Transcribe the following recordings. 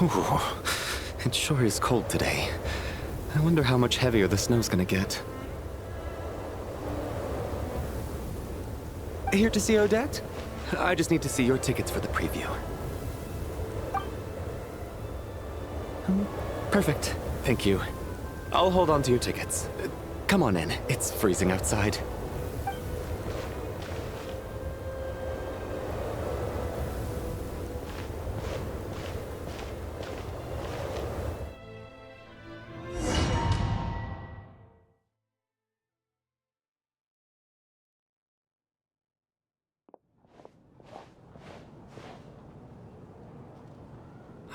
Ooh, it sure is cold today. I wonder how much heavier the snow's gonna get. Here to see Odette? I just need to see your tickets for the preview. Perfect. Thank you. I'll hold on to your tickets. Come on in. It's freezing outside.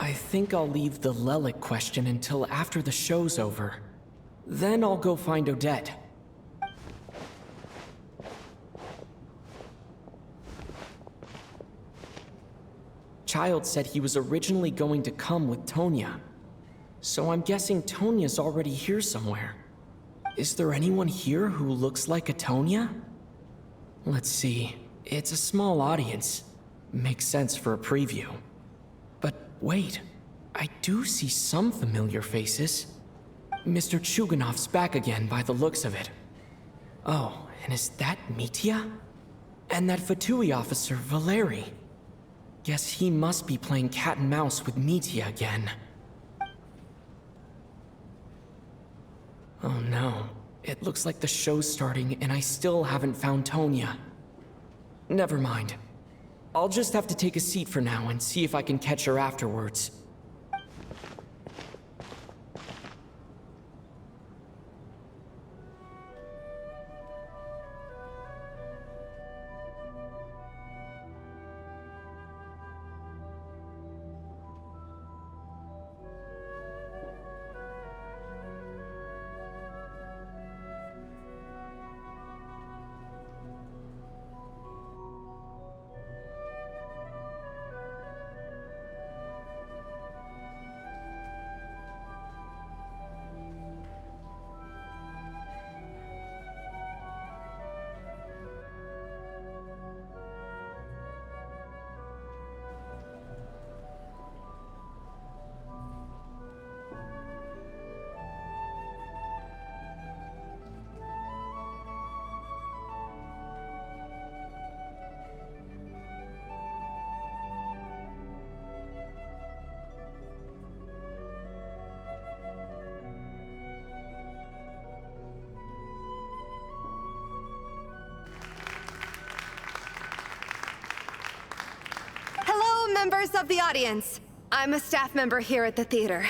I think I'll leave the Lelic question until after the show's over. Then I'll go find Odette. Child said he was originally going to come with Tonya. So I'm guessing Tonya's already here somewhere. Is there anyone here who looks like a Tonya? Let's see. It's a small audience. Makes sense for a preview. But wait, I do see some familiar faces. Mr. Chuganov's back again by the looks of it. Oh, and is that Mitya? And that Fatui officer, Valeri. Guess he must be playing cat and mouse with Mitya again. Oh no, it looks like the show's starting and I still haven't found Tonya. Never mind. I'll just have to take a seat for now and see if I can catch her afterwards. Members of the audience, I'm a staff member here at the theater.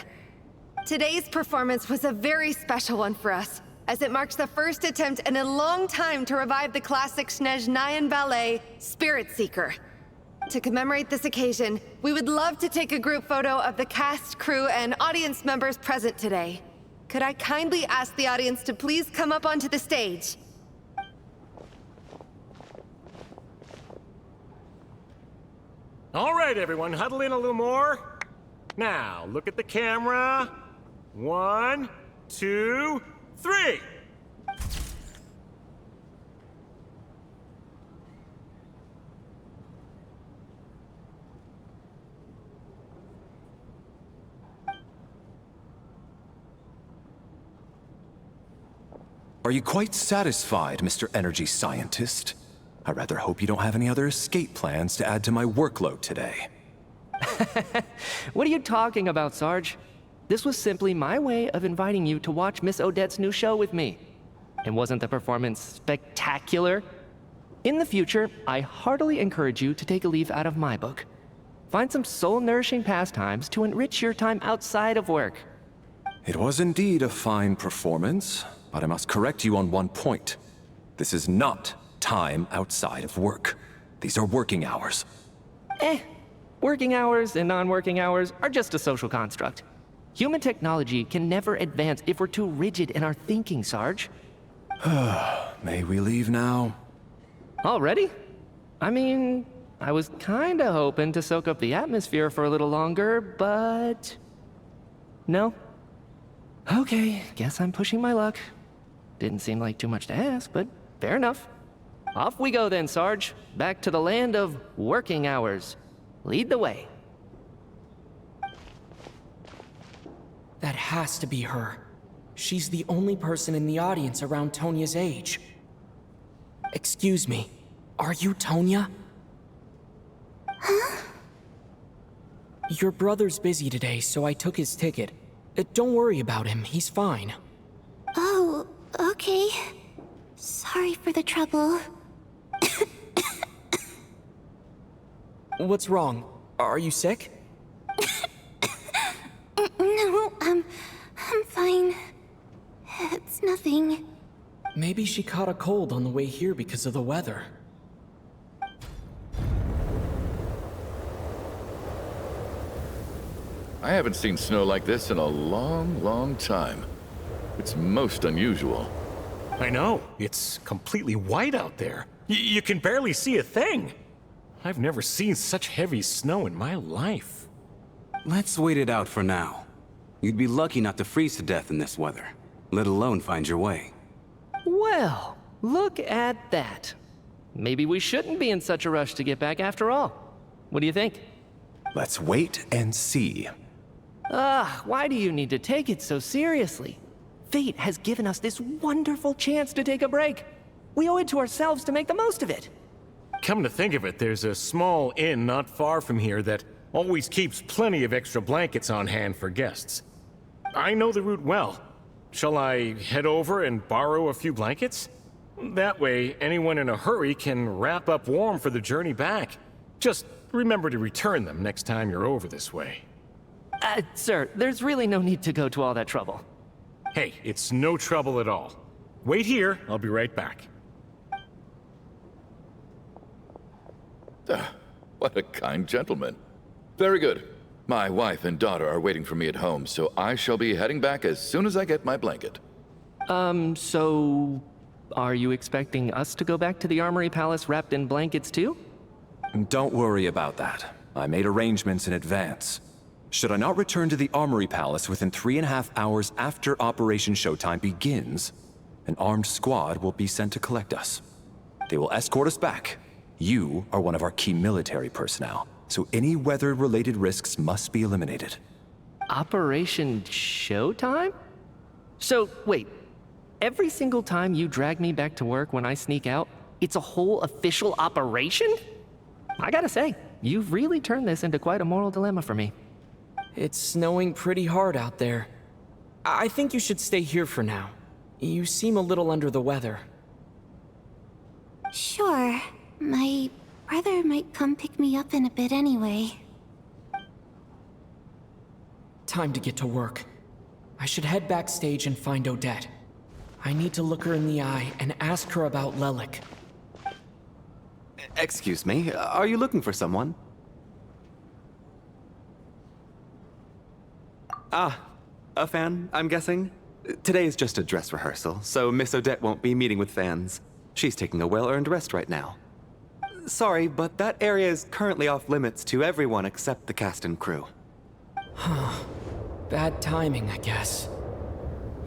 Today's performance was a very special one for us, as it marks the first attempt in a long time to revive the classic Snezhnayan ballet, Spirit Seeker. To commemorate this occasion, we would love to take a group photo of the cast, crew, and audience members present today. Could I kindly ask the audience to please come up onto the stage? All right, everyone, huddle in a little more. Now, look at the camera. 1, 2, 3. Are you quite satisfied, Mr. Energy Scientist? I rather hope you don't have any other escape plans to add to my workload today. What are you talking about, Sarge? This was simply my way of inviting you to watch Miss Odette's new show with me. And wasn't the performance spectacular? In the future, I heartily encourage you to take a leaf out of my book. Find some soul-nourishing pastimes to enrich your time outside of work. It was indeed a fine performance, but I must correct you on one point. This is not time outside of work. These are working hours. Working hours and non-working hours are just a social construct. Human technology can never advance if we're too rigid in our thinking, Sarge. May we leave now? Already? I mean, I was kinda hoping to soak up the atmosphere for a little longer, but... No? Okay, guess I'm pushing my luck. Didn't seem like too much to ask, but fair enough. Off we go then, Sarge. Back to the land of working hours. Lead the way. That has to be her. She's the only person in the audience around Tonya's age. Excuse me, are you Tonya? Huh? Your brother's busy today, so I took his ticket. Don't worry about him, he's fine. Oh, okay. Sorry for the trouble. What's wrong? Are you sick? No, I'm fine. It's nothing. Maybe she caught a cold on the way here because of the weather. I haven't seen snow like this in a long, long time. It's most unusual. I know. It's completely white out there. You can barely see a thing. I've never seen such heavy snow in my life. Let's wait it out for now. You'd be lucky not to freeze to death in this weather, let alone find your way. Well, look at that. Maybe we shouldn't be in such a rush to get back after all. What do you think? Let's wait and see. Why do you need to take it so seriously? Fate has given us this wonderful chance to take a break. We owe it to ourselves to make the most of it. Come to think of it, there's a small inn not far from here that always keeps plenty of extra blankets on hand for guests. I know the route well. Shall I head over and borrow a few blankets? That way, anyone in a hurry can wrap up warm for the journey back. Just remember to return them next time you're over this way. Sir, there's really no need to go to all that trouble. Hey, it's no trouble at all. Wait here, I'll be right back. What a kind gentleman. Very good. My wife and daughter are waiting for me at home, so I shall be heading back as soon as I get my blanket. So... are you expecting us to go back to the Armory Palace wrapped in blankets too? Don't worry about that. I made arrangements in advance. Should I not return to the Armory Palace within 3.5 hours after Operation Showtime begins, an armed squad will be sent to collect us. They will escort us back. You are one of our key military personnel, so any weather-related risks must be eliminated. Operation Showtime? So, wait. Every single time you drag me back to work when I sneak out, it's a whole official operation? I gotta say, you've really turned this into quite a moral dilemma for me. It's snowing pretty hard out there. I think you should stay here for now. You seem a little under the weather. Sure. My brother might come pick me up in a bit anyway. Time to get to work. I should head backstage and find Odette. I need to look her in the eye and ask her about Lelik. Excuse me, are you looking for someone? A fan, I'm guessing? Today is just a dress rehearsal, so Miss Odette won't be meeting with fans. She's taking a well-earned rest right now. Sorry, but that area is currently off limits to everyone except the cast and crew. Bad timing, I guess.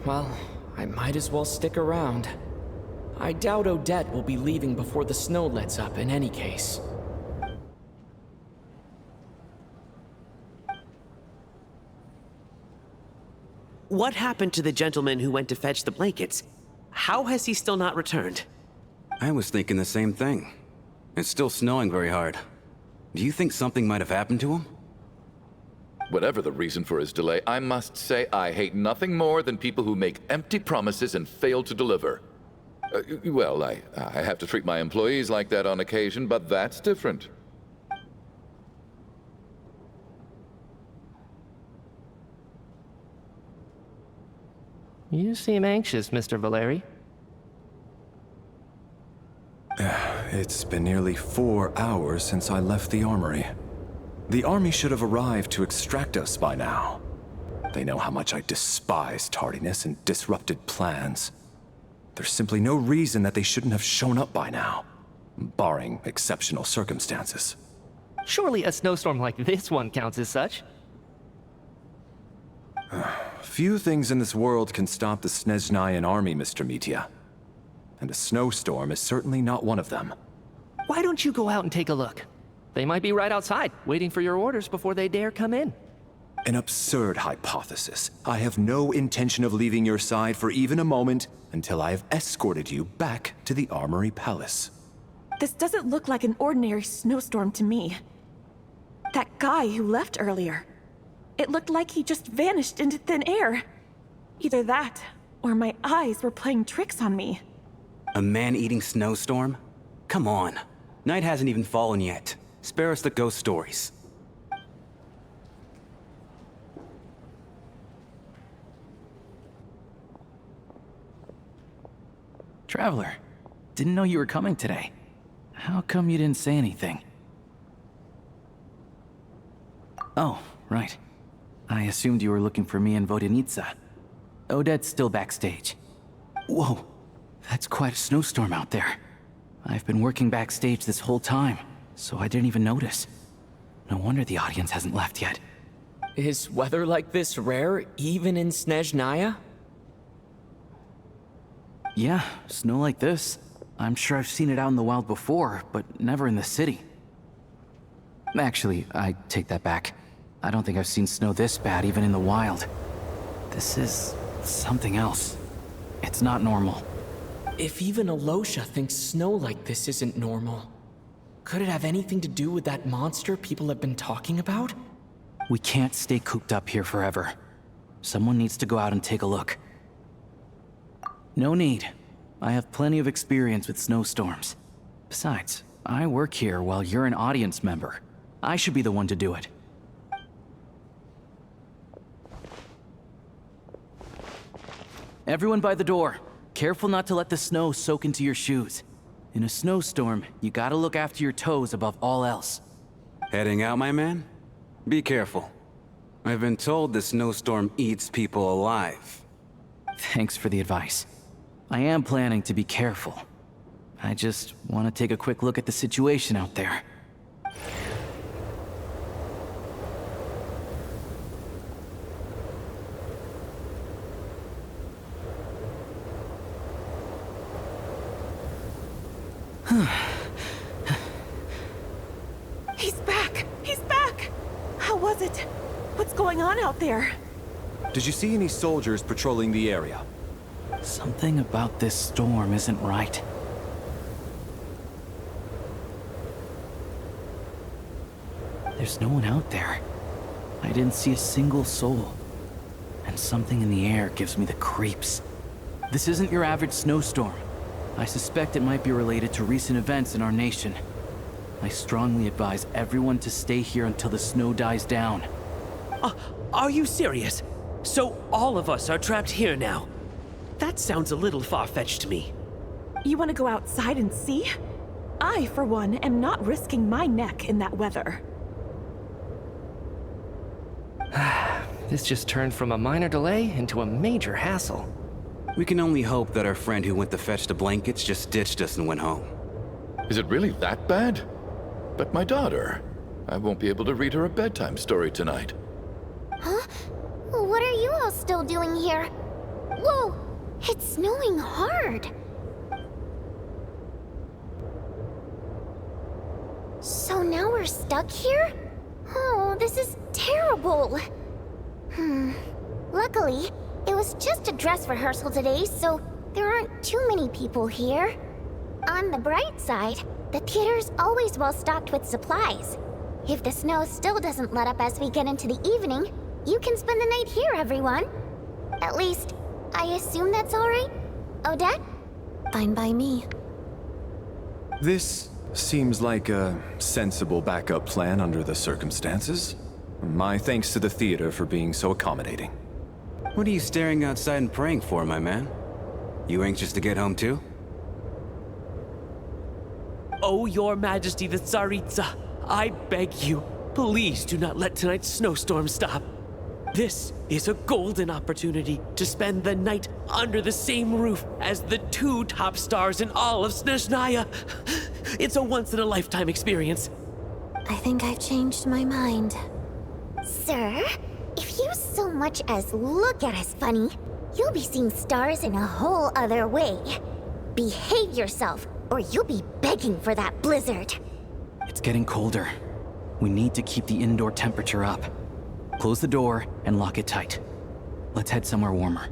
Well, I might as well stick around. I doubt Odette will be leaving before the snow lets up in any case. What happened to the gentleman who went to fetch the blankets? How has he still not returned? I was thinking the same thing. It's still snowing very hard. Do you think something might have happened to him? Whatever the reason for his delay, I must say I hate nothing more than people who make empty promises and fail to deliver. Well, I have to treat my employees like that on occasion, but that's different. You seem anxious, Mr. Valeri. It's been nearly 4 hours since I left the armory. The army should have arrived to extract us by now. They know how much I despise tardiness and disrupted plans. There's simply no reason that they shouldn't have shown up by now, barring exceptional circumstances. Surely a snowstorm like this one counts as such. Few things in this world can stop the Snezhnayan army, Mr. Mitya. And a snowstorm is certainly not one of them. Why don't you go out and take a look? They might be right outside, waiting for your orders before they dare come in. An absurd hypothesis. I have no intention of leaving your side for even a moment until I have escorted you back to the Armory Palace. This doesn't look like an ordinary snowstorm to me. That guy who left earlier. It looked like he just vanished into thin air. Either that, or my eyes were playing tricks on me. A man-eating snowstorm? Come on. Night hasn't even fallen yet. Spare us the ghost stories. Traveler, didn't know you were coming today. How come you didn't say anything? Oh, right. I assumed you were looking for me and Vodenitsa. Odette's still backstage. Whoa, that's quite a snowstorm out there. I've been working backstage this whole time, so I didn't even notice. No wonder the audience hasn't left yet. Is weather like this rare, even in Snezhnaya? Yeah, snow like this. I'm sure I've seen it out in the wild before, but never in the city. Actually, I take that back. I don't think I've seen snow this bad even in the wild. This is something else. It's not normal. If even Alosha thinks snow like this isn't normal, could it have anything to do with that monster people have been talking about? We can't stay cooped up here forever. Someone needs to go out and take a look. No need. I have plenty of experience with snowstorms. Besides, I work here while you're an audience member. I should be the one to do it. Everyone by the door. Careful not to let the snow soak into your shoes. In a snowstorm, you gotta look after your toes above all else. Heading out, my man? Be careful. I've been told the snowstorm eats people alive. Thanks for the advice. I am planning to be careful. I just want to take a quick look at the situation out there. He's back! He's back! How was it? What's going on out there? Did you see any soldiers patrolling the area? Something about this storm isn't right. There's no one out there. I didn't see a single soul. And something in the air gives me the creeps. This isn't your average snowstorm. I suspect it might be related to recent events in our nation. I strongly advise everyone to stay here until the snow dies down. Are you serious? So all of us are trapped here now? That sounds a little far-fetched to me. You want to go outside and see? I, for one, am not risking my neck in that weather. This just turned from a minor delay into a major hassle. We can only hope that our friend who went to fetch the blankets just ditched us and went home. Is it really that bad? But my daughter, I won't be able to read her a bedtime story tonight. Huh? What are you all still doing here? Whoa! It's snowing hard. So now we're stuck here? Oh, this is terrible. Luckily, it was just a dress rehearsal today, so there aren't too many people here. On the bright side, the theater's always well stocked with supplies. If the snow still doesn't let up as we get into the evening, you can spend the night here, everyone. At least, I assume that's alright? Odette? Fine by me. This seems like a sensible backup plan under the circumstances. My thanks to the theater for being so accommodating. What are you staring outside and praying for, my man? You anxious to get home too? Oh, Your Majesty the Tsaritsa, I beg you, please do not let tonight's snowstorm stop. This is a golden opportunity to spend the night under the same roof as the 2 top stars in all of Snezhnaya. It's a once-in-a-lifetime experience. I think I've changed my mind. Sir, if you so much as look at us funny, you'll be seeing stars in a whole other way. Behave yourself, or you'll be begging for that blizzard. It's getting colder. We need to keep the indoor temperature up. Close the door and lock it tight. Let's head somewhere warmer.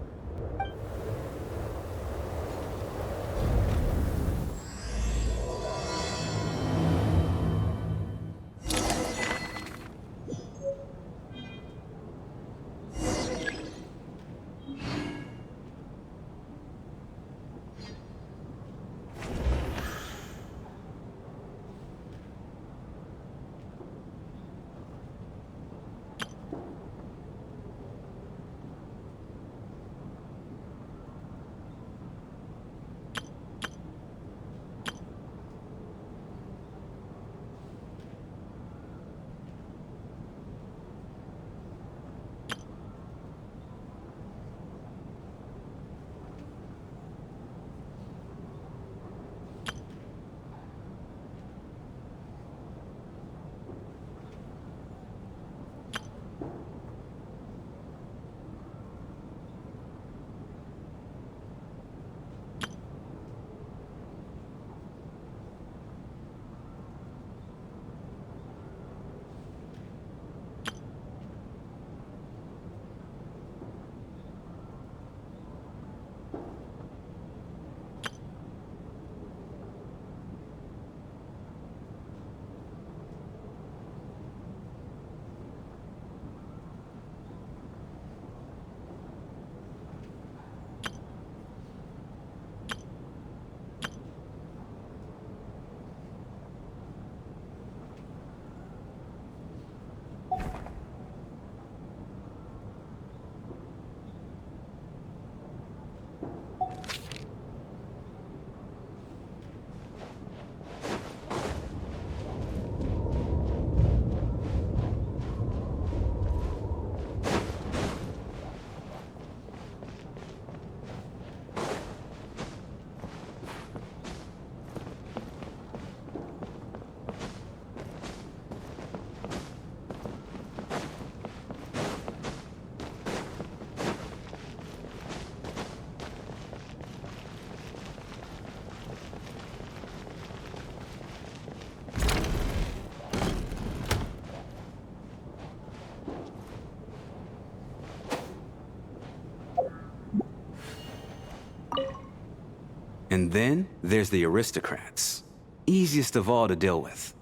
And then there's the aristocrats. Easiest of all to deal with.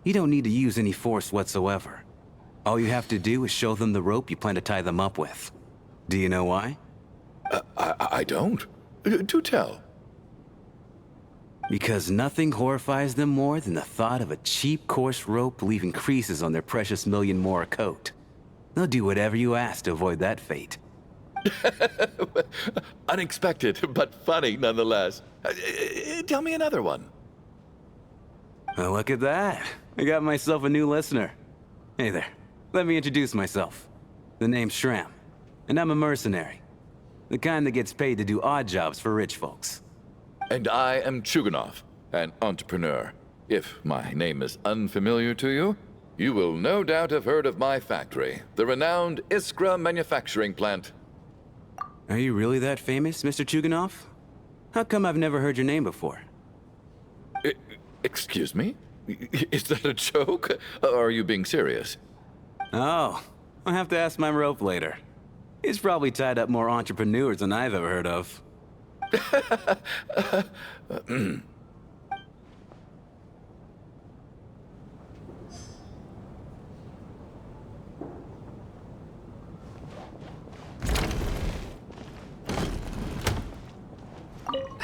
You don't need to use any force whatsoever. All you have to do is show them the rope you plan to tie them up with. Do you know why? I don't. Do tell. Because nothing horrifies them more than the thought of a cheap, coarse rope leaving creases on their precious million more coat. They'll do whatever you ask to avoid that fate. Unexpected, but funny nonetheless. Tell me another one. Well, look at that. I got myself a new listener. Hey there. Let me introduce myself. The name's Shram, and I'm a mercenary. The kind that gets paid to do odd jobs for rich folks. And I am Chuganov, an entrepreneur. If my name is unfamiliar to you, you will no doubt have heard of my factory, the renowned Iskra manufacturing plant. Are you really that famous, Mr. Chuganov? How come I've never heard your name before? Excuse me? Is that a joke? Or are you being serious? Oh, I'll have to ask my rope later. He's probably tied up more entrepreneurs than I've ever heard of.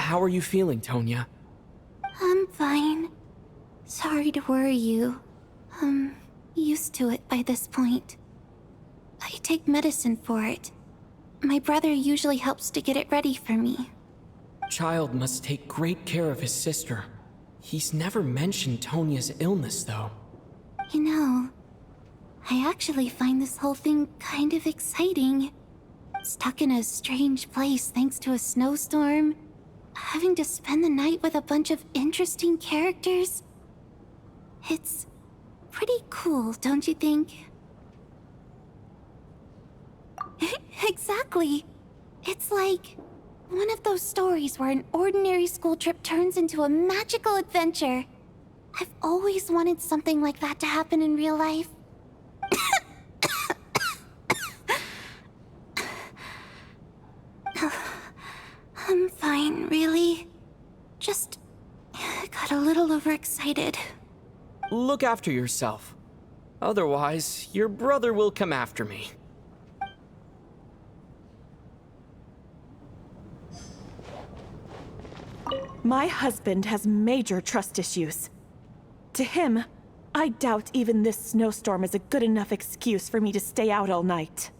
How are you feeling, Tonya? I'm fine. Sorry to worry you. I'm used to it by this point. I take medicine for it. My brother usually helps to get it ready for me. Child must take great care of his sister. He's never mentioned Tonya's illness, though. You know, I actually find this whole thing kind of exciting. Stuck in a strange place thanks to a snowstorm. Having to spend the night with a bunch of interesting characters. It's pretty cool, don't you think? Exactly. It's like one of those stories where an ordinary school trip turns into a magical adventure. I've always wanted something like that to happen in real life. I'm fine, really. Just got a little overexcited. Look after yourself. Otherwise, your brother will come after me. My husband has major trust issues. To him, I doubt even this snowstorm is a good enough excuse for me to stay out all night.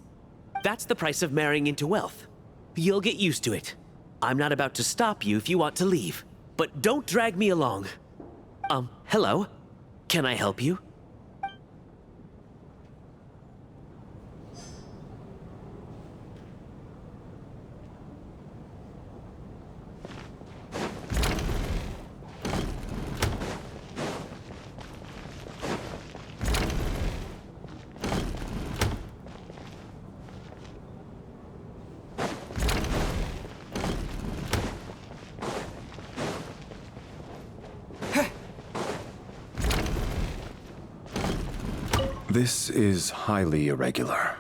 That's the price of marrying into wealth. You'll get used to it. I'm not about to stop you if you want to leave, but don't drag me along. Hello? Can I help you? This is highly irregular.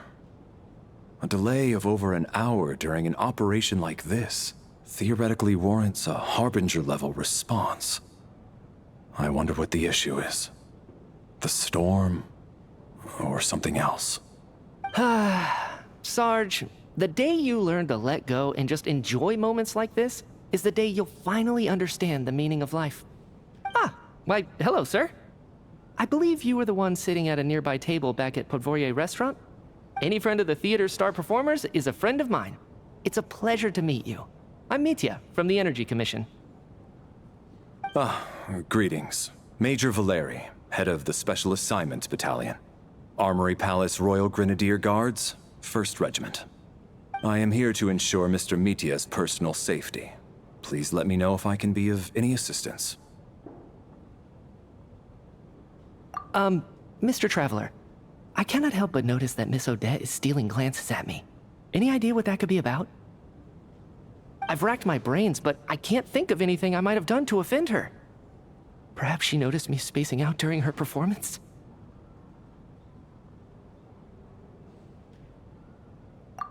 A delay of over an hour during an operation like this theoretically warrants a Harbinger-level response. I wonder what the issue is. The storm, or something else. Sarge, the day you learn to let go and just enjoy moments like this is the day you'll finally understand the meaning of life. Why, hello, sir. I believe you were the one sitting at a nearby table back at Podvorye Restaurant. Any friend of the theater's star performers is a friend of mine. It's a pleasure to meet you. I'm Mitya from the Energy Commission. Greetings. Major Valeri, head of the Special Assignments Battalion. Armory Palace Royal Grenadier Guards, 1st Regiment. I am here to ensure Mr. Mitya's personal safety. Please let me know if I can be of any assistance. Mr. Traveler, I cannot help but notice that Miss Odette is stealing glances at me. Any idea what that could be about? I've racked my brains, but I can't think of anything I might have done to offend her. Perhaps she noticed me spacing out during her performance?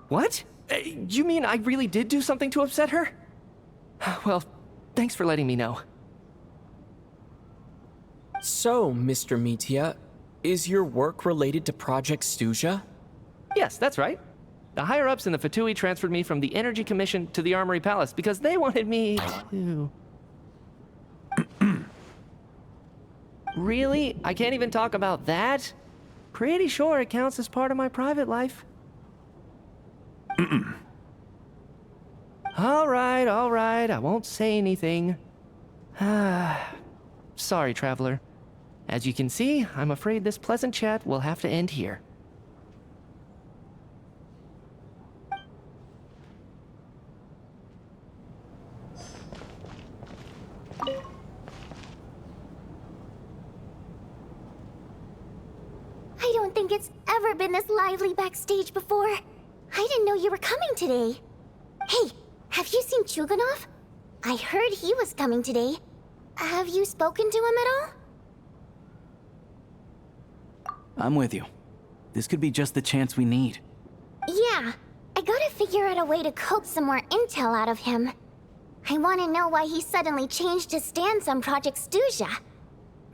What? You mean I really did do something to upset her? Well, thanks for letting me know. So, Mr. Mitya, is your work related to Project Stuja? Yes, that's right. The higher-ups in the Fatui transferred me from the Energy Commission to the Armory Palace because they wanted me to... Really? I can't even talk about that? Pretty sure it counts as part of my private life. All right, I won't say anything. Sorry, Traveler. As you can see, I'm afraid this pleasant chat will have to end here. I don't think it's ever been this lively backstage before. I didn't know you were coming today. Hey, have you seen Chuganov? I heard he was coming today. Have you spoken to him at all? I'm with you. This could be just the chance we need. Yeah, I gotta figure out a way to coax some more intel out of him. I want to know why he suddenly changed his stance on Project Stuja.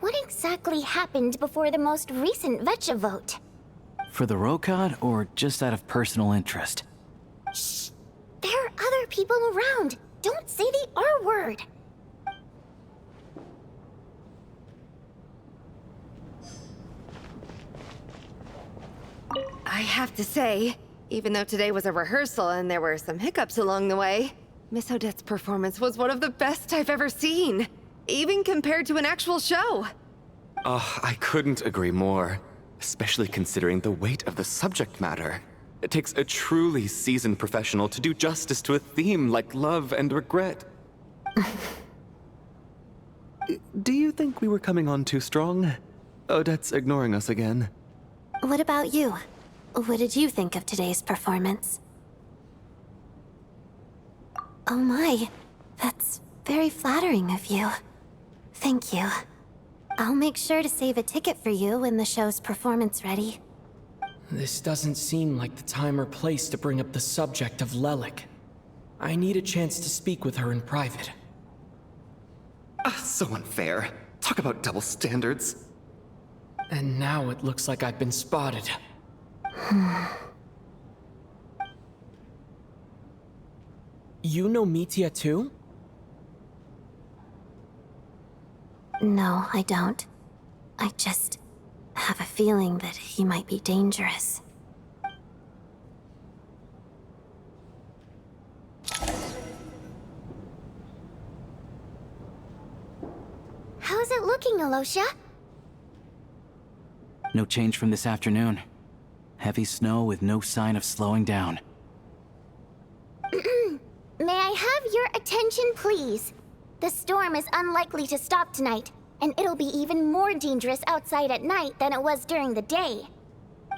What exactly happened before the most recent Vecha vote? For the Rokad, or just out of personal interest? Shh! There are other people around. Don't say the R word! I have to say, even though today was a rehearsal and there were some hiccups along the way, Miss Odette's performance was one of the best I've ever seen, even compared to an actual show. Oh, I couldn't agree more, especially considering the weight of the subject matter. It takes a truly seasoned professional to do justice to a theme like love and regret. Do you think we were coming on too strong? Odette's ignoring us again. What about you? What did you think of today's performance? Oh my, that's very flattering of you. Thank you. I'll make sure to save a ticket for you when the show's performance ready. This doesn't seem like the time or place to bring up the subject of Lelik. I need a chance to speak with her in private. So unfair. Talk about double standards. And now it looks like I've been spotted. You know Mitya too? No, I don't. I just have a feeling that he might be dangerous. How's it looking, Alosha? No change from this afternoon. Heavy snow with no sign of slowing down. May I have your attention, please? The storm is unlikely to stop tonight, and it'll be even more dangerous outside at night than it was during the day.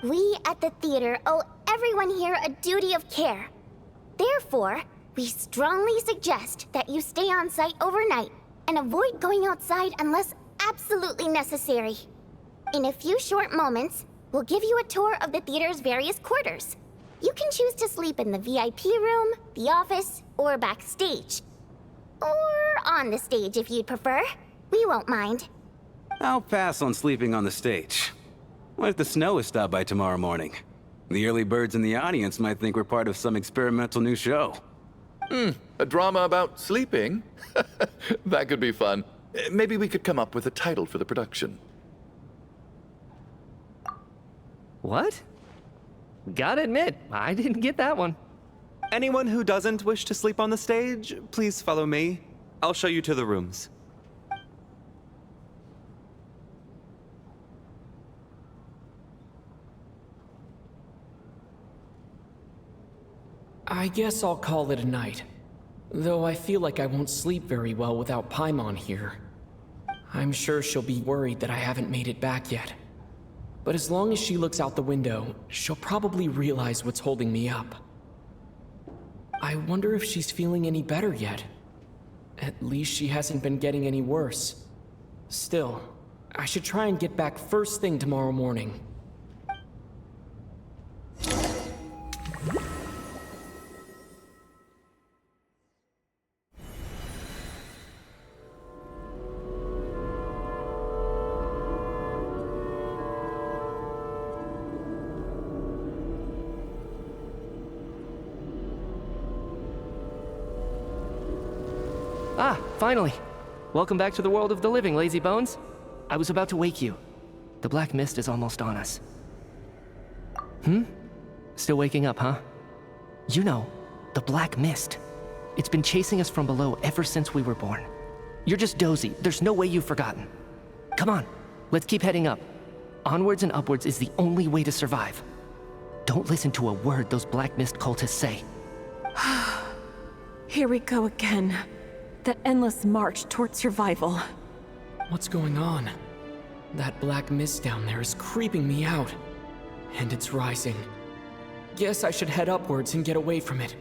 We at the theater owe everyone here a duty of care. Therefore, we strongly suggest that you stay on site overnight and avoid going outside unless absolutely necessary. In a few short moments, we'll give you a tour of the theater's various quarters. You can choose to sleep in the VIP room, the office, or backstage. Or on the stage if you'd prefer. We won't mind. I'll pass on sleeping on the stage. What if the snow is stopped by tomorrow morning? The early birds in the audience might think we're part of some experimental new show. A drama about sleeping? That could be fun. Maybe we could come up with a title for the production. What? Gotta admit, I didn't get that one. Anyone who doesn't wish to sleep on the stage, please follow me. I'll show you to the rooms. I guess I'll call it a night. Though I feel like I won't sleep very well without Paimon here. I'm sure she'll be worried that I haven't made it back yet. But as long as she looks out the window, she'll probably realize what's holding me up. I wonder if she's feeling any better yet. At least she hasn't been getting any worse. Still, I should try and get back first thing tomorrow morning. Ah, finally. Welcome back to the world of the living, lazy bones. I was about to wake you. The black mist is almost on us. Still waking up, huh? You know, the black mist. It's been chasing us from below ever since we were born. You're just dozy. There's no way you've forgotten. Come on, let's keep heading up. Onwards and upwards is the only way to survive. Don't listen to a word those black mist cultists say. Here we go again. The endless march toward survival. What's going on? That black mist down there is creeping me out. And it's rising. Guess I should head upwards and get away from it.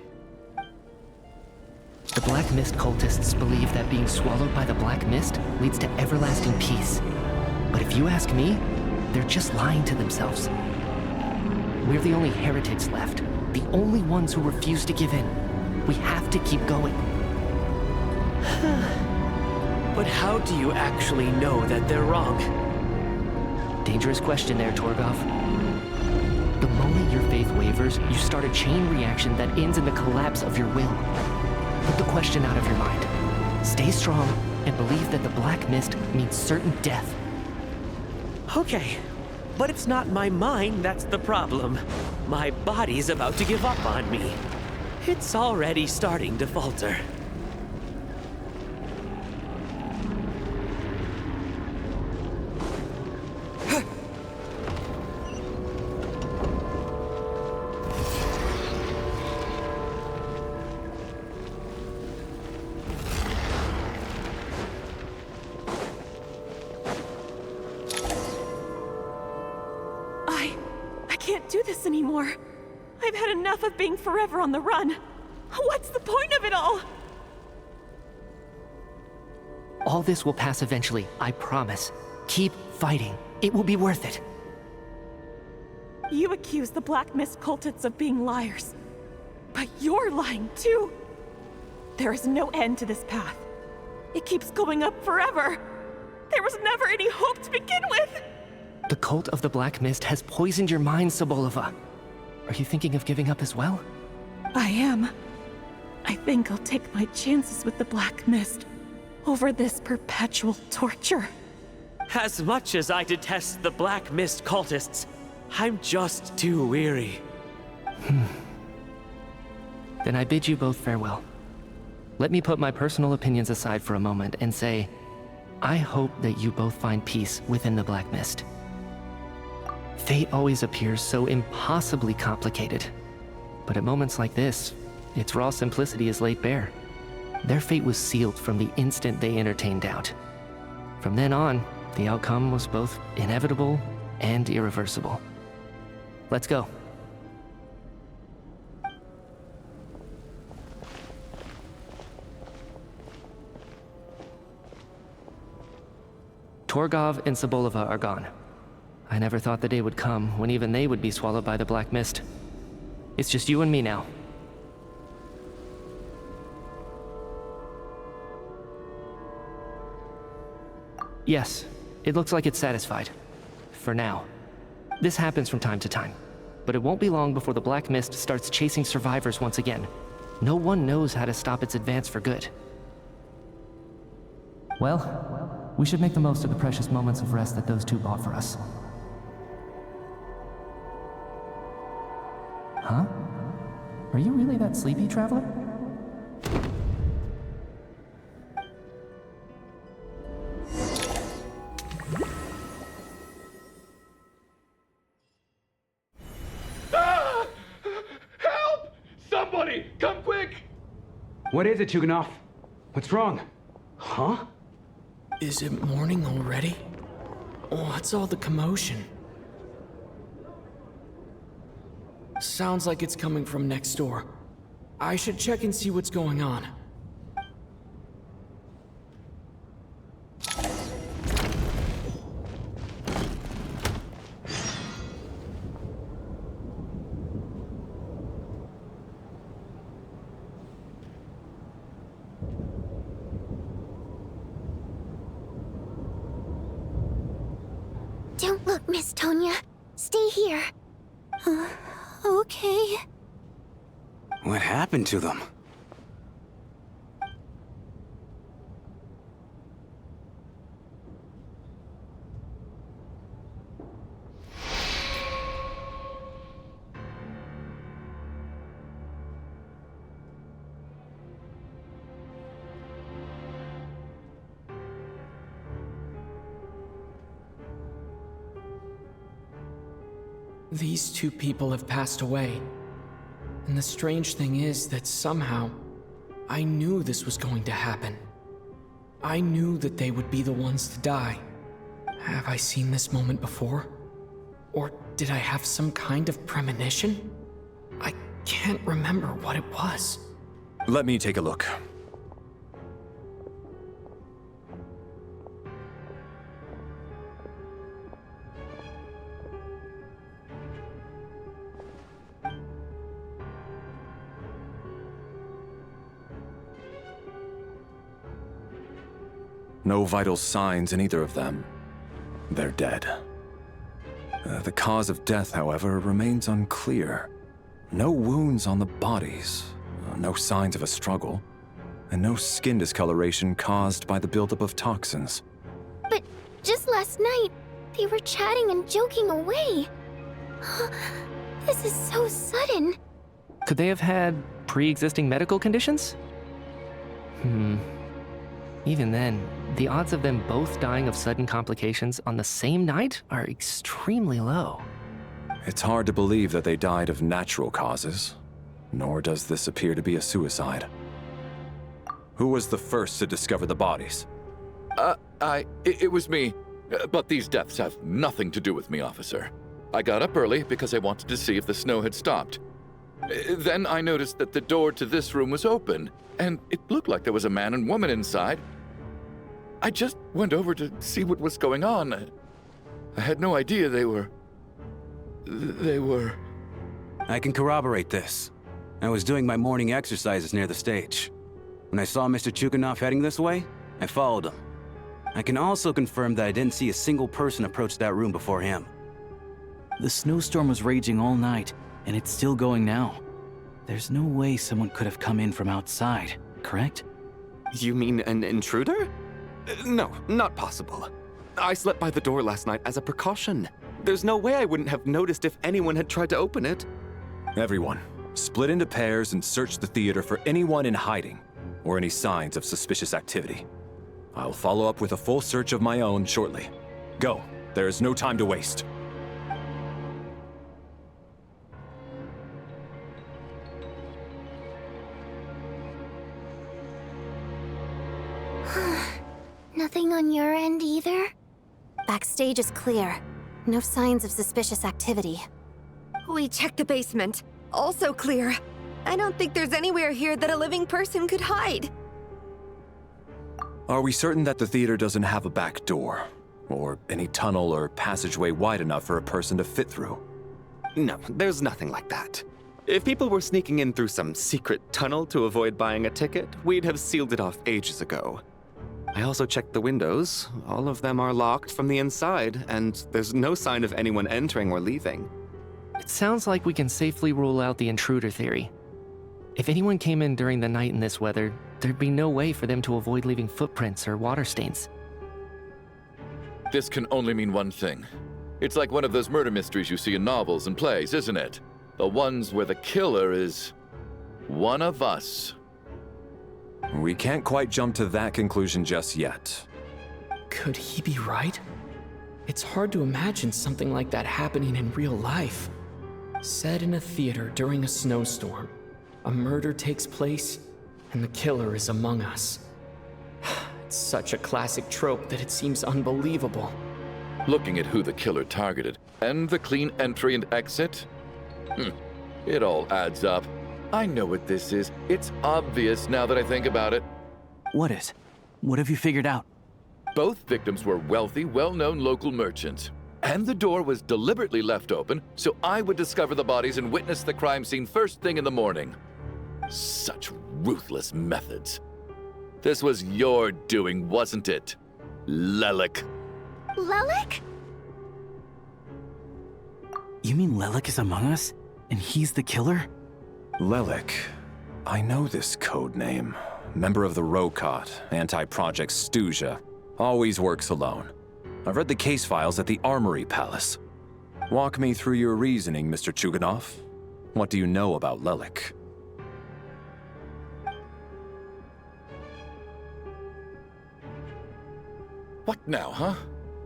The black mist cultists believe that being swallowed by the black mist leads to everlasting peace. But if you ask me, they're just lying to themselves. We're the only heretics left. The only ones who refuse to give in. We have to keep going. But how do you actually know that they're wrong? Dangerous question there, Torgov. The moment your faith wavers, you start a chain reaction that ends in the collapse of your will. Put the question out of your mind. Stay strong and believe that the black mist means certain death. Okay, but it's not my mind that's the problem. My body's about to give up on me. It's already starting to falter. I can't do this anymore. I've had enough of being forever on the run. What's the point of it all? All this will pass eventually, I promise. Keep fighting. It will be worth it. You accuse the Black Mist cultists of being liars. But you're lying too. There is no end to this path. It keeps going up forever. There was never any hope to begin with. The cult of the Black Mist has poisoned your mind, Sobolova. Are you thinking of giving up as well? I am. I think I'll take my chances with the Black Mist over this perpetual torture. As much as I detest the Black Mist cultists, I'm just too weary. Then I bid you both farewell. Let me put my personal opinions aside for a moment and say, I hope that you both find peace within the Black Mist. Fate always appears so impossibly complicated. But at moments like this, its raw simplicity is laid bare. Their fate was sealed from the instant they entertained doubt. From then on, the outcome was both inevitable and irreversible. Let's go. Torgov and Sobolova are gone. I never thought the day would come when even they would be swallowed by the Black Mist. It's just you and me now. Yes, it looks like it's satisfied. For now. This happens from time to time. But it won't be long before the Black Mist starts chasing survivors once again. No one knows how to stop its advance for good. Well, we should make the most of the precious moments of rest that those two bought for us. Huh? Are you really that sleepy, traveler? Ah! Help! Somebody, come quick! What is it, Chuganov? What's wrong? Huh? Is it morning already? What's all the commotion? Sounds like it's coming from next door. I should check and see what's going on. Don't look, Miss Tonya. Stay here. Okay. What happened to them? These two people have passed away. And the strange thing is that somehow, I knew this was going to happen. I knew that they would be the ones to die. Have I seen this moment before? Or did I have some kind of premonition? I can't remember what it was. Let me take a look. No vital signs in either of them. They're dead. The cause of death, however, remains unclear. No wounds on the bodies, no signs of a struggle. and no skin discoloration caused by the buildup of toxins. But just last night, they were chatting and joking away. This is so sudden. Could they have had pre-existing medical conditions? Even then, the odds of them both dying of sudden complications on the same night are extremely low. It's hard to believe that they died of natural causes, nor does this appear to be a suicide. Who was the first to discover the bodies? It was me. But these deaths have nothing to do with me, officer. I got up early because I wanted to see if the snow had stopped. Then I noticed that the door to this room was open, and it looked like there was a man and woman inside. I just went over to see what was going on. I had no idea they were... I can corroborate this. I was doing my morning exercises near the stage. When I saw Mr. Chuganov heading this way, I followed him. I can also confirm that I didn't see a single person approach that room before him. The snowstorm was raging all night, and it's still going now. There's no way someone could have come in from outside, correct? You mean an intruder? No, not possible. I slept by the door last night as a precaution. There's no way I wouldn't have noticed if anyone had tried to open it. Everyone, split into pairs and search the theater for anyone in hiding, or any signs of suspicious activity. I'll follow up with a full search of my own shortly. Go, there is no time to waste. Nothing on your end either? Backstage is clear. No signs of suspicious activity. We checked the basement. Also clear. I don't think there's anywhere here that a living person could hide. Are we certain that the theater doesn't have a back door? Or any tunnel or passageway wide enough for a person to fit through? No, there's nothing like that. If people were sneaking in through some secret tunnel to avoid buying a ticket, we'd have sealed it off ages ago. I also checked the windows. All of them are locked from the inside, and there's no sign of anyone entering or leaving. It sounds like we can safely rule out the intruder theory. If anyone came in during the night in this weather, there'd be no way for them to avoid leaving footprints or water stains. This can only mean one thing. It's like one of those murder mysteries you see in novels and plays, isn't it? The ones where the killer is... one of us. We can't quite jump to that conclusion just yet. Could he be right? It's hard to imagine something like that happening in real life. Set in a theater during a snowstorm, a murder takes place, and the killer is among us. It's such a classic trope that it seems unbelievable. Looking at who the killer targeted, and the clean entry and exit, it all adds up. I know what this is. It's obvious now that I think about it. What is? What have you figured out? Both victims were wealthy, well-known local merchants. And the door was deliberately left open so I would discover the bodies and witness the crime scene first thing in the morning. Such ruthless methods. This was your doing, wasn't it, Lelik? Lelik? You mean Lelik is among us? And he's the killer? Lelik. I know this code name. Member of the Rokot, anti-Project Snezhnaya. Always works alone. I've read the case files at the Armory Palace. Walk me through your reasoning, Mr. Chuganov. What do you know about Lelik? What now, huh?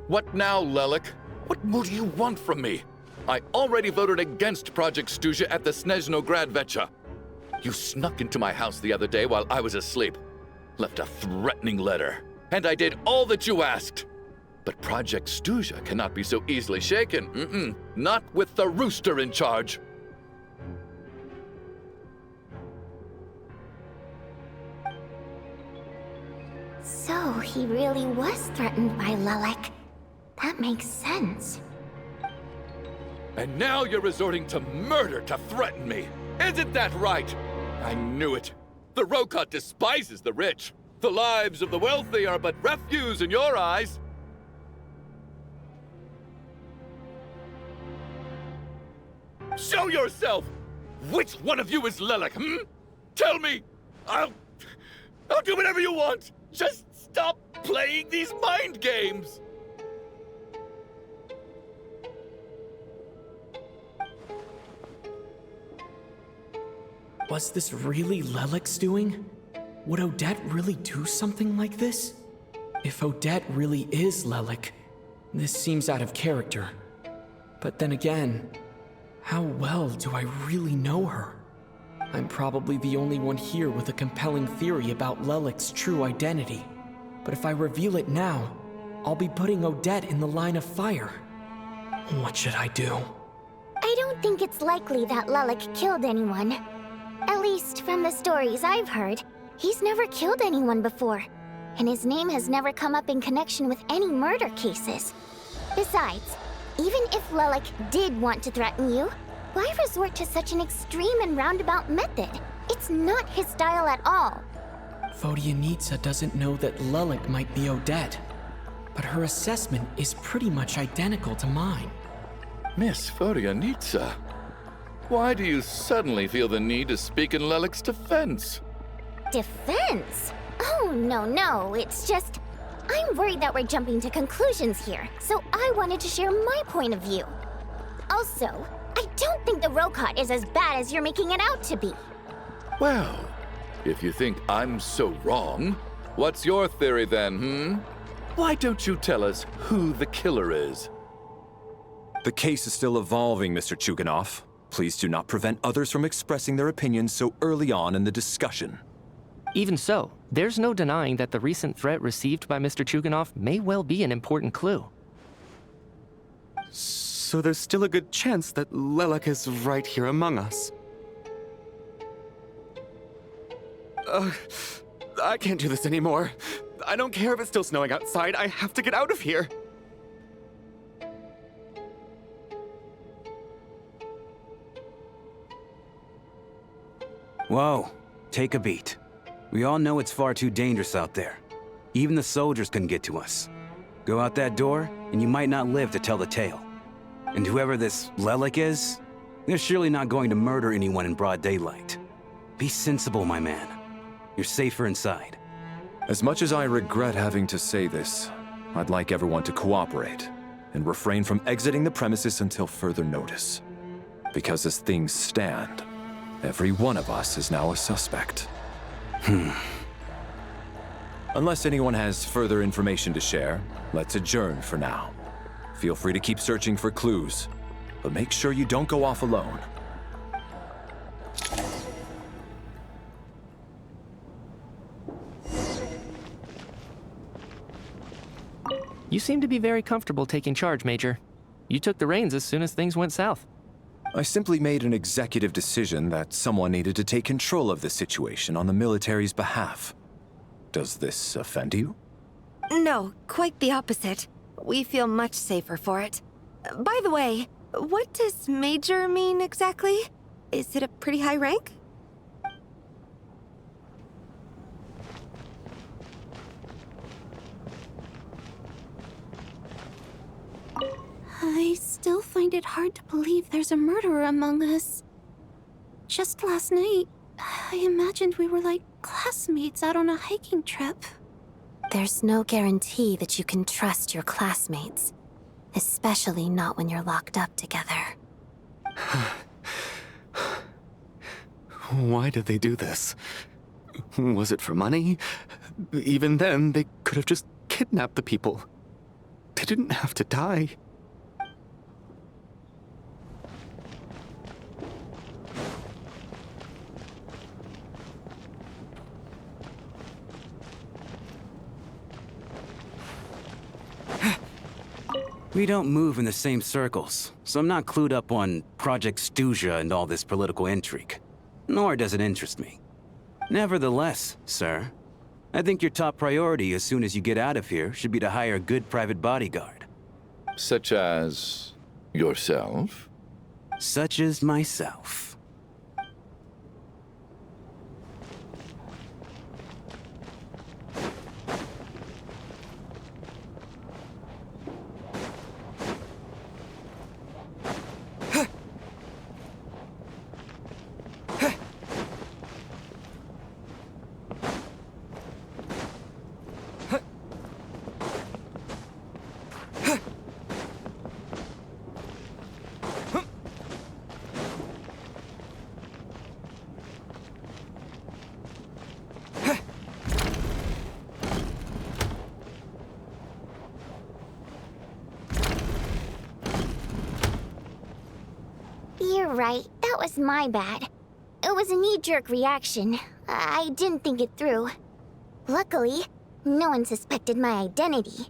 What now, Lelik? What more do you want from me? I already voted against Project Snezhnaya at the Snezhnaya. You snuck into my house the other day while I was asleep. Left a threatening letter. And I did all that you asked. But Project Snezhnaya cannot be so easily shaken. Not with the rooster in charge. So he really was threatened by Lelik. That makes sense. And now you're resorting to murder to threaten me. Isn't that right? I knew it. The Rokot despises the rich. The lives of the wealthy are but refuse in your eyes. Show yourself! Which one of you is Lelik, Tell me! I'll I'll do whatever you want! Just stop playing these mind games! Was this really Lelek's doing? Would Odette really do something like this? If Odette really is Lelek, this seems out of character. But then again, how well do I really know her? I'm probably the only one here with a compelling theory about Lelek's true identity. But if I reveal it now, I'll be putting Odette in the line of fire. What should I do? I don't think it's likely that Lelek killed anyone. At least from the stories I've heard, he's never killed anyone before. And his name has never come up in connection with any murder cases. Besides, even if Lelek did want to threaten you, why resort to such an extreme and roundabout method? It's not his style at all. Vodyanitsa doesn't know that Lelek might be Odette, but her assessment is pretty much identical to mine. Miss Vodyanitsa, why do you suddenly feel the need to speak in Lelek's defense? Defense? Oh, no, it's just... I'm worried that we're jumping to conclusions here, so I wanted to share my point of view. Also, I don't think the Rokot is as bad as you're making it out to be. Well, if you think I'm so wrong, what's your theory then, Why don't you tell us who the killer is? The case is still evolving, Mr. Chuganov. Please do not prevent others from expressing their opinions so early on in the discussion. Even so, there's no denying that the recent threat received by Mr. Chuganov may well be an important clue. So there's still a good chance that Lelek is right here among us. I can't do this anymore. I don't care if it's still snowing outside. I have to get out of here. Whoa, take a beat. We all know it's far too dangerous out there. Even the soldiers couldn't get to us. Go out that door, and you might not live to tell the tale. And whoever this Lelek is, they're surely not going to murder anyone in broad daylight. Be sensible, my man. You're safer inside. As much as I regret having to say this, I'd like everyone to cooperate and refrain from exiting the premises until further notice. Because as things stand, every one of us is now a suspect. Unless anyone has further information to share, let's adjourn for now. Feel free to keep searching for clues, but make sure you don't go off alone. You seem to be very comfortable taking charge, Major. You took the reins as soon as things went south. I simply made an executive decision that someone needed to take control of the situation on the military's behalf. Does this offend you? No, quite the opposite. We feel much safer for it. By the way, what does Major mean exactly? Is it a pretty high rank? I still find it hard to believe there's a murderer among us. Just last night, I imagined we were like classmates out on a hiking trip. There's no guarantee that you can trust your classmates, especially not when you're locked up together. Why did they do this? Was it for money? Even then, they could have just kidnapped the people. They didn't have to die. We don't move in the same circles, so I'm not clued up on Project Stuzia and all this political intrigue. Nor does it interest me. Nevertheless, sir, I think your top priority as soon as you get out of here should be to hire a good private bodyguard. Such as yourself? Such as myself. Alright, that was my bad. It was a knee-jerk reaction. I didn't think it through. Luckily, no one suspected my identity.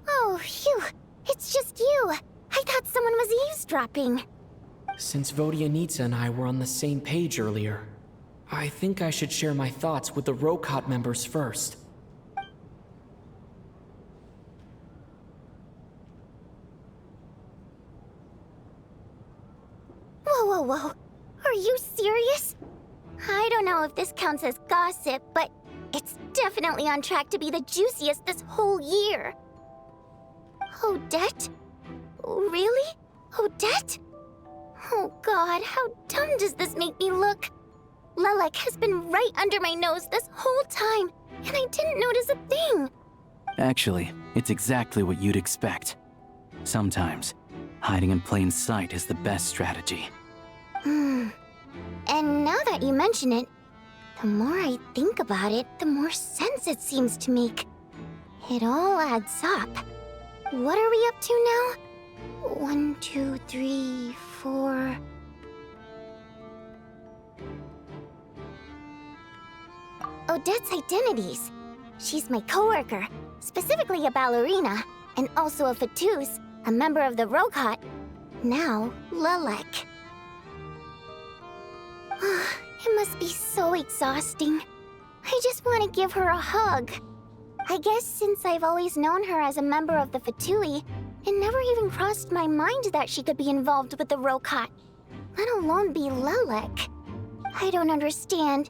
Oh, phew. It's just you. I thought someone was eavesdropping. Since Vodyanitsa and I were on the same page earlier, I think I should share my thoughts with the Rokot members first. Whoa. Are you serious? I don't know if this counts as gossip, but it's definitely on track to be the juiciest this whole year. Odette? Really? Odette? Oh god, how dumb does this make me look? Lelek has been right under my nose this whole time, and I didn't notice a thing. Actually, it's exactly what you'd expect. Sometimes, hiding in plain sight is the best strategy. And now that you mention it, the more I think about it, the more sense it seems to make. It all adds up. What are we up to now? 1, 2, 3, 4... Odette's identities. She's my coworker, specifically a ballerina, and also a Fatuz, a member of the Rokot. Now, Lelek. It must be so exhausting. I just want to give her a hug. I guess since I've always known her as a member of the Fatui, it never even crossed my mind that she could be involved with the Rokot, let alone be Lelek. I don't understand.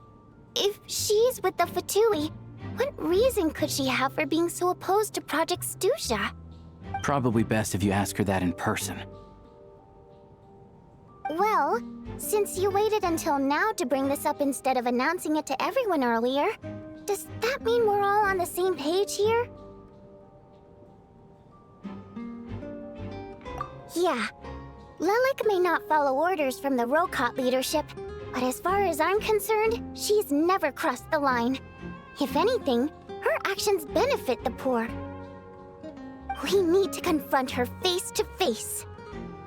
If she's with the Fatui, what reason could she have for being so opposed to Project Stusha? Probably best if you ask her that in person. Well, since you waited until now to bring this up instead of announcing it to everyone earlier, does that mean we're all on the same page here? Yeah. Lelek may not follow orders from the Rokot leadership, but as far as I'm concerned, she's never crossed the line. If anything, her actions benefit the poor. We need to confront her face to face.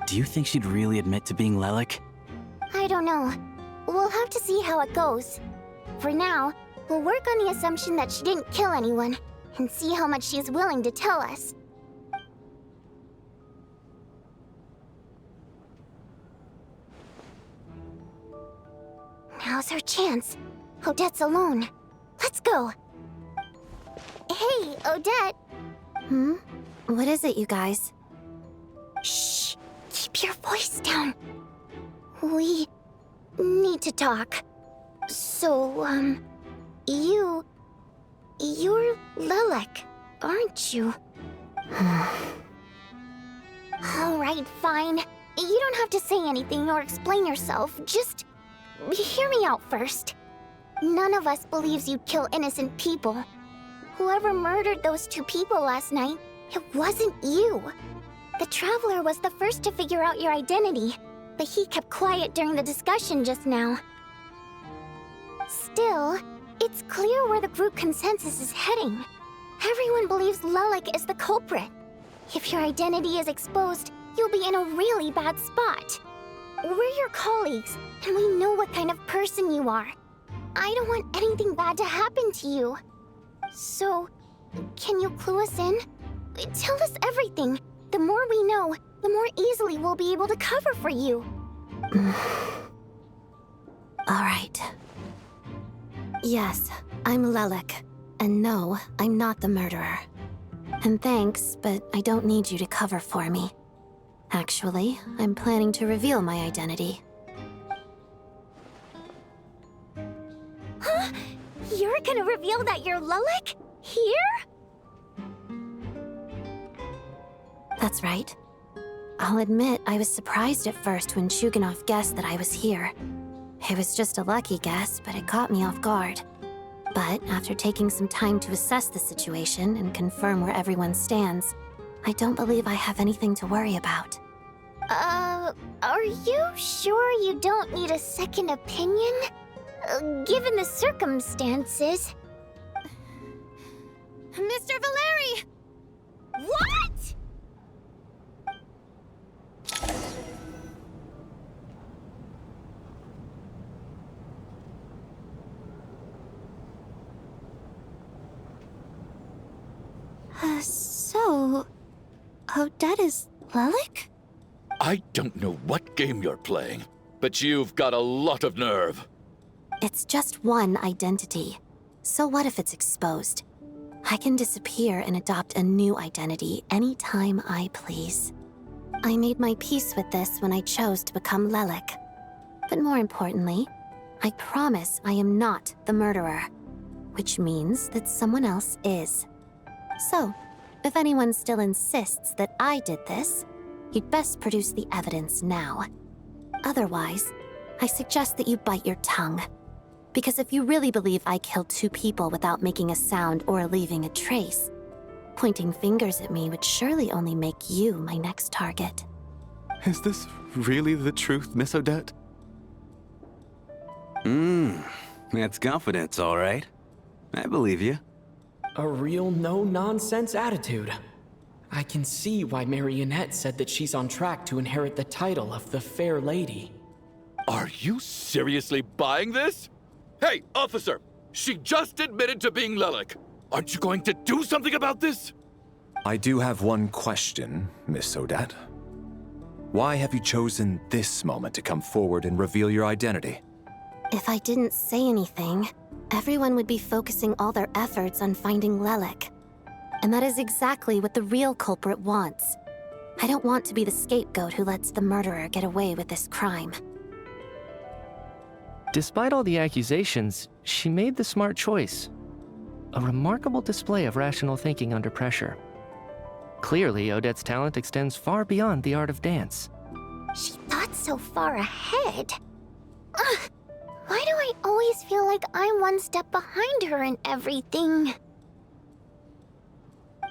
Do you think she'd really admit to being Lelek? I don't know. We'll have to see how it goes. For now, we'll work on the assumption that she didn't kill anyone, and see how much she's willing to tell us. Now's our chance. Odette's alone. Let's go. Hey, Odette. What is it, you guys? Shh. Keep your voice down. We need to talk. So, you're Lelek, aren't you? Alright, fine. You don't have to say anything or explain yourself. Just hear me out first. None of us believes you'd kill innocent people. Whoever murdered those 2 people last night, it wasn't you. The Traveler was the first to figure out your identity, but he kept quiet during the discussion just now. Still, it's clear where the group consensus is heading. Everyone believes Lelek is the culprit. If your identity is exposed, you'll be in a really bad spot. We're your colleagues, and we know what kind of person you are. I don't want anything bad to happen to you. So, can you clue us in? Tell us everything. The more we know, the more easily we'll be able to cover for you. All right. Yes, I'm Lelek. And no, I'm not the murderer. And thanks, but I don't need you to cover for me. Actually, I'm planning to reveal my identity. Huh? You're gonna reveal that you're Lelek? Here? That's right. I'll admit I was surprised at first when Shuganov guessed that I was here. It was just a lucky guess, but it caught me off guard. But after taking some time to assess the situation and confirm where everyone stands, I don't believe I have anything to worry about. Are you sure you don't need a second opinion? Given the circumstances... Mr. Valeri! What?! So... Odette is Lelik? I don't know what game you're playing, but you've got a lot of nerve. It's just one identity. So what if it's exposed? I can disappear and adopt a new identity anytime I please. I made my peace with this when I chose to become Lelik. But more importantly, I promise I am not the murderer, which means that someone else is. So, if anyone still insists that I did this, you'd best produce the evidence now. Otherwise, I suggest that you bite your tongue. Because if you really believe I killed 2 people without making a sound or leaving a trace, pointing fingers at me would surely only make you my next target. Is this really the truth, Miss Odette? That's confidence, all right. I believe you. A real no-nonsense attitude. I can see why Marionette said that she's on track to inherit the title of the Fair Lady. Are you seriously buying this? Hey, officer! She just admitted to being Lelik. Aren't you going to do something about this? I do have one question, Miss Odette. Why have you chosen this moment to come forward and reveal your identity? If I didn't say anything, everyone would be focusing all their efforts on finding Lelik. And that is exactly what the real culprit wants. I don't want to be the scapegoat who lets the murderer get away with this crime. Despite all the accusations, she made the smart choice. A remarkable display of rational thinking under pressure. Clearly, Odette's talent extends far beyond the art of dance. She thought so far ahead. Ugh, why do I always feel like I'm one step behind her in everything?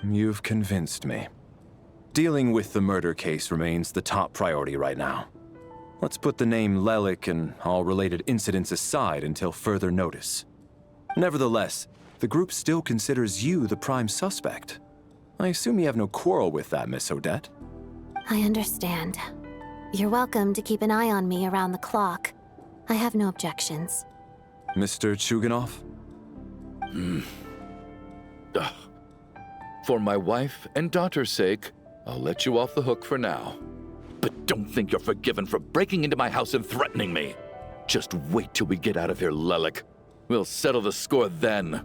You've convinced me. Dealing with the murder case remains the top priority right now. Let's put the name Lelik and all related incidents aside until further notice. Nevertheless, the group still considers you the prime suspect. I assume you have no quarrel with that, Miss Odette? I understand. You're welcome to keep an eye on me around the clock. I have no objections. Mr. Chuganov? For my wife and daughter's sake, I'll let you off the hook for now. But don't think you're forgiven for breaking into my house and threatening me. Just wait till we get out of here, Lelik. We'll settle the score then.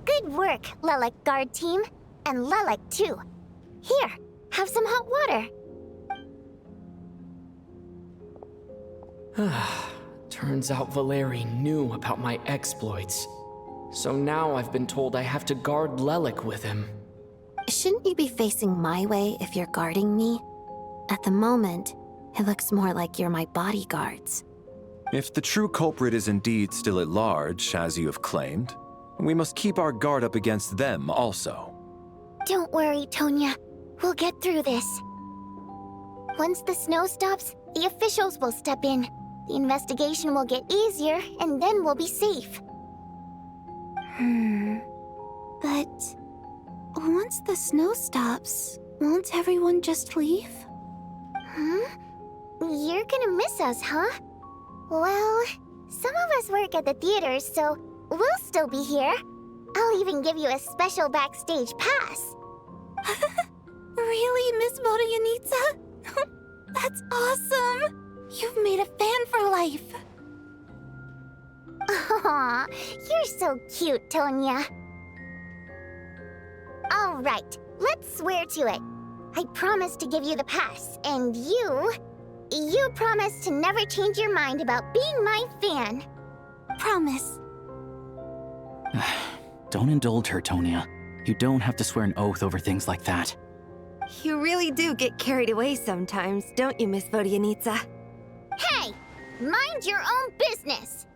Good work, Lelik Guard Team. And Lelik, too. Here, have some hot water. Turns out Valeri knew about my exploits. So now I've been told I have to guard Lelik with him. Shouldn't you be facing my way if you're guarding me? At the moment, it looks more like you're my bodyguards. If the true culprit is indeed still at large, as you have claimed, we must keep our guard up against them also. Don't worry, Tonya. We'll get through this. Once the snow stops, the officials will step in. The investigation will get easier, and then we'll be safe. But... once the snow stops, won't everyone just leave? You're gonna miss us, huh? Well, some of us work at the theaters, so we'll still be here. I'll even give you a special backstage pass. Really, Miss Vodyanitsa? That's awesome! You've made a fan for life. Aw, you're so cute, Tonya. All right, let's swear to it. I promise to give you the pass, and you promise to never change your mind about being my fan. Promise. Don't indulge her, Tonya. You don't have to swear an oath over things like that. You really do get carried away sometimes, don't you, Miss Vodyanitsa? Hey, mind your own business.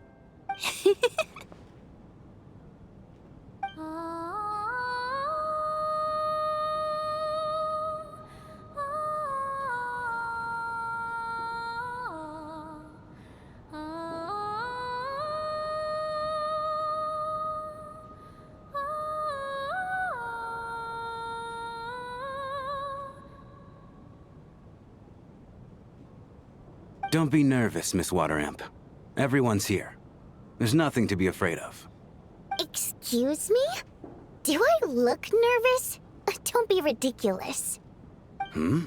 Don't be nervous, Miss Water Imp. Everyone's here. There's nothing to be afraid of. Excuse me? Do I look nervous? Don't be ridiculous. Hmm?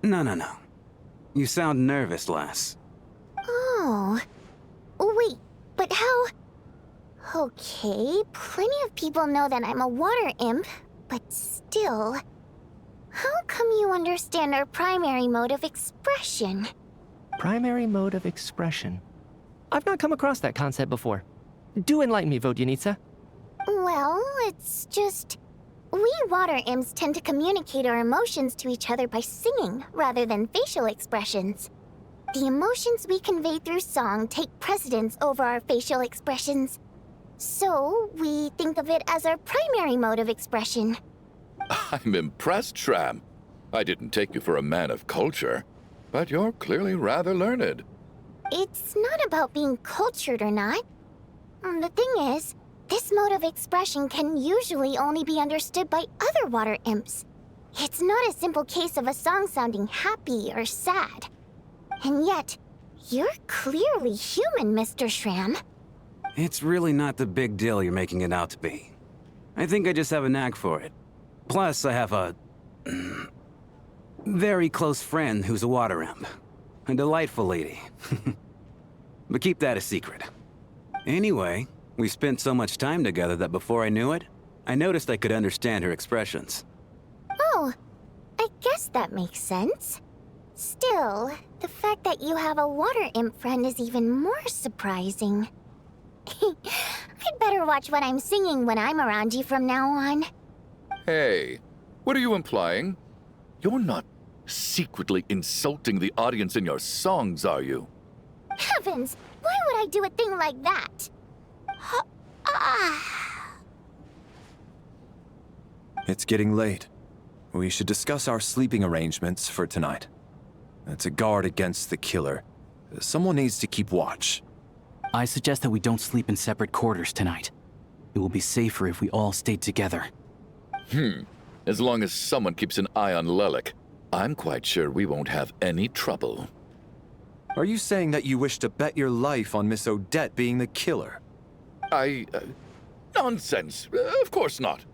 No. You sound nervous, lass. Oh. Wait, but how... Okay, plenty of people know that I'm a water imp, but still... How come you understand our primary mode of expression? Primary mode of expression. I've not come across that concept before. Do enlighten me, Vodyanica. Well, it's just... We water imps tend to communicate our emotions to each other by singing, rather than facial expressions. The emotions we convey through song take precedence over our facial expressions. So, we think of it as our primary mode of expression. I'm impressed, Shram. I didn't take you for a man of culture, but you're clearly rather learned. It's not about being cultured or not. The thing is, this mode of expression can usually only be understood by other water imps. It's not a simple case of a song sounding happy or sad. And yet, you're clearly human, Mr. Shram. It's really not the big deal you're making it out to be. I think I just have a knack for it. Plus, I have a... very close friend who's a water imp. A delightful lady. But keep that a secret. Anyway, we spent so much time together that before I knew it, I noticed I could understand her expressions. Oh, I guess that makes sense. Still, the fact that you have a water imp friend is even more surprising. I'd better watch what I'm singing when I'm around you from now on. Hey, what are you implying? You're not secretly insulting the audience in your songs, are you? Heavens, why would I do a thing like that? It's getting late. We should discuss our sleeping arrangements for tonight. To guard against the killer, someone needs to keep watch. I suggest that we don't sleep in separate quarters tonight. It will be safer if we all stay together. As long as someone keeps an eye on Lelik, I'm quite sure we won't have any trouble. Are you saying that you wish to bet your life on Miss Odette being the killer? Nonsense. Of course not.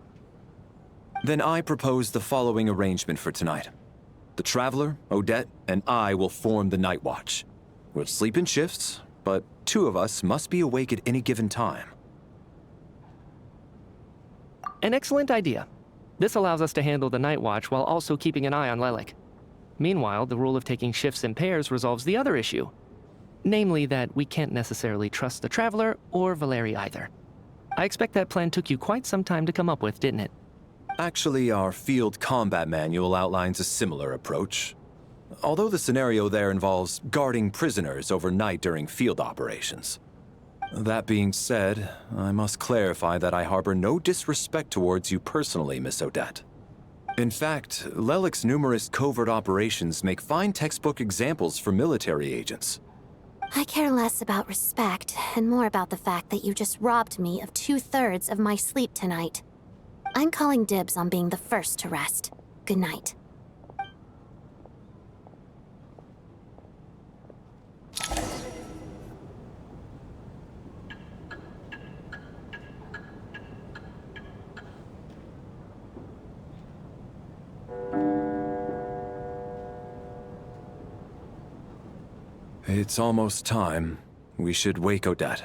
Then I propose the following arrangement for tonight. The Traveler, Odette, and I will form the Night Watch. We'll sleep in shifts, but 2 of us must be awake at any given time. An excellent idea. This allows us to handle the Night Watch while also keeping an eye on Lelik. Meanwhile, the rule of taking shifts in pairs resolves the other issue. Namely that we can't necessarily trust the Traveler or Valeri either. I expect that plan took you quite some time to come up with, didn't it? Actually, our field combat manual outlines a similar approach. Although the scenario there involves guarding prisoners overnight during field operations. That being said, I must clarify that I harbor no disrespect towards you personally, Miss Odette. In fact, Lelik's numerous covert operations make fine textbook examples for military agents. I care less about respect and more about the fact that you just robbed me of 2/3 of my sleep tonight. I'm calling dibs on being the first to rest. Good night. It's almost time. We should wake Odette.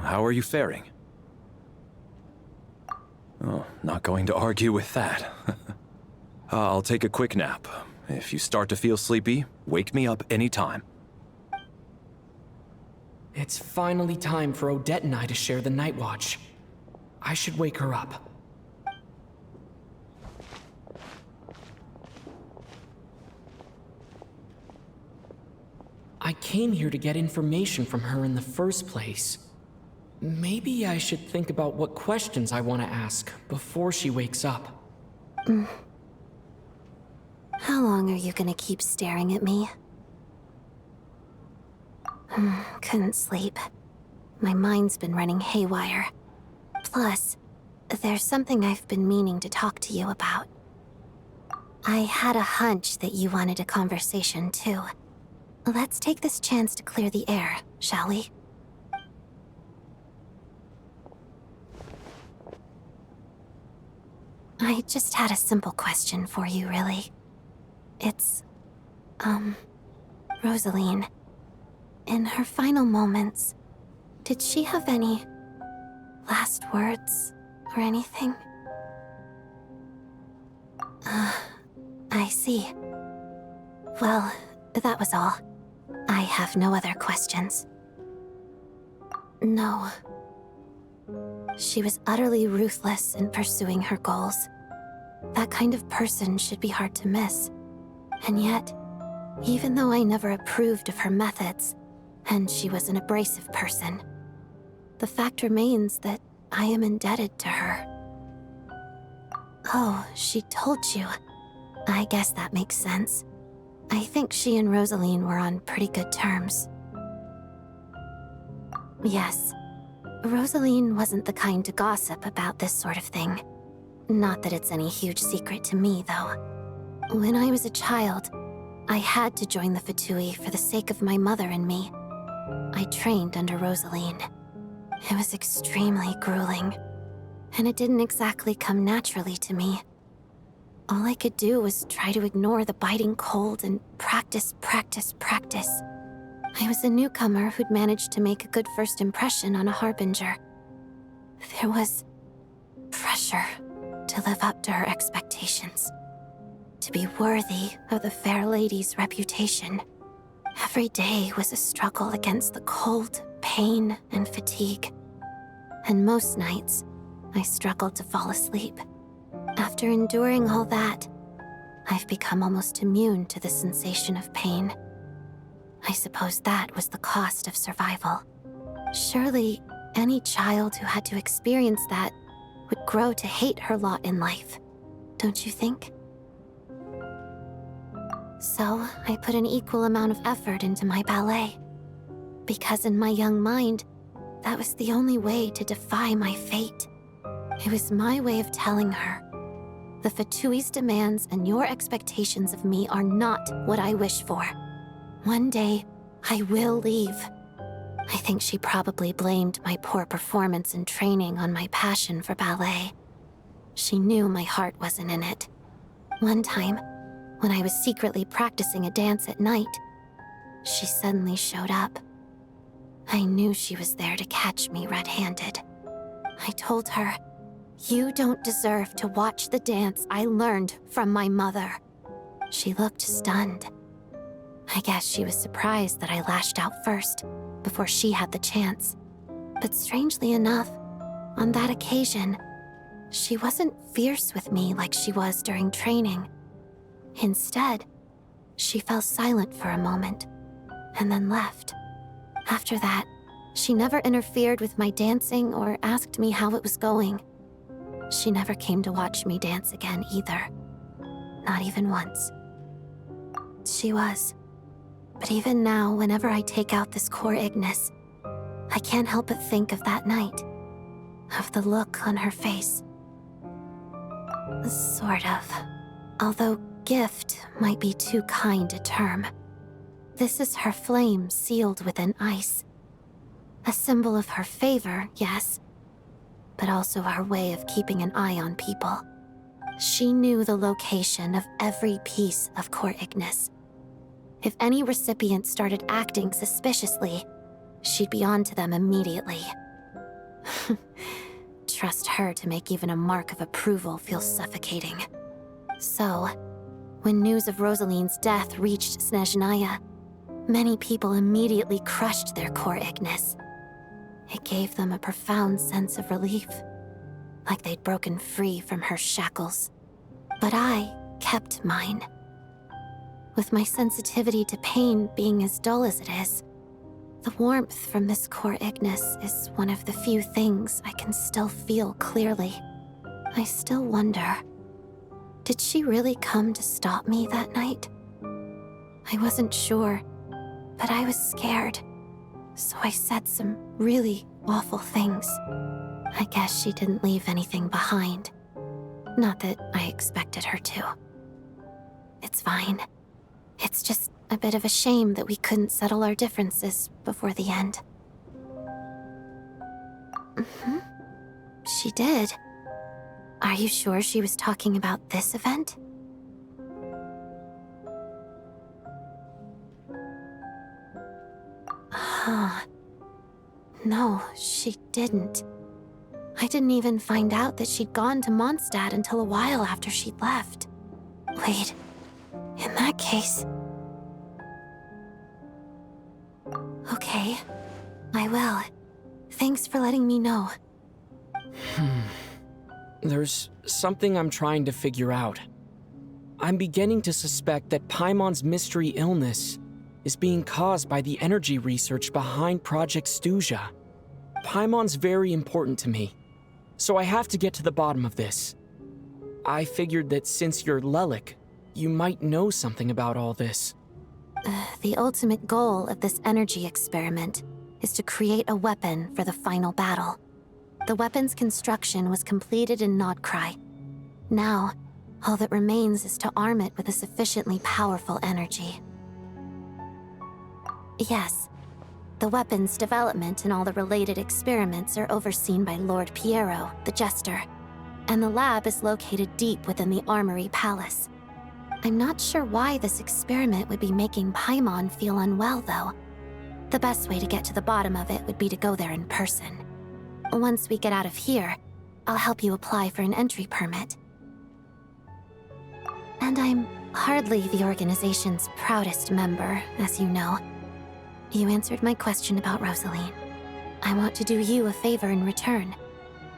How are you faring? Oh, not going to argue with that. I'll take a quick nap. If you start to feel sleepy, wake me up anytime. It's finally time for Odette and I to share the Night Watch. I should wake her up. I came here to get information from her in the first place. Maybe I should think about what questions I want to ask before she wakes up. How long are you gonna keep staring at me? Couldn't sleep. My mind's been running haywire. Plus, there's something I've been meaning to talk to you about. I had a hunch that you wanted a conversation too. Let's take this chance to clear the air, shall we? I just had a simple question for you, really. It's, Rosaline. In her final moments, did she have any last words or anything? I see. Well, that was all. I have no other questions. No. She was utterly ruthless in pursuing her goals. That kind of person should be hard to miss. And yet, even though I never approved of her methods, and she was an abrasive person, the fact remains that I am indebted to her. Oh, she told you. I guess that makes sense. I think she and Rosaline were on pretty good terms. Yes. Rosaline wasn't the kind to gossip about this sort of thing. Not that it's any huge secret to me, though. When I was a child, I had to join the Fatui for the sake of my mother and me. I trained under Rosaline. It was extremely grueling, and it didn't exactly come naturally to me. All I could do was try to ignore the biting cold and practice. I was a newcomer who'd managed to make a good first impression on a harbinger. There was pressure to live up to her expectations, to be worthy of the fair lady's reputation. Every day was a struggle against the cold, pain, and fatigue. And most nights, I struggled to fall asleep. After enduring all that, I've become almost immune to the sensation of pain. I suppose that was the cost of survival. Surely, any child who had to experience that would grow to hate her lot in life, don't you think? So, I put an equal amount of effort into my ballet. Because in my young mind, that was the only way to defy my fate. It was my way of telling her, the Fatui's demands and your expectations of me are not what I wish for. One day, I will leave. I think she probably blamed my poor performance in training on my passion for ballet. She knew my heart wasn't in it. One time, when I was secretly practicing a dance at night, she suddenly showed up. I knew she was there to catch me red-handed. I told her, "You don't deserve to watch the dance I learned from my mother." She looked stunned. I guess she was surprised that I lashed out first, before she had the chance. But strangely enough, on that occasion, she wasn't fierce with me like she was during training. Instead, she fell silent for a moment, and then left. After that, she never interfered with my dancing or asked me how it was going. She never came to watch me dance again either. Not even once. She was. But even now, whenever I take out this core Ignis, I can't help but think of that night. Of the look on her face. Sort of. Although gift might be too kind a term. This is her flame sealed within ice. A symbol of her favor, yes, but also her way of keeping an eye on people. She knew the location of every piece of core Ignis. If any recipient started acting suspiciously, she'd be on to them immediately. Trust her to make even a mark of approval feel suffocating. So, when news of Rosaline's death reached Snezhnaya, many people immediately crushed their core Ignis. It gave them a profound sense of relief, like they'd broken free from her shackles. But I kept mine. With my sensitivity to pain being as dull as it is, the warmth from this core Ignis is one of the few things I can still feel clearly. I still wonder, did she really come to stop me that night? I wasn't sure, but I was scared, so I said some really awful things. I guess she didn't leave anything behind. Not that I expected her to. It's fine. It's just A bit of a shame that we couldn't settle our differences before the end. She did. Are you sure she was talking about this event? Huh. No, she didn't. I didn't even find out that she'd gone to Mondstadt until a while after she'd left. Wait, in that case... Okay, I will. Thanks for letting me know. There's something I'm trying to figure out. I'm beginning to suspect that Paimon's mystery illness is being caused by the energy research behind Project Stuja. Paimon's very important to me, so I have to get to the bottom of this. I figured that since you're Lelik, you might know something about all this. The ultimate goal of this energy experiment is to create a weapon for the final battle. The weapon's construction was completed in Nocturne. Now, all that remains is to arm it with a sufficiently powerful energy. Yes, the weapon's development and all the related experiments are overseen by Lord Piero, the Jester, and the lab is located deep within the Armory Palace. I'm not sure why this experiment would be making Paimon feel unwell, though. The best way to get to the bottom of it would be to go there in person. Once we get out of here, I'll help you apply for an entry permit. And I'm hardly the organization's proudest member, as you know. You answered my question about Rosaline. I want to do you a favor in return.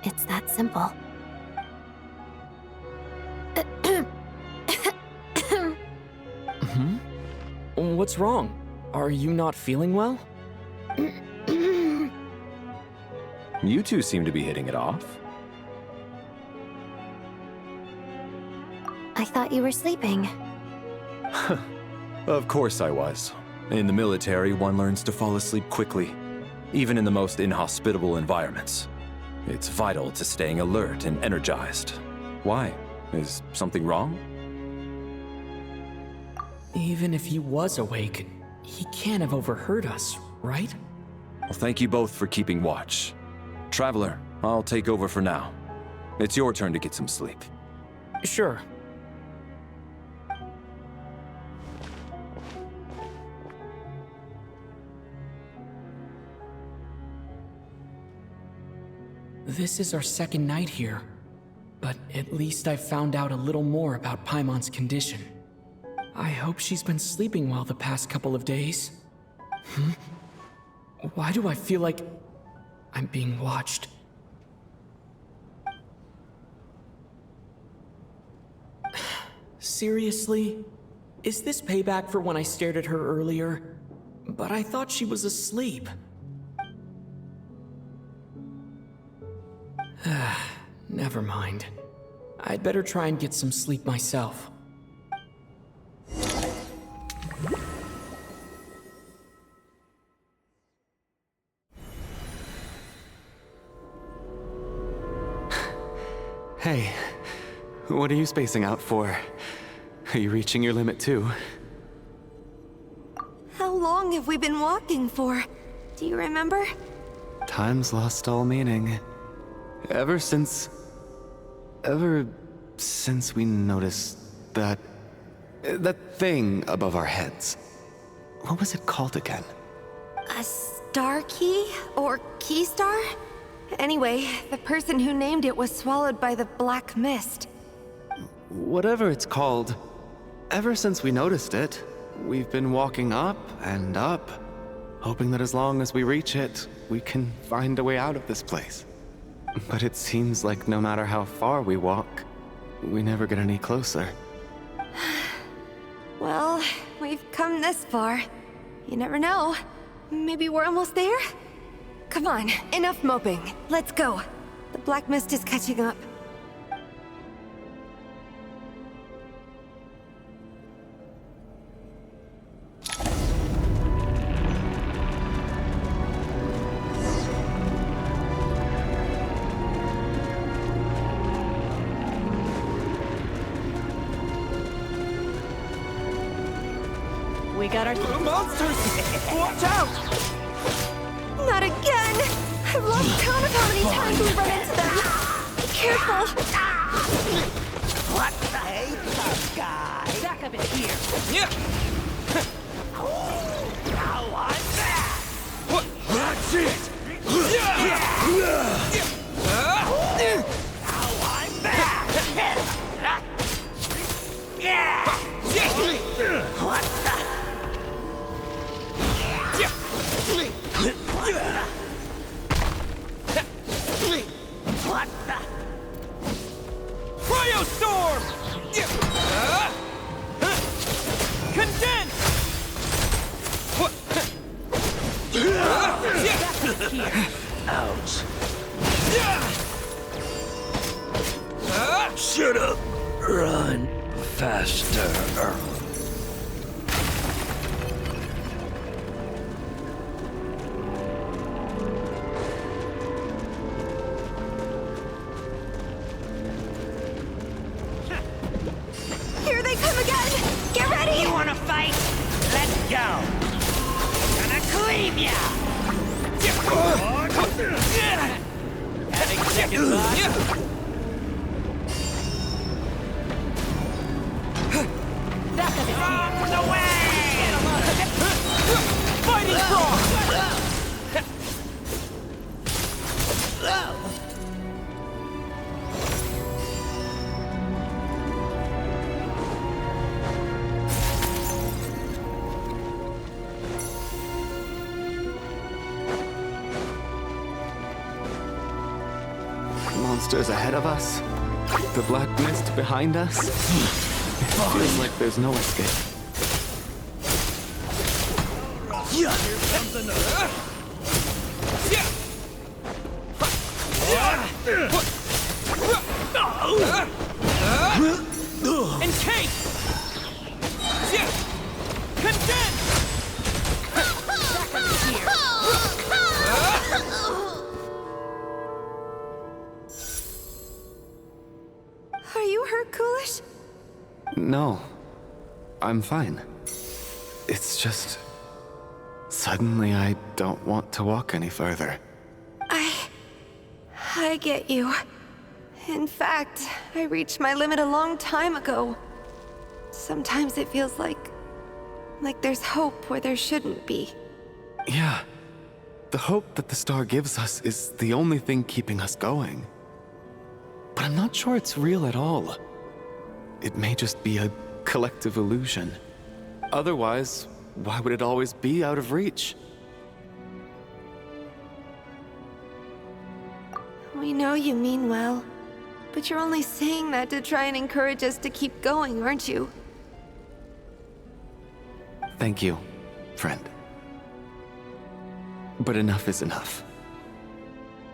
It's that simple. What's wrong? Are you not feeling well? You two seem to be hitting it off. I thought you were sleeping. Of course I was. In the military, one learns to fall asleep quickly, even in the most inhospitable environments. It's vital to staying alert and energized. Why? Is something wrong? Even if he was awake, he can't have overheard us, right? Well, thank you both for keeping watch. Traveler, I'll take over for now. It's your turn to get some sleep. Sure. This is our second night here, but at least I found out a little more about Paimon's condition. I hope she's been sleeping well the past couple of days. Why do I feel like I'm being watched? Seriously? Is this payback for when I stared at her earlier? But I thought she was asleep. Never mind. I'd better try and get some sleep myself. Hey, what are you spacing out for? Are you reaching your limit too? How long have we been walking for? Do you remember? Time's lost all meaning. Ever since we noticed that thing above our heads. What was it called again? A star key? Or key star? Anyway, the person who named it was swallowed by the black mist. Whatever it's called, ever since we noticed it, we've been walking up and up, hoping that as long as we reach it, we can find a way out of this place. But it seems like no matter how far we walk, we never get any closer. Well, we've come this far. You never know. Maybe we're almost there? Come on, enough moping. Let's go. The black mist is catching up. We got our... Monsters! Watch out! Not again! I've lost count of how many times we've run into them. Be careful. What the hey, tough guy? Back up in here. Yeah! Now I'm back! That's it! Now I'm back! Yeah! What the? What the? Cryostorm! Condense! Ouch. Shut up! Run faster. Here they come again! Get ready! You wanna fight? Let's go! Gonna cleave ya! Having second thoughts? Back up in here. From the way! Fighting frog! Monsters ahead of us. The black mist behind us. It feels like there's no escape. Encase! Condense! Are you hurt, Coolish? No. I'm fine. It's just... Suddenly I don't want to walk any further. I get you. In fact, I reached my limit a long time ago. Sometimes it feels like there's hope where there shouldn't be. Yeah. The hope that the star gives us is the only thing keeping us going. But I'm not sure it's real at all. It may just be a collective illusion. Otherwise, why would it always be out of reach? We know you mean well, but you're only saying that to try and encourage us to keep going, aren't you? Thank you, friend. But enough is enough.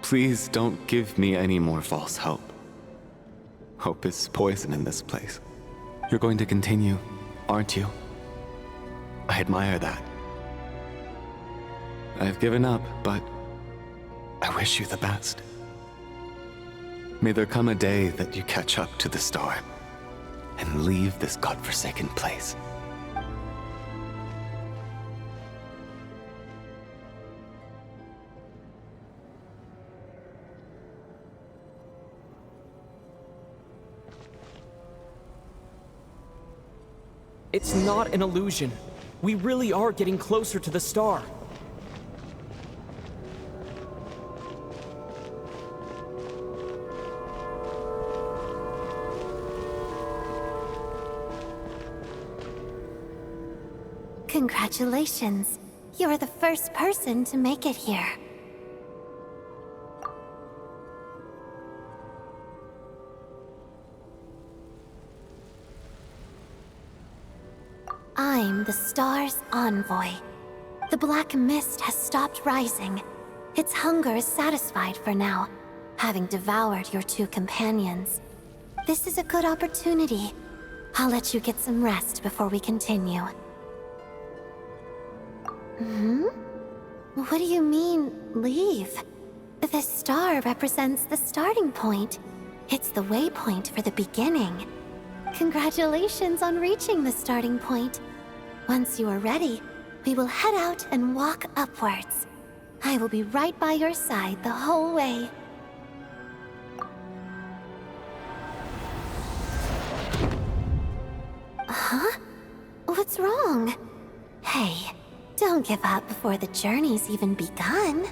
Please don't give me any more false hope. Hope is poison in this place. You're going to continue, aren't you? I admire that. I've given up, but I wish you the best. May there come a day that you catch up to the star and leave this godforsaken place. It's not an illusion. We really are getting closer to the star. Congratulations. You're the first person to make it here. I'm the star's envoy. The black mist has stopped rising. Its hunger is satisfied for now, having devoured your two companions. This is a good opportunity. I'll let you get some rest before we continue. What do you mean, leave? The star represents the starting point. It's the waypoint for the beginning. Congratulations on reaching the starting point. Once you are ready, we will head out and walk upwards. I will be right by your side the whole way. Huh? What's wrong? Hey, don't give up before the journey's even begun.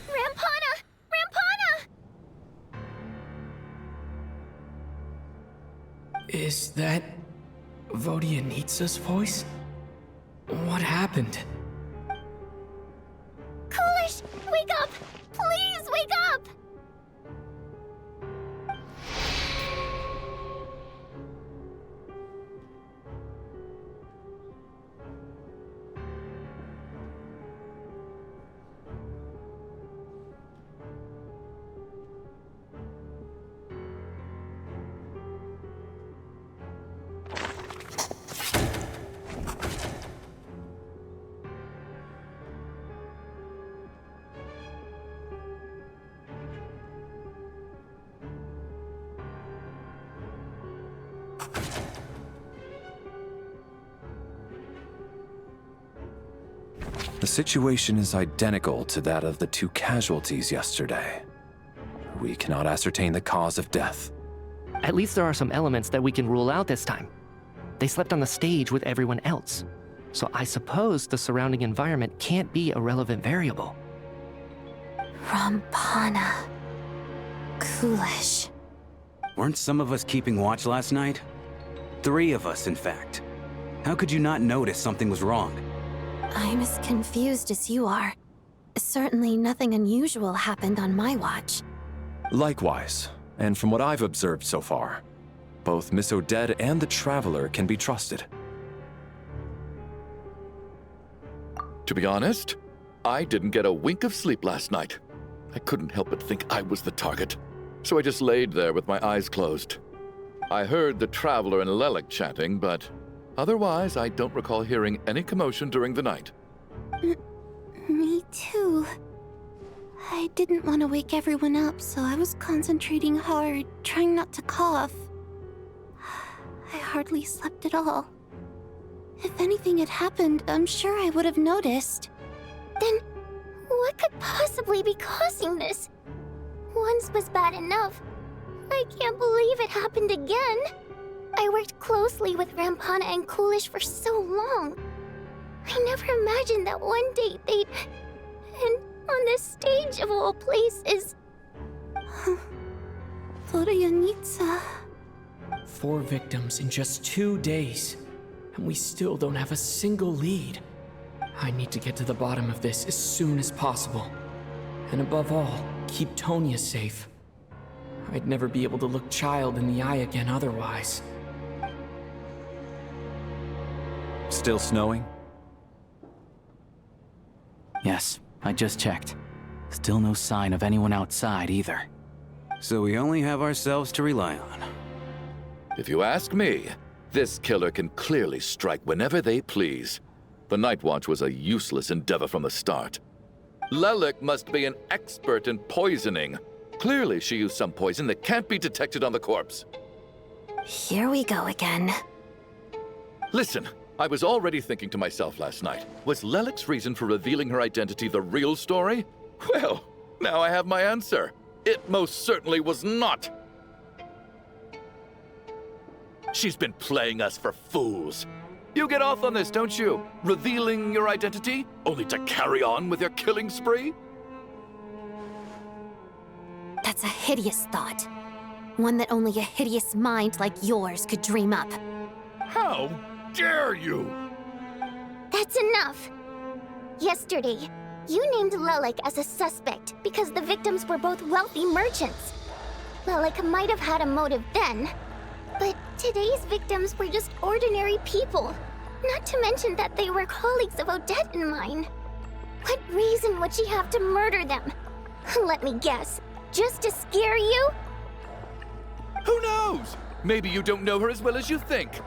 Rampana! Rampana! Is that Vodyanitsa's voice? What happened? Coolish, wake up! Please wake up! The situation is identical to that of the 2 casualties yesterday. We cannot ascertain the cause of death. At least there are some elements that we can rule out this time. They slept on the stage with everyone else, so I suppose the surrounding environment can't be a relevant variable. Rampana. Coolish. Weren't some of us keeping watch last night? 3 of us, in fact. How could you not notice something was wrong? I'm as confused as you are. Certainly nothing unusual happened on my watch. Likewise, and from what I've observed so far, both Miss Odette and the Traveler can be trusted. To be honest, I didn't get a wink of sleep last night. I couldn't help but think I was the target, so I just laid there with my eyes closed. I heard the Traveler and Lelik chatting, but otherwise I don't recall hearing any commotion during the night. Me too. I didn't want to wake everyone up, so I was concentrating hard, trying not to cough. I hardly slept at all. If anything had happened, I'm sure I would have noticed. Then, what could possibly be causing this? Once was bad enough. I can't believe it happened again. I worked closely with Rampana and Coolish for so long. I never imagined that one day they'd... And on the stage of all places... Vodyanitsa... 4 victims in just 2 days, and we still don't have a single lead. I need to get to the bottom of this as soon as possible. And above all, keep Tonya safe. I'd never be able to look Child in the eye again otherwise. Still snowing? Yes, I just checked. Still no sign of anyone outside either. So we only have ourselves to rely on. If you ask me, this killer can clearly strike whenever they please. The Night Watch was a useless endeavor from the start. Lelik must be an expert in poisoning. Clearly she used some poison that can't be detected on the corpse. Here we go again. Listen, I was already thinking to myself last night, was Lelik's reason for revealing her identity the real story? Well, now I have my answer. It most certainly was not. She's been playing us for fools. You get off on this, don't you? Revealing your identity, only to carry on with your killing spree? That's a hideous thought. One that only a hideous mind like yours could dream up. How dare you? That's enough! Yesterday, you named Lelik as a suspect because the victims were both wealthy merchants. Lelik might have had a motive then, but today's victims were just ordinary people. Not to mention that they were colleagues of Odette and mine. What reason would she have to murder them? Let me guess, just to scare you? Who knows? Maybe you don't know her as well as you think.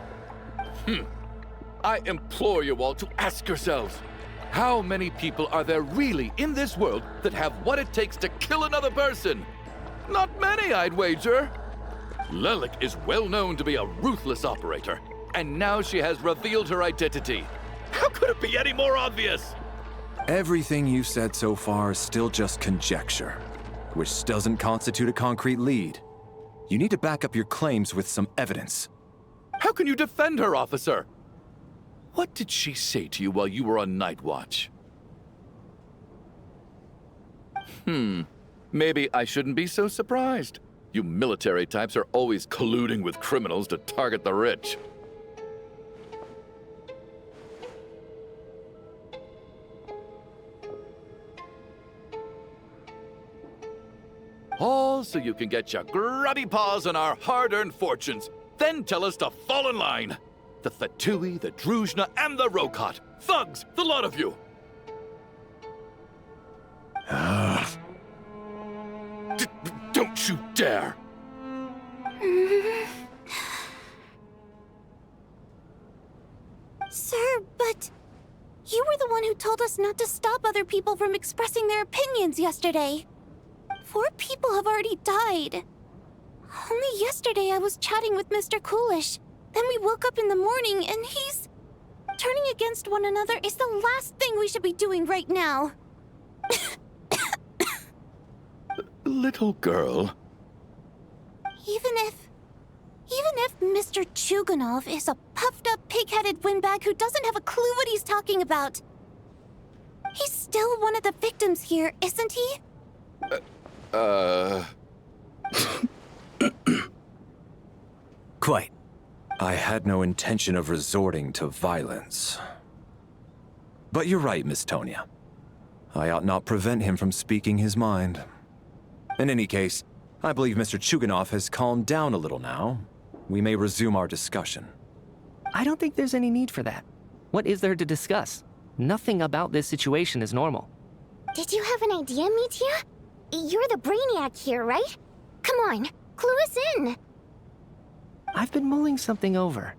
I implore you all to ask yourselves, How many people are there really in this world that have what it takes to kill another person? Not many, I'd wager. Lelik is well known to be a ruthless operator, and now she has revealed her identity. How could it be any more obvious? Everything you've said so far is still just conjecture, which doesn't constitute a concrete lead. You need to back up your claims with some evidence. How can you defend her, officer? What did she say to you while you were on night watch? Maybe I shouldn't be so surprised. You military types are always colluding with criminals to target the rich. All so you can get your grubby paws on our hard-earned fortunes, then tell us to fall in line. The Thatui, the Druzhna, and the Rokot. Thugs, the lot of you! Don't you dare! Sir, but you were the one who told us not to stop other people from expressing their opinions yesterday. 4 people have already died. Only yesterday I was chatting with Mr. Coolish. Then we woke up in the morning and he's... Turning against one another is the last thing we should be doing right now. Little girl. Even if Mr. Chuganov is a puffed-up, pig-headed windbag who doesn't have a clue what he's talking about, he's still one of the victims here, isn't he? Quite. I had no intention of resorting to violence. But you're right, Miss Tonya. I ought not prevent him from speaking his mind. In any case, I believe Mr. Chuganov has calmed down a little now. We may resume our discussion. I don't think there's any need for that. What is there to discuss? Nothing about this situation is normal. Did you have an idea, Mitya? You're the brainiac here, right? Come on, clue us in! I've been mulling something over.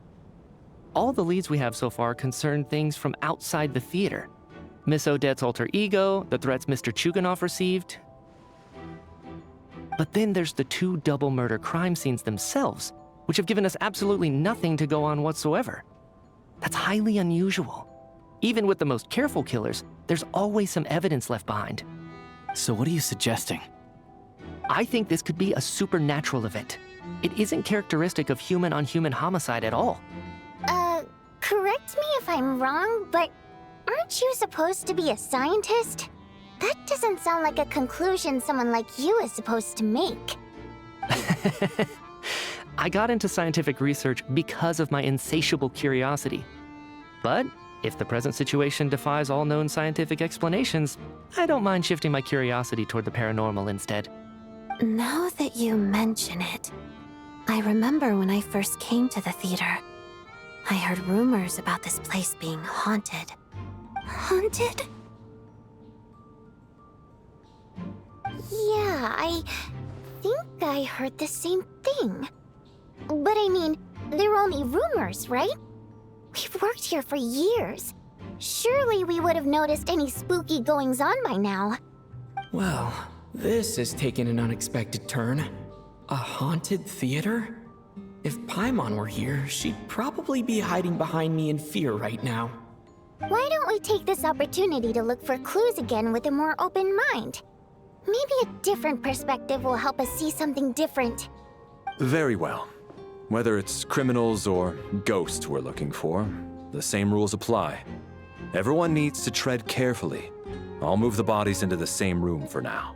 All the leads we have so far concern things from outside the theater. Miss Odette's alter ego, the threats Mr. Chuganov received. But then there's the 2 double murder crime scenes themselves, which have given us absolutely nothing to go on whatsoever. That's highly unusual. Even with the most careful killers, there's always some evidence left behind. So what are you suggesting? I think this could be a supernatural event. It isn't characteristic of human-on-human homicide at all. Correct me if I'm wrong, but aren't you supposed to be a scientist? That doesn't sound like a conclusion someone like you is supposed to make. I got into scientific research because of my insatiable curiosity. But if the present situation defies all known scientific explanations, I don't mind shifting my curiosity toward the paranormal instead. Now that you mention it, I remember when I first came to the theater. I heard rumors about this place being haunted. Haunted? Yeah, I think I heard the same thing. But I mean, they're only rumors, right? We've worked here for years. Surely we would have noticed any spooky goings-on by now. Well, this has taken an unexpected turn. A haunted theater? If Paimon were here, she'd probably be hiding behind me in fear right now. Why don't we take this opportunity to look for clues again with a more open mind? Maybe a different perspective will help us see something different. Very well. Whether it's criminals or ghosts we're looking for, the same rules apply. Everyone needs to tread carefully. I'll move the bodies into the same room for now.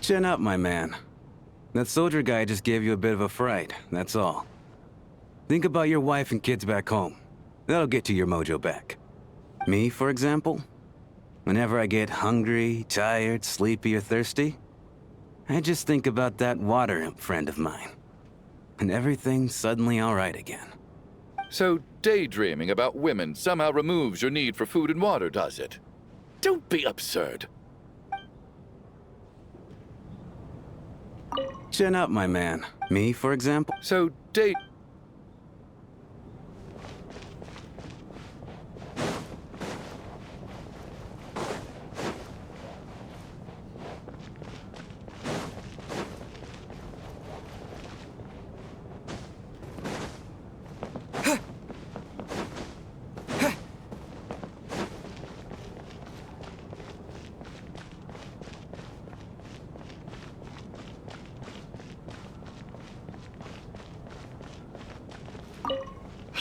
Chin up, my man. That soldier guy just gave you a bit of a fright, that's all. Think about your wife and kids back home. That'll get you your mojo back. Me, for example? Whenever I get hungry, tired, sleepy, or thirsty, I just think about that water imp friend of mine. And everything's suddenly alright again. So daydreaming about women somehow removes your need for food and water, does it? Don't be absurd. Chin up, my man. Me, for example? So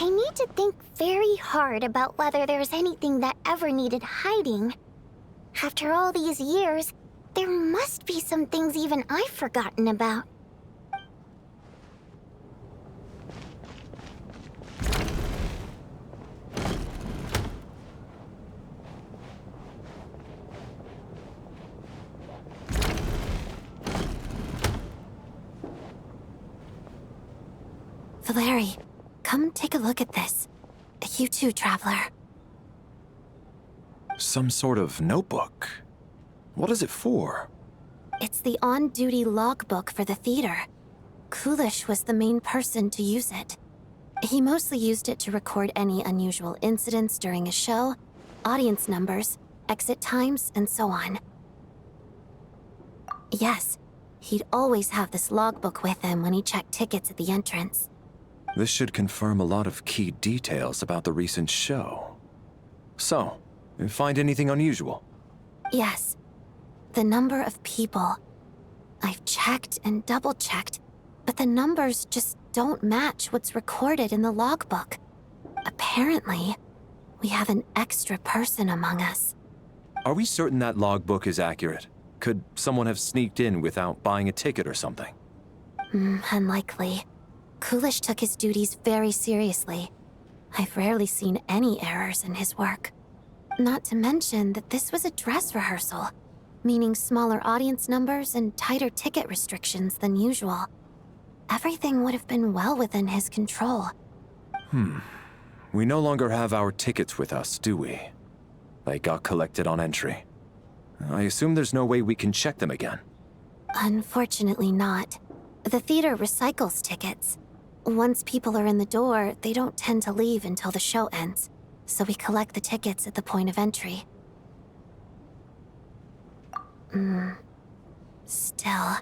I need to think very hard about whether there's anything that ever needed hiding. After all these years, there must be some things even I've forgotten about. Valeri, come take a look at this. You too, Traveler. Some sort of notebook. What is it for? It's the on-duty logbook for the theater. Kulish was the main person to use it. He mostly used it to record any unusual incidents during a show, audience numbers, exit times, and so on. Yes, he'd always have this logbook with him when he checked tickets at the entrance. This should confirm a lot of key details about the recent show. So, find anything unusual? Yes. The number of people. I've checked and double-checked, but the numbers just don't match what's recorded in the logbook. Apparently, we have an extra person among us. Are we certain that logbook is accurate? Could someone have sneaked in without buying a ticket or something? Unlikely. Kulish took his duties very seriously. I've rarely seen any errors in his work. Not to mention that this was a dress rehearsal, meaning smaller audience numbers and tighter ticket restrictions than usual. Everything would have been well within his control. We no longer have our tickets with us, do we? They got collected on entry. I assume there's no way we can check them again. Unfortunately not. The theater recycles tickets. Once people are in the door, they don't tend to leave until the show ends, so we collect the tickets at the point of entry. Still,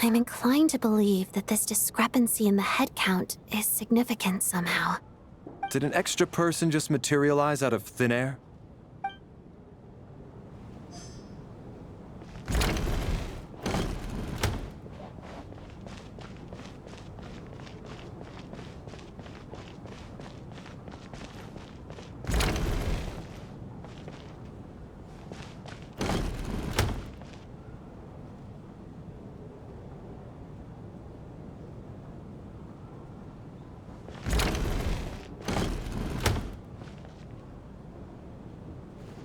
I'm inclined to believe that this discrepancy in the head count is significant somehow. Did an extra person just materialize out of thin air?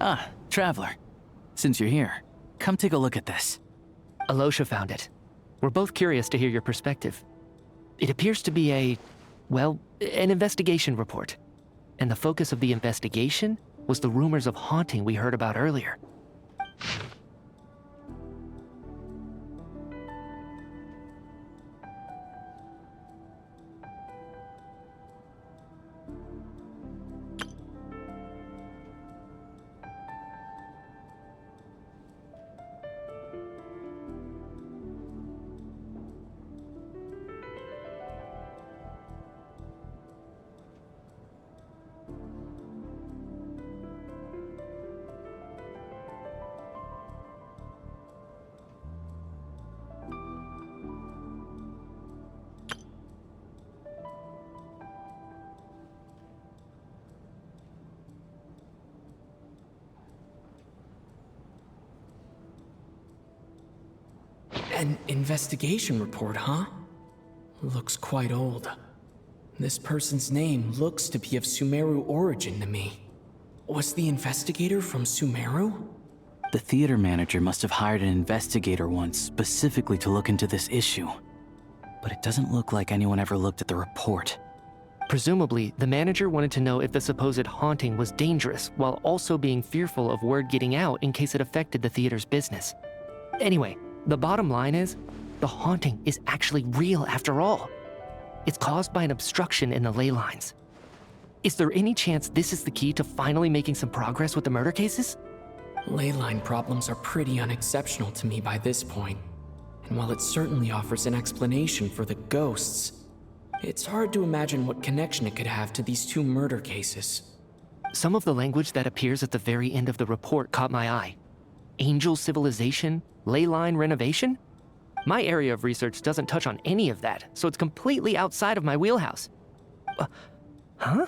Ah, Traveler. Since you're here, come take a look at this. Alosha found it. We're both curious to hear your perspective. It appears to be an investigation report. And the focus of the investigation was the rumors of haunting we heard about earlier. An investigation report, huh? Looks quite old. This person's name looks to be of Sumeru origin to me. Was the investigator from Sumeru? The theater manager must have hired an investigator once specifically to look into this issue. But it doesn't look like anyone ever looked at the report. Presumably, the manager wanted to know if the supposed haunting was dangerous while also being fearful of word getting out in case it affected the theater's business. Anyway, the bottom line is, the haunting is actually real after all. It's caused by an obstruction in the ley lines. Is there any chance this is the key to finally making some progress with the murder cases? Ley line problems are pretty unexceptional to me by this point. And while it certainly offers an explanation for the ghosts, it's hard to imagine what connection it could have to these two murder cases. Some of the language that appears at the very end of the report caught my eye. Angel civilization, ley line renovation? My area of research doesn't touch on any of that, so it's completely outside of my wheelhouse. Huh?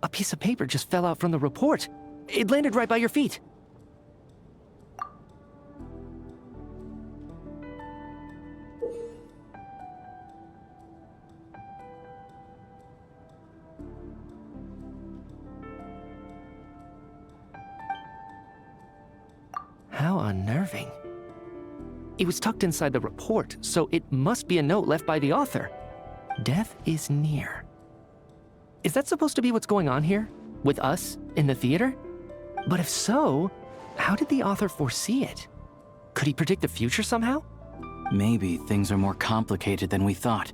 A piece of paper just fell out from the report. It landed right by your feet. How unnerving. It was tucked inside the report, so it must be a note left by the author. Death is near. Is that supposed to be what's going on here? With us, in the theater? But if so, how did the author foresee it? Could he predict the future somehow? Maybe things are more complicated than we thought.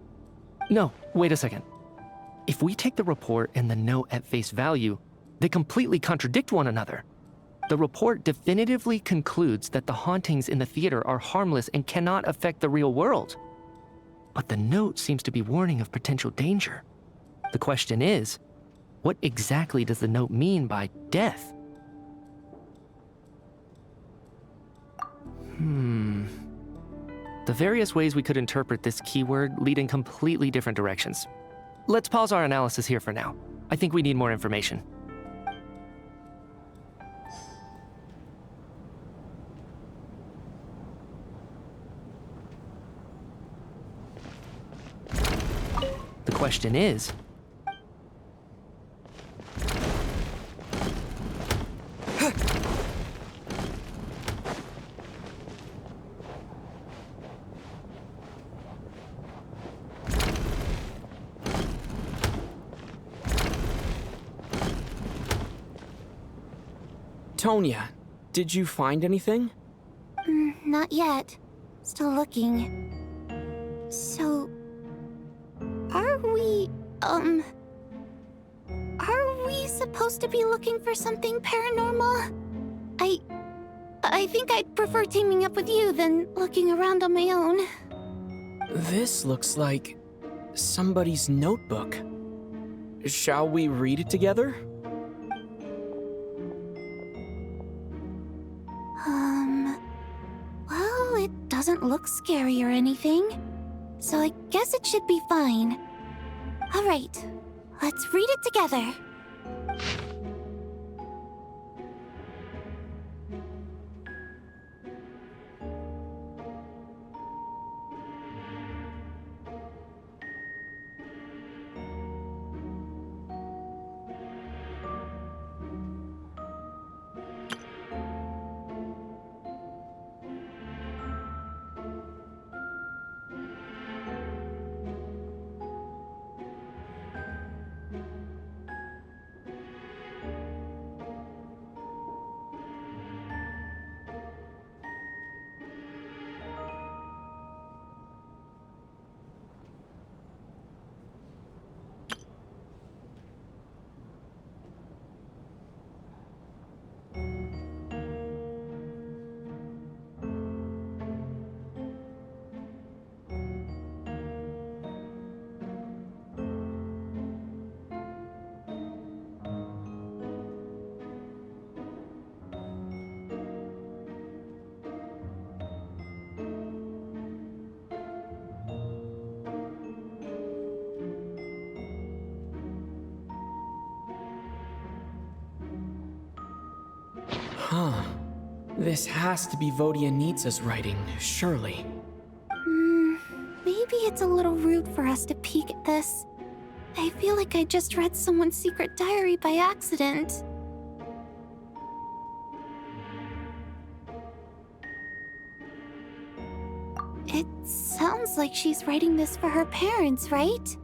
No, wait a second. If we take the report and the note at face value, they completely contradict one another. The report definitively concludes that the hauntings in the theater are harmless and cannot affect the real world. But the note seems to be warning of potential danger. The question is, what exactly does the note mean by death? The various ways we could interpret this keyword lead in completely different directions. Let's pause our analysis here for now. I think we need more information. The question is, Tonya, did you find anything? Not yet. Still looking. So... Are we supposed to be looking for something paranormal? I think I'd prefer teaming up with you than looking around on my own. This looks like somebody's notebook. Shall we read it together? Well, it doesn't look scary or anything, so I guess it should be fine. All right, let's read it together. This has to be Vodyanitsa's writing, surely. Maybe it's a little rude for us to peek at this. I feel like I just read someone's secret diary by accident. It sounds like she's writing this for her parents, right?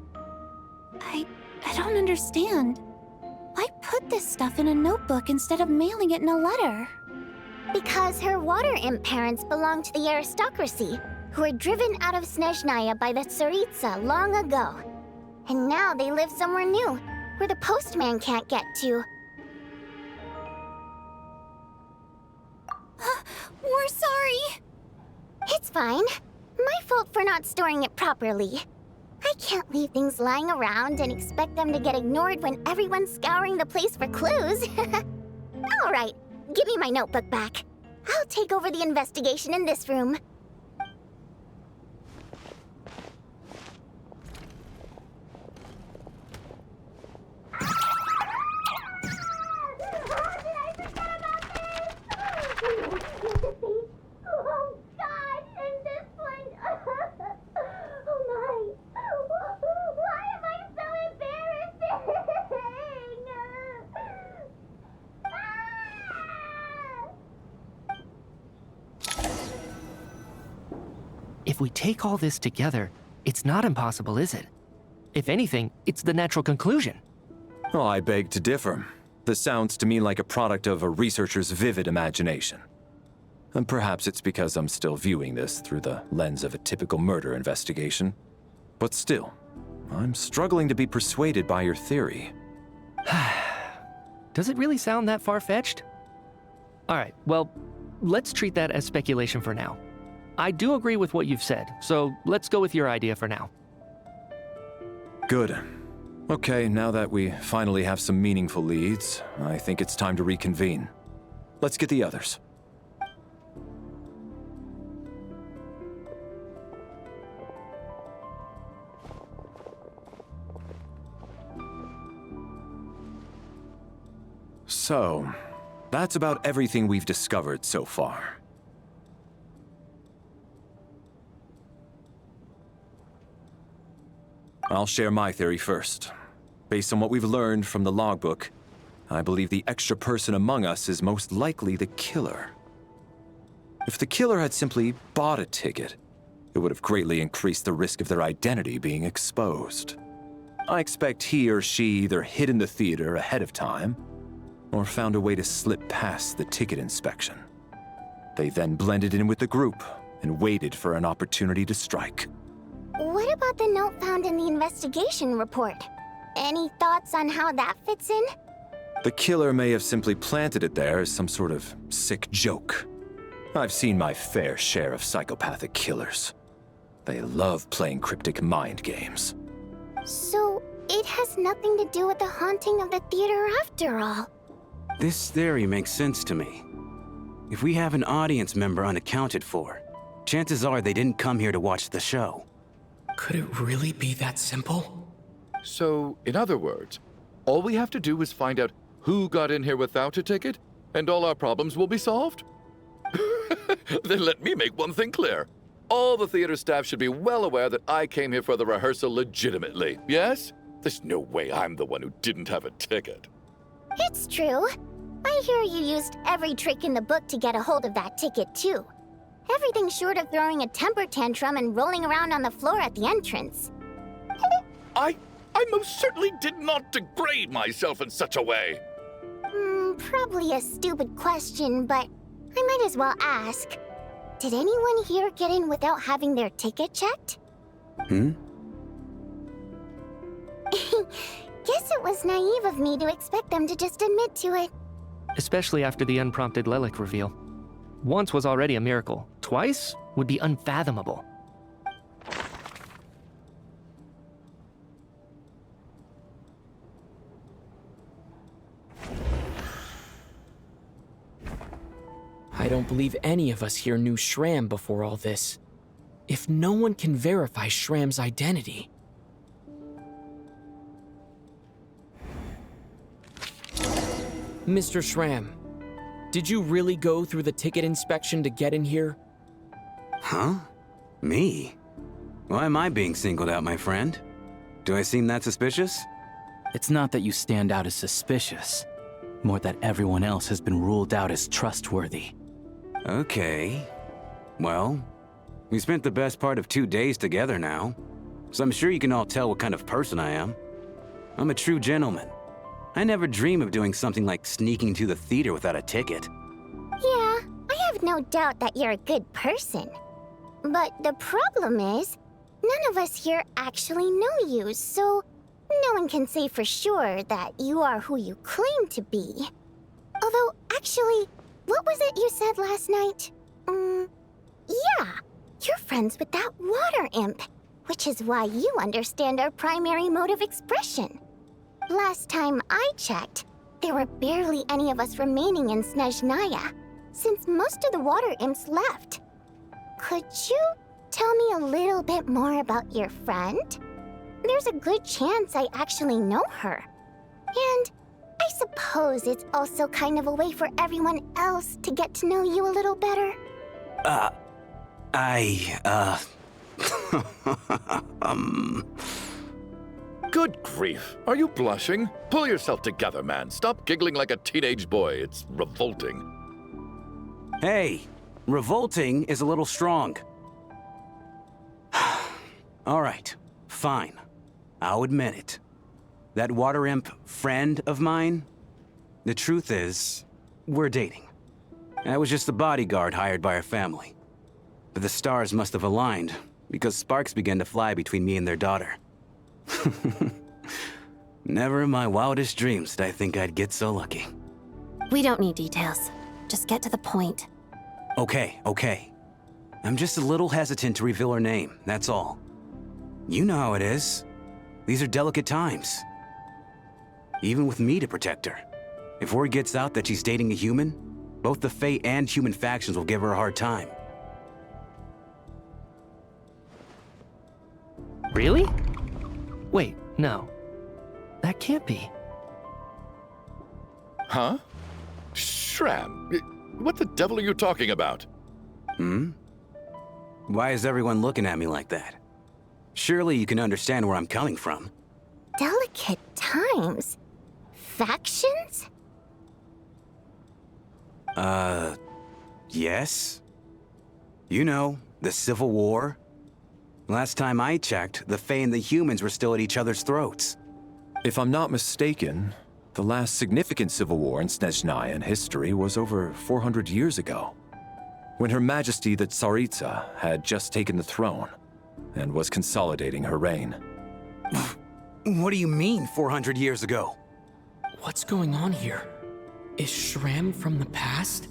I don't understand. Why put this stuff in a notebook instead of mailing it in a letter? Because her water imp parents belonged to the aristocracy, who were driven out of Snezhnaya by the Tsaritsa long ago. And now they live somewhere new, where the postman can't get to. We're sorry! It's fine. My fault for not storing it properly. I can't leave things lying around and expect them to get ignored when everyone's scouring the place for clues. Alright, give me my notebook back. I'll take over the investigation in this room. If we take all this together, it's not impossible, is it? If anything, it's the natural conclusion. Oh, I beg to differ. This sounds to me like a product of a researcher's vivid imagination. And perhaps it's because I'm still viewing this through the lens of a typical murder investigation. But still, I'm struggling to be persuaded by your theory. Does it really sound that far-fetched? Alright, well, let's treat that as speculation for now. I do agree with what you've said, so let's go with your idea for now. Good. Okay, now that we finally have some meaningful leads, I think it's time to reconvene. Let's get the others. So, that's about everything we've discovered so far. I'll share my theory first. Based on what we've learned from the logbook, I believe the extra person among us is most likely the killer. If the killer had simply bought a ticket, it would have greatly increased the risk of their identity being exposed. I expect he or she either hid in the theater ahead of time, or found a way to slip past the ticket inspection. They then blended in with the group and waited for an opportunity to strike. What about the note found in the investigation report? Any thoughts on how that fits in? The killer may have simply planted it there as some sort of sick joke. I've seen my fair share of psychopathic killers. They love playing cryptic mind games. So, it has nothing to do with the haunting of the theater after all. This theory makes sense to me. If we have an audience member unaccounted for, chances are they didn't come here to watch the show. Could it really be that simple? So, in other words, all we have to do is find out who got in here without a ticket, and all our problems will be solved? Then let me make one thing clear. All the theater staff should be well aware that I came here for the rehearsal legitimately, yes? There's no way I'm the one who didn't have a ticket. It's true. I hear you used every trick in the book to get a hold of that ticket, too. Everything short of throwing a temper tantrum and rolling around on the floor at the entrance. I most certainly did not degrade myself in such a way. Probably a stupid question, but I might as well ask. Did anyone here get in without having their ticket checked? Hmm? Guess it was naive of me to expect them to just admit to it. Especially after the unprompted Lelik reveal. Once was already a miracle. Twice would be unfathomable. I don't believe any of us here knew Shram before all this. If no one can verify Shram's identity... Mr. Shram, Did you really go through the ticket inspection to get in here? Huh? Me? Why am I being singled out, my friend? Do I seem that suspicious? It's not that you stand out as suspicious, more that everyone else has been ruled out as trustworthy. Okay. Well, we spent the best part of 2 days together now, so I'm sure you can all tell what kind of person I am. I'm a true gentleman. I never dream of doing something like sneaking to the theater without a ticket. Yeah, I have no doubt that you're a good person. But the problem is, none of us here actually know you, so no one can say for sure that you are who you claim to be. Although, actually, what was it you said last night? Yeah, you're friends with that water imp, which is why you understand our primary mode of expression. Last time I checked, there were barely any of us remaining in Snezhnaya, since most of the water imps left. Could you tell me a little bit more about your friend? There's a good chance I actually know her. And I suppose it's also kind of a way for everyone else to get to know you a little better. Good grief. Are you blushing? Pull yourself together, man. Stop giggling like a teenage boy. It's revolting. Hey, revolting is a little strong. All right, fine. I'll admit it. That water imp friend of mine, the truth is, we're dating. I was just the bodyguard hired by our family. But the stars must have aligned, because sparks began to fly between me and their daughter. Never in my wildest dreams did I think I'd get so lucky. We don't need details. Just get to the point. Okay. I'm just a little hesitant to reveal her name, that's all. You know how it is. These are delicate times. Even with me to protect her. If word gets out that she's dating a human, both the Fae and human factions will give her a hard time. Really? Wait, no. That can't be. Huh? Shram, what the devil are you talking about? Why is everyone looking at me like that? Surely you can understand where I'm coming from. Delicate times? Factions? Yes? You know, the Civil War? Last time I checked, the Fae and the humans were still at each other's throats. If I'm not mistaken, the last significant civil war in Snezhnaya in history was over 400 years ago, when Her Majesty the Tsaritsa had just taken the throne and was consolidating her reign. What do you mean, 400 years ago? What's going on here? Is Shram from the past?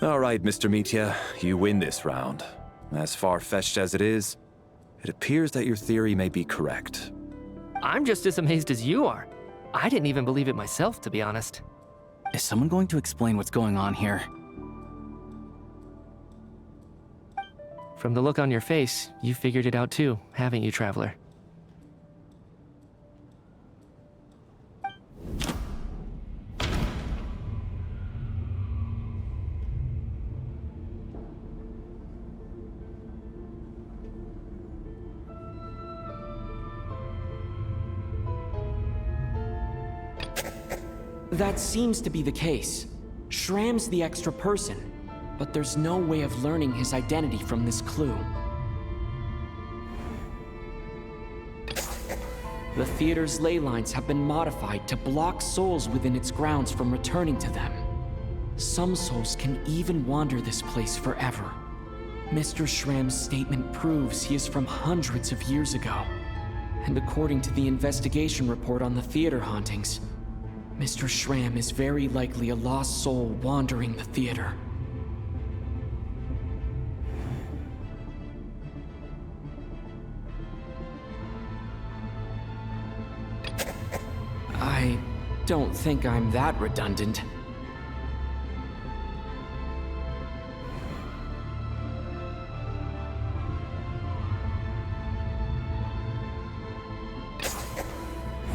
All right, Mr. Mitya, you win this round. As far-fetched as it is, it appears that your theory may be correct. I'm just as amazed as you are. I didn't even believe it myself, to be honest. Is someone going to explain what's going on here? From the look on your face, you figured it out too, haven't you, Traveler? That seems to be the case. Shram's the extra person, but there's no way of learning his identity from this clue. The theater's ley lines have been modified to block souls within its grounds from returning to them. Some souls can even wander this place forever. Mr. Shram's statement proves he is from hundreds of years ago. And according to the investigation report on the theater hauntings, Mr. Shram is very likely a lost soul wandering the theater. I don't think I'm that redundant.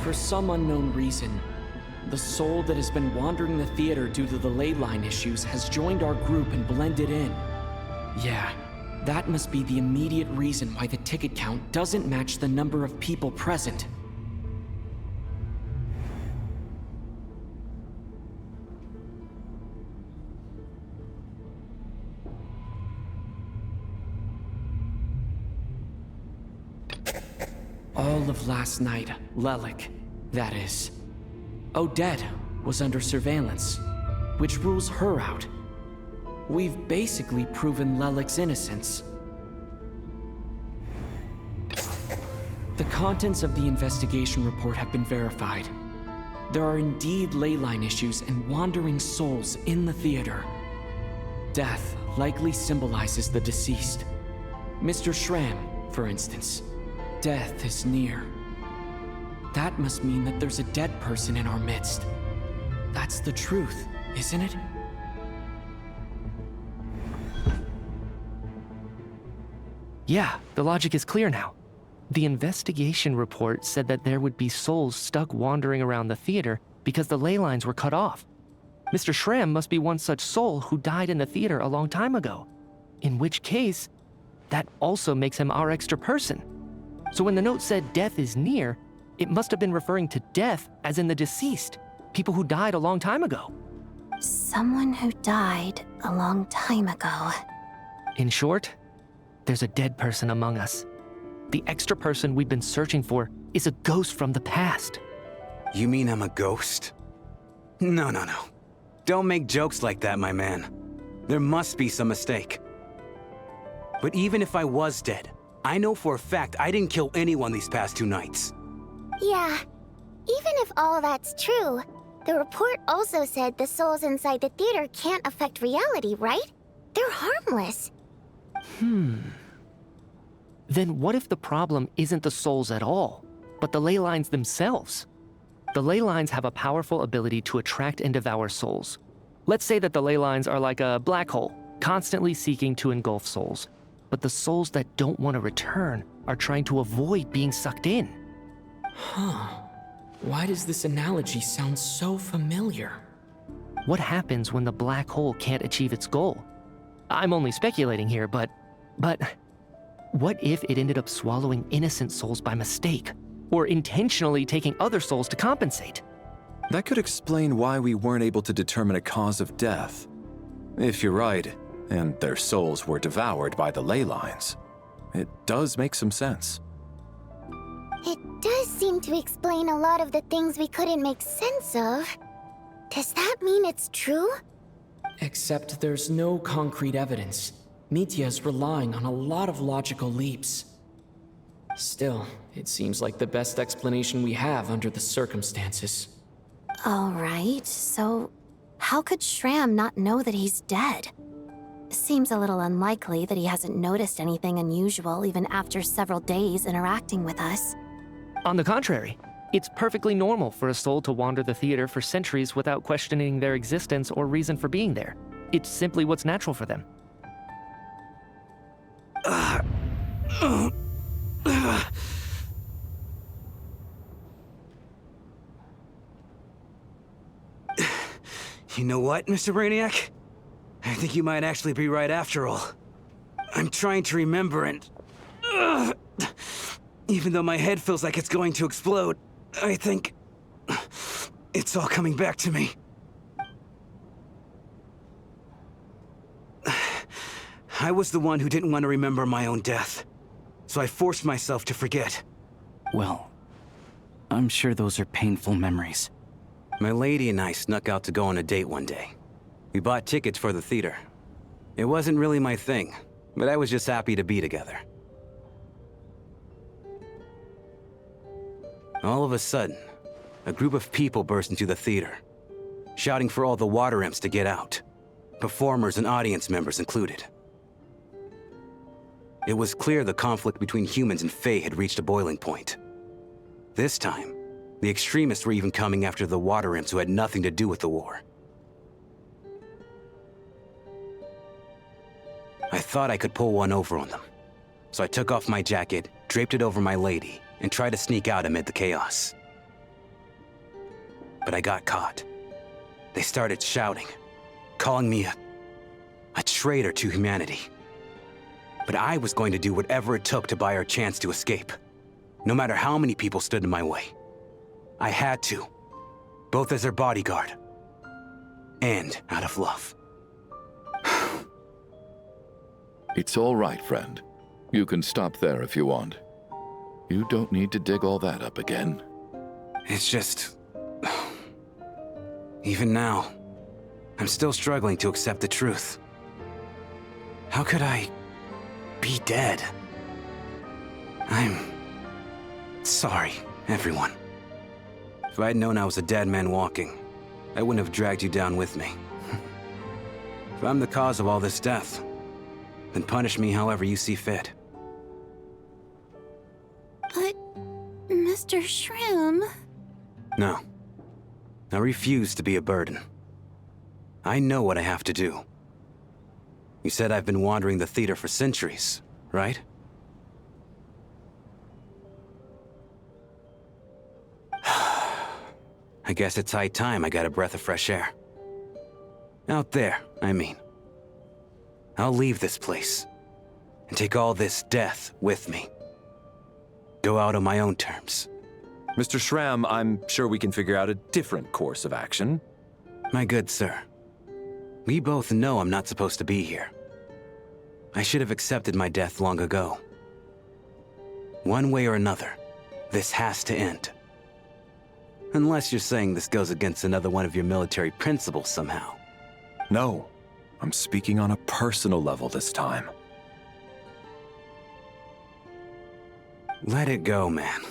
For some unknown reason, The soul that has been wandering the theater due to the ley line issues has joined our group and blended in. Yeah, that must be the immediate reason why the ticket count doesn't match the number of people present. All of last night, Lelik, that is. Odette was under surveillance, which rules her out. We've basically proven Lelik's innocence. The contents of the investigation report have been verified. There are indeed ley line issues and wandering souls in the theater. Death likely symbolizes the deceased. Mr. Schramm, for instance. Death is near. That must mean that there's a dead person in our midst. That's the truth, isn't it? Yeah, the logic is clear now. The investigation report said that there would be souls stuck wandering around the theater because the ley lines were cut off. Mr. Schramm must be one such soul who died in the theater a long time ago. In which case, that also makes him our extra person. So when the note said death is near, it must have been referring to death as in the deceased, people who died a long time ago. Someone who died a long time ago. In short, there's a dead person among us. The extra person we've been searching for is a ghost from the past. You mean I'm a ghost? No. Don't make jokes like that, my man. There must be some mistake. But even if I was dead, I know for a fact I didn't kill anyone these past 2 nights. Yeah, even if all that's true, the report also said the souls inside the theater can't affect reality, right? They're harmless. Then what if the problem isn't the souls at all, but the ley lines themselves? The ley lines have a powerful ability to attract and devour souls. Let's say that the ley lines are like a black hole, constantly seeking to engulf souls. But the souls that don't want to return are trying to avoid being sucked in. Huh. Why does this analogy sound so familiar? What happens when the black hole can't achieve its goal? I'm only speculating here, but what if it ended up swallowing innocent souls by mistake, or intentionally taking other souls to compensate? That could explain why we weren't able to determine a cause of death. If you're right, and their souls were devoured by the ley lines, it does make some sense. It does seem to explain a lot of the things we couldn't make sense of. Does that mean it's true? Except there's no concrete evidence. Mitya is relying on a lot of logical leaps. Still, it seems like the best explanation we have under the circumstances. All right, so how could Schramm not know that he's dead? Seems a little unlikely that he hasn't noticed anything unusual even after several days interacting with us. On the contrary, it's perfectly normal for a soul to wander the theater for centuries without questioning their existence or reason for being there. It's simply what's natural for them. You know what, Mr. Brainiac? I think you might actually be right after all. I'm trying to remember and... even though my head feels like it's going to explode, I think... it's all coming back to me. I was the one who didn't want to remember my own death, so I forced myself to forget. Well, I'm sure those are painful memories. My lady and I snuck out to go on a date one day. We bought tickets for the theater. It wasn't really my thing, but I was just happy to be together. All of a sudden, a group of people burst into the theater, shouting for all the water imps to get out, performers and audience members included. It was clear the conflict between humans and Fae had reached a boiling point. This time, the extremists were even coming after the water imps who had nothing to do with the war. I thought I could pull one over on them, so I took off my jacket, draped it over my lady, and tried to sneak out amid the chaos. but I got caught. They started shouting, calling me a traitor to humanity. But I was going to do whatever it took to buy her a chance to escape, no matter how many people stood in my way. I had to, both as her bodyguard and out of love. It's all right, friend. You can stop there if you want. You don't need to dig all that up again. It's just... Even now, I'm still struggling to accept the truth. How could I be dead? I'm sorry, everyone. If I'd known I was a dead man walking, I wouldn't have dragged you down with me. If I'm the cause of all this death, then punish me however you see fit. But, Mr. Shram... No. I refuse to be a burden. I know what I have to do. You said I've been wandering the theater for centuries, right? I guess it's high time I got a breath of fresh air. Out there, I mean. I'll leave this place, and take all this death with me. Go out on my own terms. Mr. Shram, I'm sure we can figure out a different course of action. My good sir, we both know I'm not supposed to be here. I should have accepted my death long ago. One way or another, this has to end. Unless you're saying this goes against another one of your military principles somehow. No, I'm speaking on a personal level this time. Let it go, man.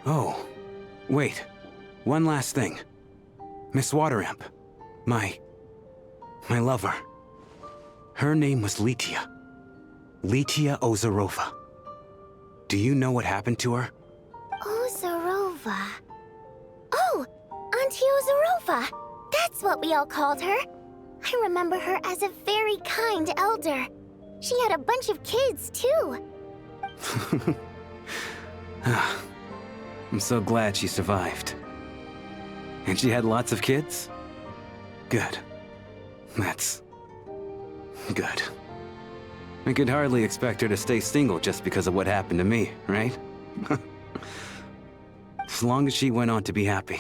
Oh, wait. One last thing. Miss Wateramp. My lover. Her name was Litia. Litia Ozarova. Do you know what happened to her? Ozarova. Oh, Auntie Ozarova. That's what we all called her. I remember her as a very kind elder. She had a bunch of kids, too. I'm so glad she survived. And she had lots of kids? Good. That's... good. I could hardly expect her to stay single just because of what happened to me, right? As long as she went on to be happy,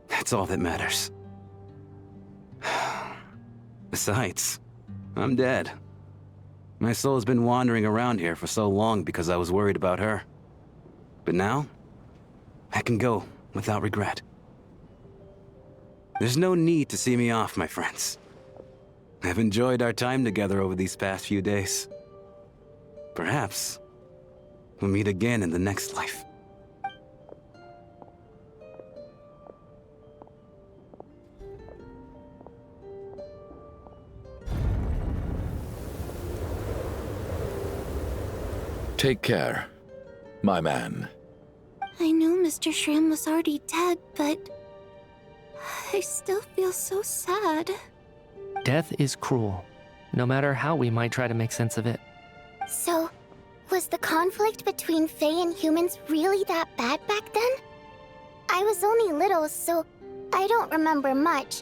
that's all that matters. Besides, I'm dead. My soul's been wandering around here for so long because I was worried about her. But now, I can go without regret. There's no need to see me off, my friends. I've enjoyed our time together over these past few days. Perhaps we'll meet again in the next life. Take care, my man. I know Mr. Shram was already dead, but... I still feel so sad. Death is cruel, no matter how we might try to make sense of it. So, was the conflict between Fae and humans really that bad back then? I was only little, so I don't remember much.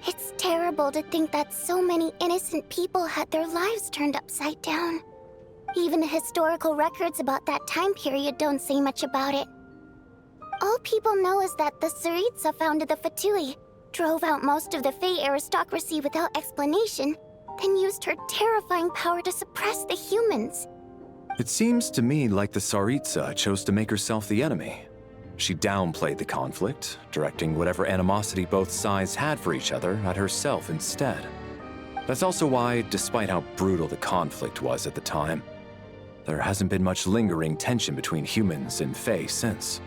It's terrible to think that so many innocent people had their lives turned upside down. Even the historical records about that time period don't say much about it. All people know is that the Tsaritsa founded the Fatui, drove out most of the Fae aristocracy without explanation, then used her terrifying power to suppress the humans. It seems to me like the Tsaritsa chose to make herself the enemy. She downplayed the conflict, directing whatever animosity both sides had for each other at herself instead. That's also why, despite how brutal the conflict was at the time, there hasn't been much lingering tension between humans and Fae since.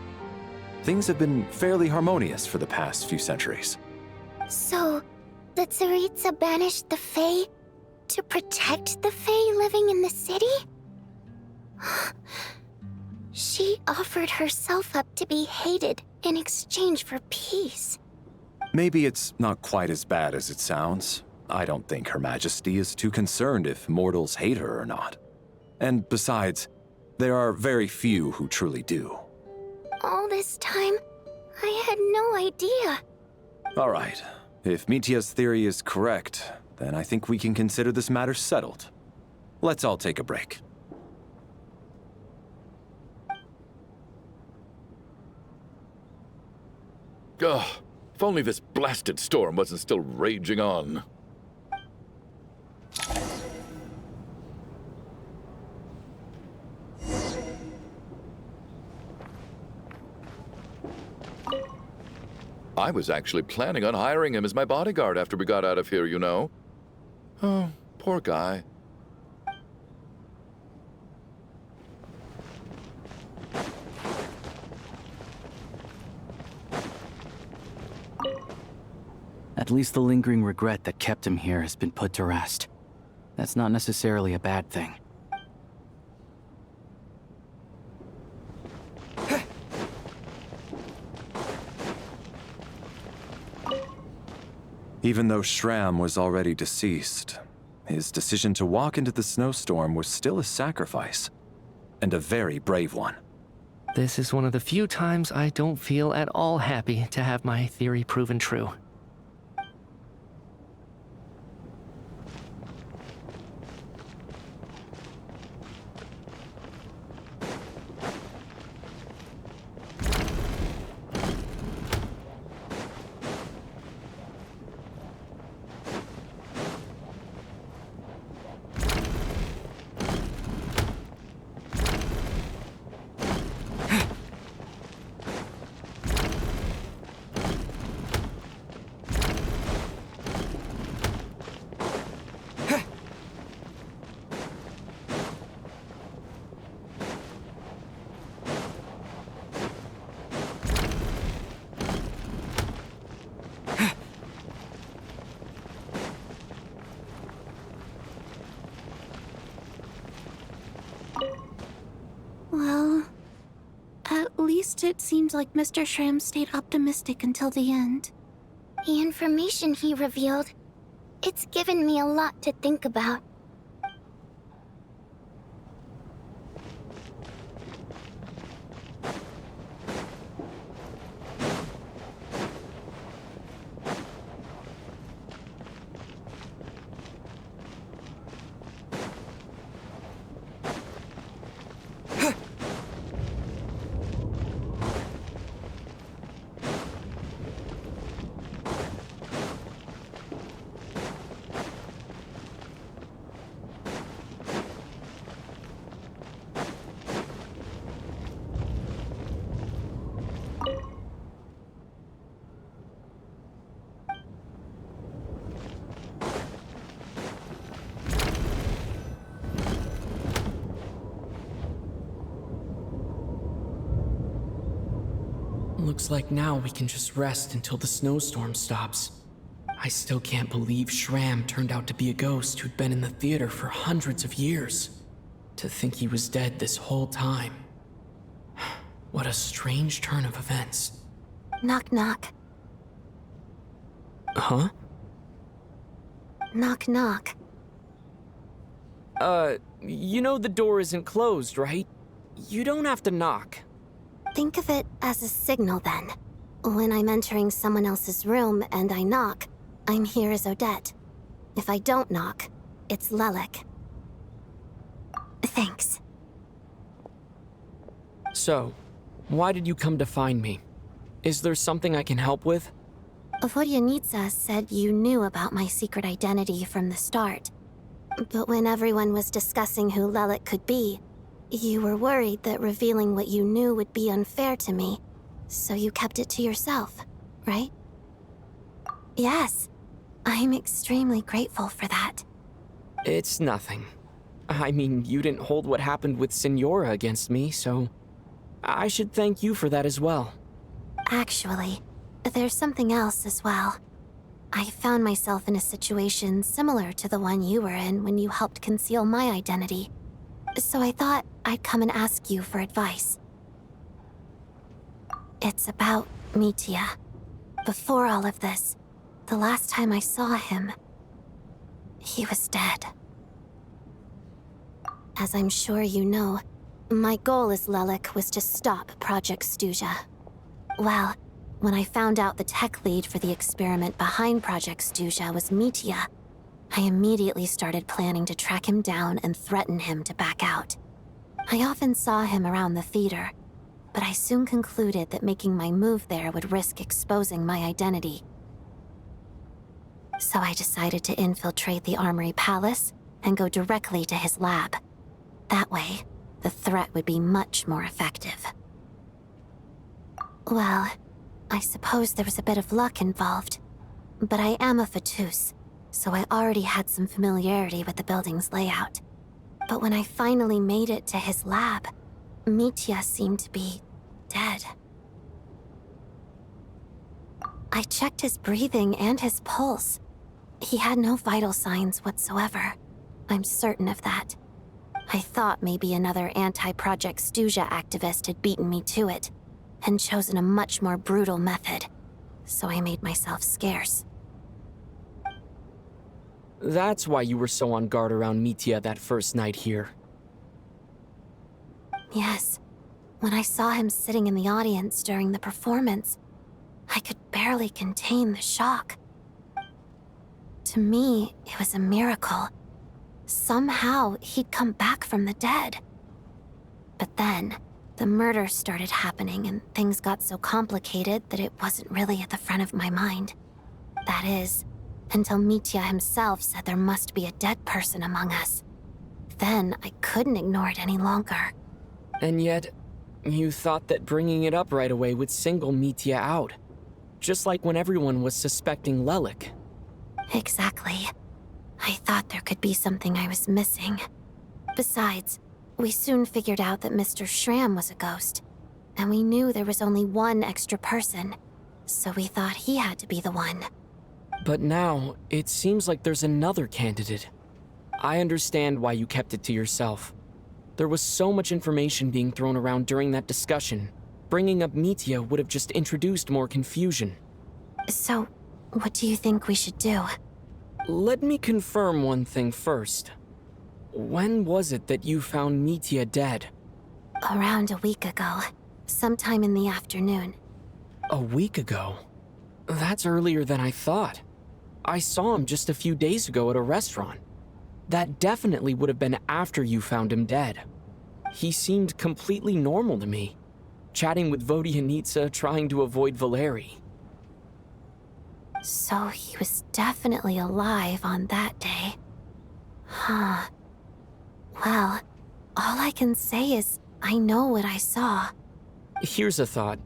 Things have been fairly harmonious for the past few centuries. So, the Tsaritsa banished the Fae to protect the Fae living in the city? She offered herself up to be hated in exchange for peace. Maybe it's not quite as bad as it sounds. I don't think Her Majesty is too concerned if mortals hate her or not. And besides, there are very few who truly do. All this time, I had no idea. All right. If Mitya's theory is correct, then I think we can consider this matter settled. Let's all take a break. Ugh, if only this blasted storm wasn't still raging on. I was actually planning on hiring him as my bodyguard after we got out of here, you know. Oh, poor guy. At least the lingering regret that kept him here has been put to rest. That's not necessarily a bad thing. Even though Shram was already deceased, his decision to walk into the snowstorm was still a sacrifice, and a very brave one. This is one of the few times I don't feel at all happy to have my theory proven true. Well, at least it seems like Mr. Shram stayed optimistic until the end. The information he revealed, it's given me a lot to think about. Looks like now we can just rest until the snowstorm stops. I still can't believe Shram turned out to be a ghost who'd been in the theater for hundreds of years. To think he was dead this whole time. What a strange turn of events. Knock knock. Huh? Knock knock. You know the door isn't closed, right? You don't have to knock. Think of it as a signal then. When I'm entering someone else's room and I knock, I'm here as Odette. If I don't knock, it's Lelik. Thanks. So, why did you come to find me? Is there something I can help with? Vodyanitsa said you knew about my secret identity from the start. But when everyone was discussing who Lelik could be, you were worried that revealing what you knew would be unfair to me, so you kept it to yourself, right? Yes, I'm extremely grateful for that. It's nothing. I mean, you didn't hold what happened with Signora against me, so I should thank you for that as well. Actually, there's something else as well. I found myself in a situation similar to the one you were in when you helped conceal my identity. So I thought I'd come and ask you for advice. It's about Mitya. Before all of this, the last time I saw him, he was dead. As I'm sure you know, my goal as Lelik was to stop Project Stuja. Well, When I found out the tech lead for the experiment behind Project Snezhnaya was Mitya, I immediately started planning to track him down and threaten him to back out. I often saw him around the theater, but I soon concluded that making my move there would risk exposing my identity. So I decided to infiltrate the Armory Palace and go directly to his lab. That way, the threat would be much more effective. Well, I suppose there was a bit of luck involved, but I am a Fatus, so I already had some familiarity with the building's layout. But when I finally made it to his lab, Mitya seemed to be dead. I checked his breathing and his pulse. He had no vital signs whatsoever. I'm certain of that. I thought maybe another anti-Project Snezhnaya activist had beaten me to it, and chosen a much more brutal method, so I made myself scarce. That's why you were so on guard around Mitya that first night here. Yes. When I saw him sitting in the audience during the performance, I could barely contain the shock. To me, it was a miracle. Somehow, he'd come back from the dead. But then, the murders started happening and things got so complicated that it wasn't really at the front of my mind. That is, until Mitya himself said there must be a dead person among us. Then I couldn't ignore it any longer. And yet, you thought that bringing it up right away would single Mitya out. Just like when everyone was suspecting Lelik. Exactly. I thought there could be something I was missing. Besides, we soon figured out that Mr. Schramm was a ghost, and we knew there was only one extra person, so we thought he had to be the one. But now, it seems like there's another candidate. I understand why you kept it to yourself. There was so much information being thrown around during that discussion. Bringing up Mitya would have just introduced more confusion. So, what do you think we should do? Let me confirm one thing first. When was it that you found Mitya dead? Around a week ago. Sometime in the afternoon. A week ago? That's earlier than I thought. I saw him just a few days ago at a restaurant. That definitely would have been after you found him dead. He seemed completely normal to me, chatting with Vodyanitsa, trying to avoid Valeri. So he was definitely alive on that day. Huh. Well, all I can say is I know what I saw. Here's a thought.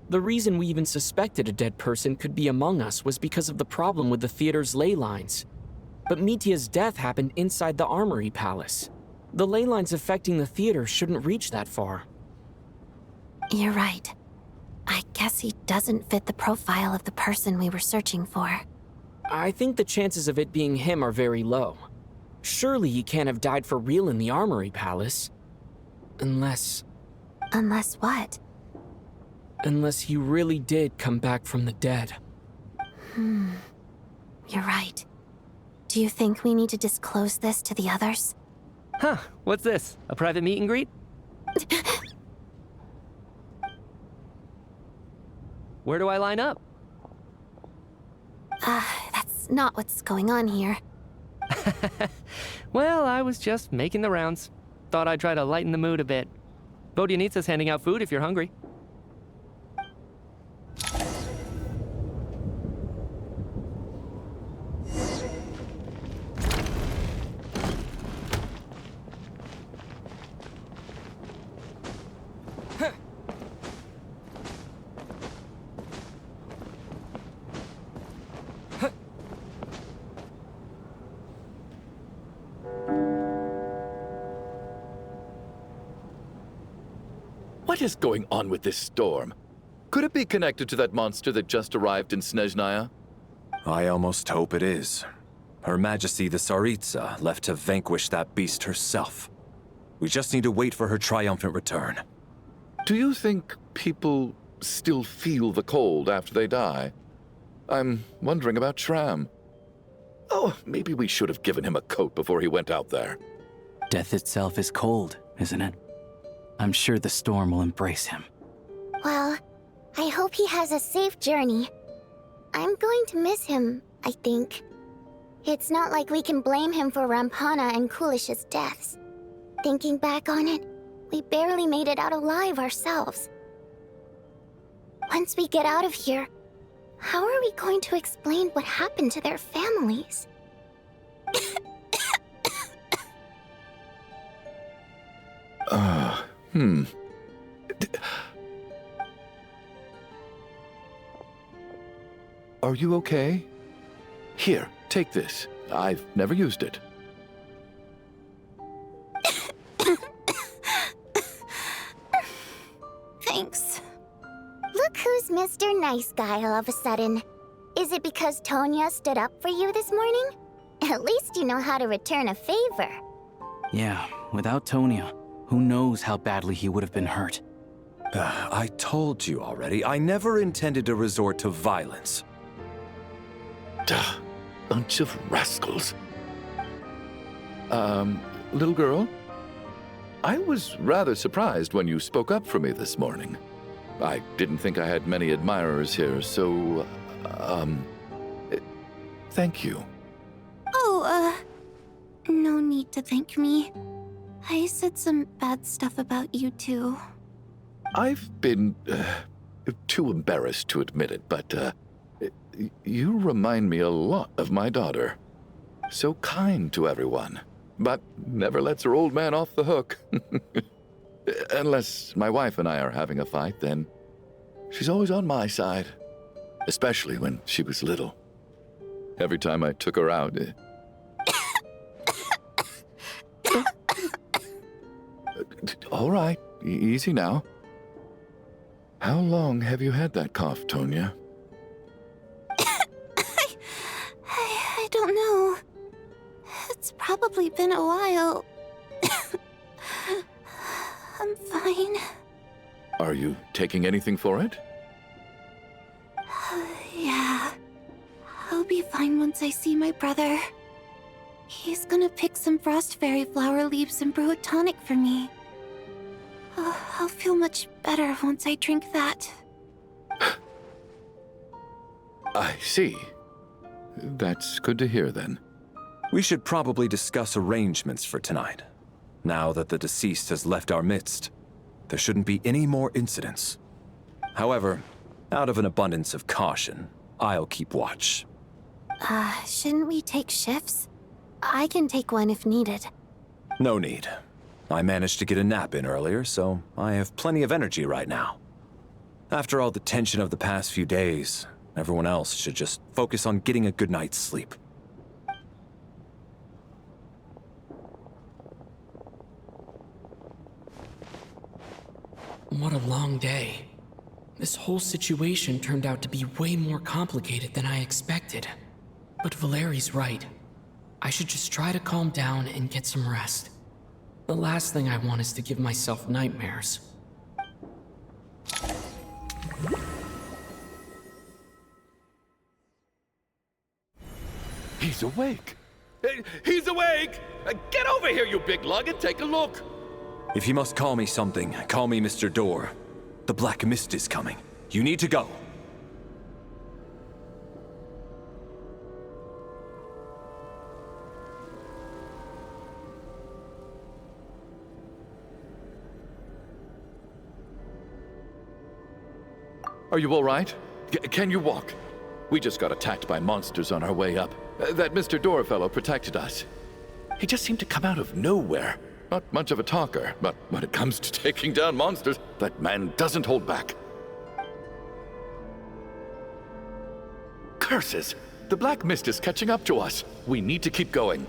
The reason we even suspected a dead person could be among us was because of the problem with the theater's ley lines. But Mitya's death happened inside the Armory Palace. The ley lines affecting the theater shouldn't reach that far. You're right. I guess he doesn't fit the profile of the person we were searching for. I think the chances of it being him are very low. Surely he can't have died for real in the Armory Palace. Unless... Unless what? Unless he really did come back from the dead. You're right. Do you think we need to disclose this to the others? Huh, what's this? A private meet and greet? Where do I line up? That's not what's going on here. Well, I was just making the rounds. Thought I'd try to lighten the mood a bit. Vodyanitsa's handing out food if you're hungry. What is going on with this storm? Could it be connected to that monster that just arrived in Snezhnaya? I almost hope it is. Her Majesty the Tsaritsa left to vanquish that beast herself. We just need to wait for her triumphant return. Do you think people still feel the cold after they die? I'm wondering about Schramm. Oh, maybe we should have given him a coat before he went out there. Death itself is cold, isn't it? I'm sure the storm will embrace him. Well, I hope he has a safe journey. I'm going to miss him, I think. It's not like we can blame him for Rampana and Kulish's deaths. Thinking back on it, we barely made it out alive ourselves. Once we get out of here, how are we going to explain what happened to their families? Are you okay? Here, take this. I've never used it. Thanks. Look who's Mr. Nice Guy all of a sudden. Is it because Tonya stood up for you this morning? At least you know how to return a favor. Yeah, without Tonya, who knows how badly he would have been hurt. I told you already, I never intended to resort to violence. Duh, bunch of rascals. Little girl? I was rather surprised when you spoke up for me this morning. I didn't think I had many admirers here, so, thank you. Oh, no need to thank me. I said some bad stuff about you too. I've been, too embarrassed to admit it, but, you remind me a lot of my daughter. So kind to everyone, but never lets her old man off the hook. Unless my wife and I are having a fight, then she's always on my side. Especially when she was little. Every time I took her out... All right, easy now. How long have you had that cough, Tonya? I don't know. It's probably been a while. I'm fine. Are you taking anything for it? Yeah. I'll be fine once I see my brother. He's gonna pick some frost fairy flower leaves and brew a tonic for me. I'll feel much better once I drink that. I see. That's good to hear, then. We should probably discuss arrangements for tonight. Now that the deceased has left our midst, there shouldn't be any more incidents. However, out of an abundance of caution, I'll keep watch. Shouldn't we take shifts? I can take one if needed. No need. I managed to get a nap in earlier, so I have plenty of energy right now. After all the tension of the past few days, everyone else should just focus on getting a good night's sleep. What a long day. This whole situation turned out to be way more complicated than I expected. But Valeri's right. I should just try to calm down and get some rest. The last thing I want is to give myself nightmares. He's awake! He's awake! Get over here, you big lug, and take a look! If you must call me something, call me Mr. Door. The Black Mist is coming. You need to go. Are you all right? Can you walk? We just got attacked by monsters on our way up. That Mr. Door fellow protected us. He just seemed to come out of nowhere. Not much of a talker, but when it comes to taking down monsters, that man doesn't hold back. Curses! The Black Mist is catching up to us. We need to keep going.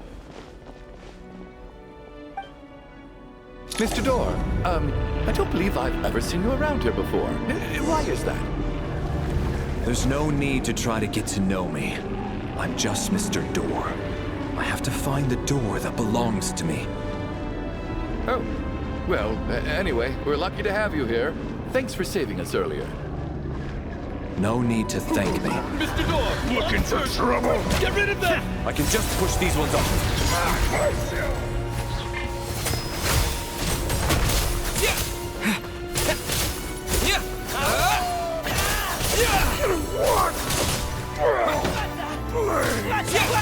Mr. Door, I don't believe I've ever seen you around here before. Why is that? There's no need to try to get to know me. I'm just Mr. Door. I have to find the door that belongs to me. Oh, well, anyway, we're lucky to have you here. Thanks for saving us earlier. No need to thank me. Mr. Door! Looking for trouble? Get rid of them! I can just push these ones off.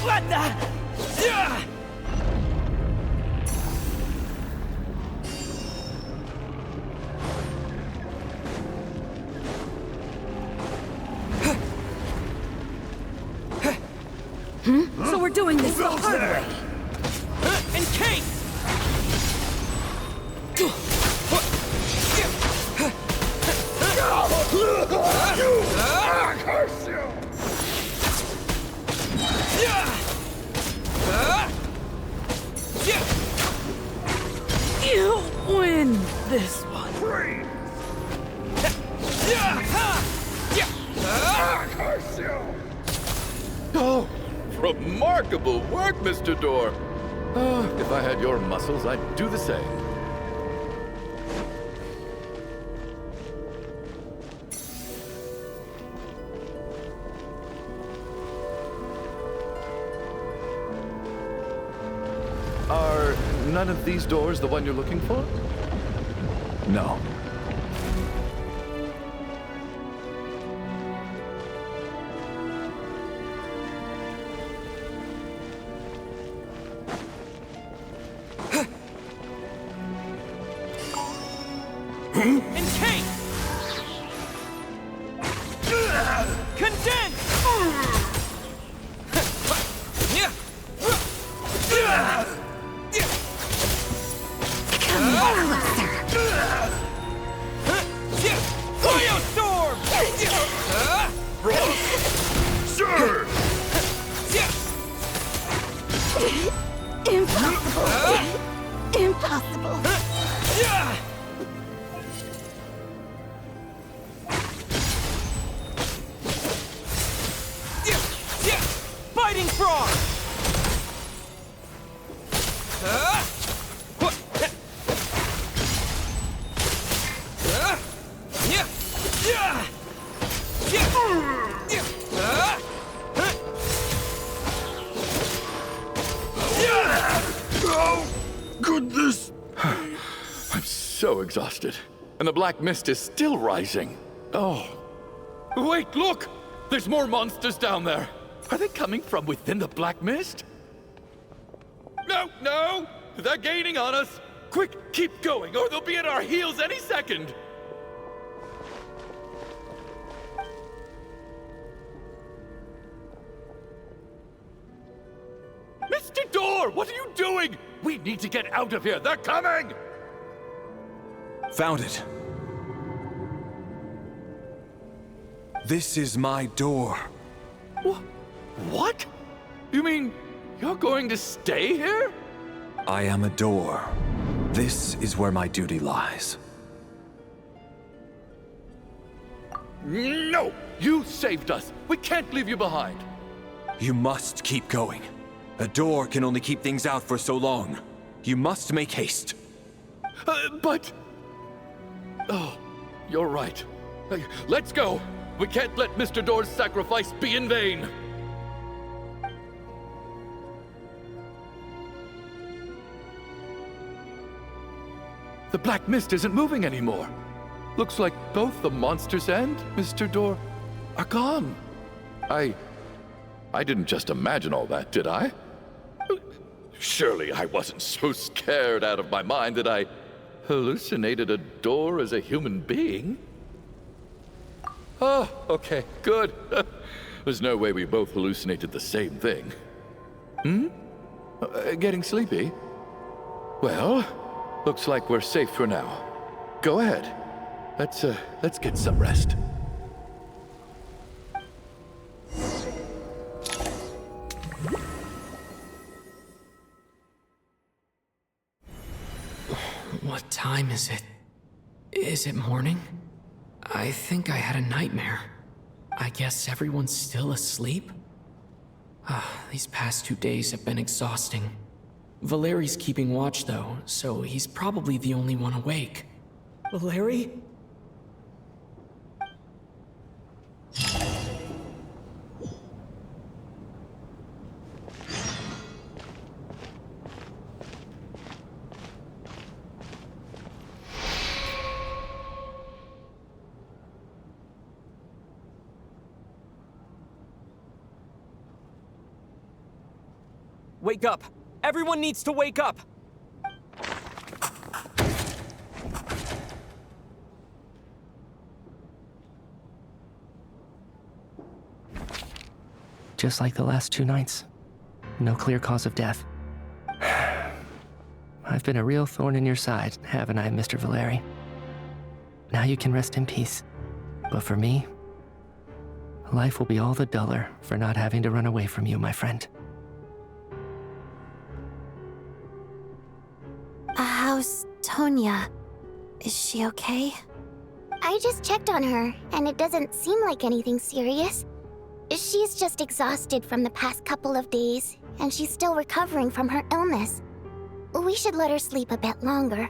What the? So we're doing this the hard way. Encase! You win this one. Oh, remarkable work, Mr. Door. If I had your muscles, I'd do the same. Are none of these doors the one you're looking for? No. Encase! Condense! Firestorm! Sure! Impossible. Impossible. Fighting frog! Oh, goodness! I'm so exhausted. And the black mist is still rising. Oh. Wait, look! There's more monsters down there. Are they coming from within the black mist? No, no! They're gaining on us! Quick, keep going, or they'll be at our heels any second! Mr. Door, what are you doing? We need to get out of here. They're coming! Found it. This is my door. What? You mean you're going to stay here? I am a door. This is where my duty lies. No! You saved us. We can't leave you behind. You must keep going. A door can only keep things out for so long. You must make haste. But... Oh, you're right. Let's go. We can't let Mr. Door's sacrifice be in vain. The black mist isn't moving anymore. Looks like both the monsters and Mr. Door are gone. I didn't just imagine all that, did I? Surely I wasn't so scared out of my mind that I hallucinated a door as a human being. Oh, okay, good. There's no way we both hallucinated the same thing. Getting sleepy? Well, looks like we're safe for now. Go ahead. Let's get some rest. What time is it? Is it morning? I think I had a nightmare. I guess everyone's still asleep? These past 2 days have been exhausting. Valeri's keeping watch though, so he's probably the only one awake. Valeri? wake up! Everyone needs to wake up! Just like the last 2 nights. No clear cause of death. I've been a real thorn in your side, haven't I, Mr. Valeri? Now you can rest in peace. But for me, life will be all the duller for not having to run away from you, my friend. How's Tonya? Is she okay? I just checked on her, and it doesn't seem like anything serious. She's just exhausted from the past couple of days, and she's still recovering from her illness. We should let her sleep a bit longer.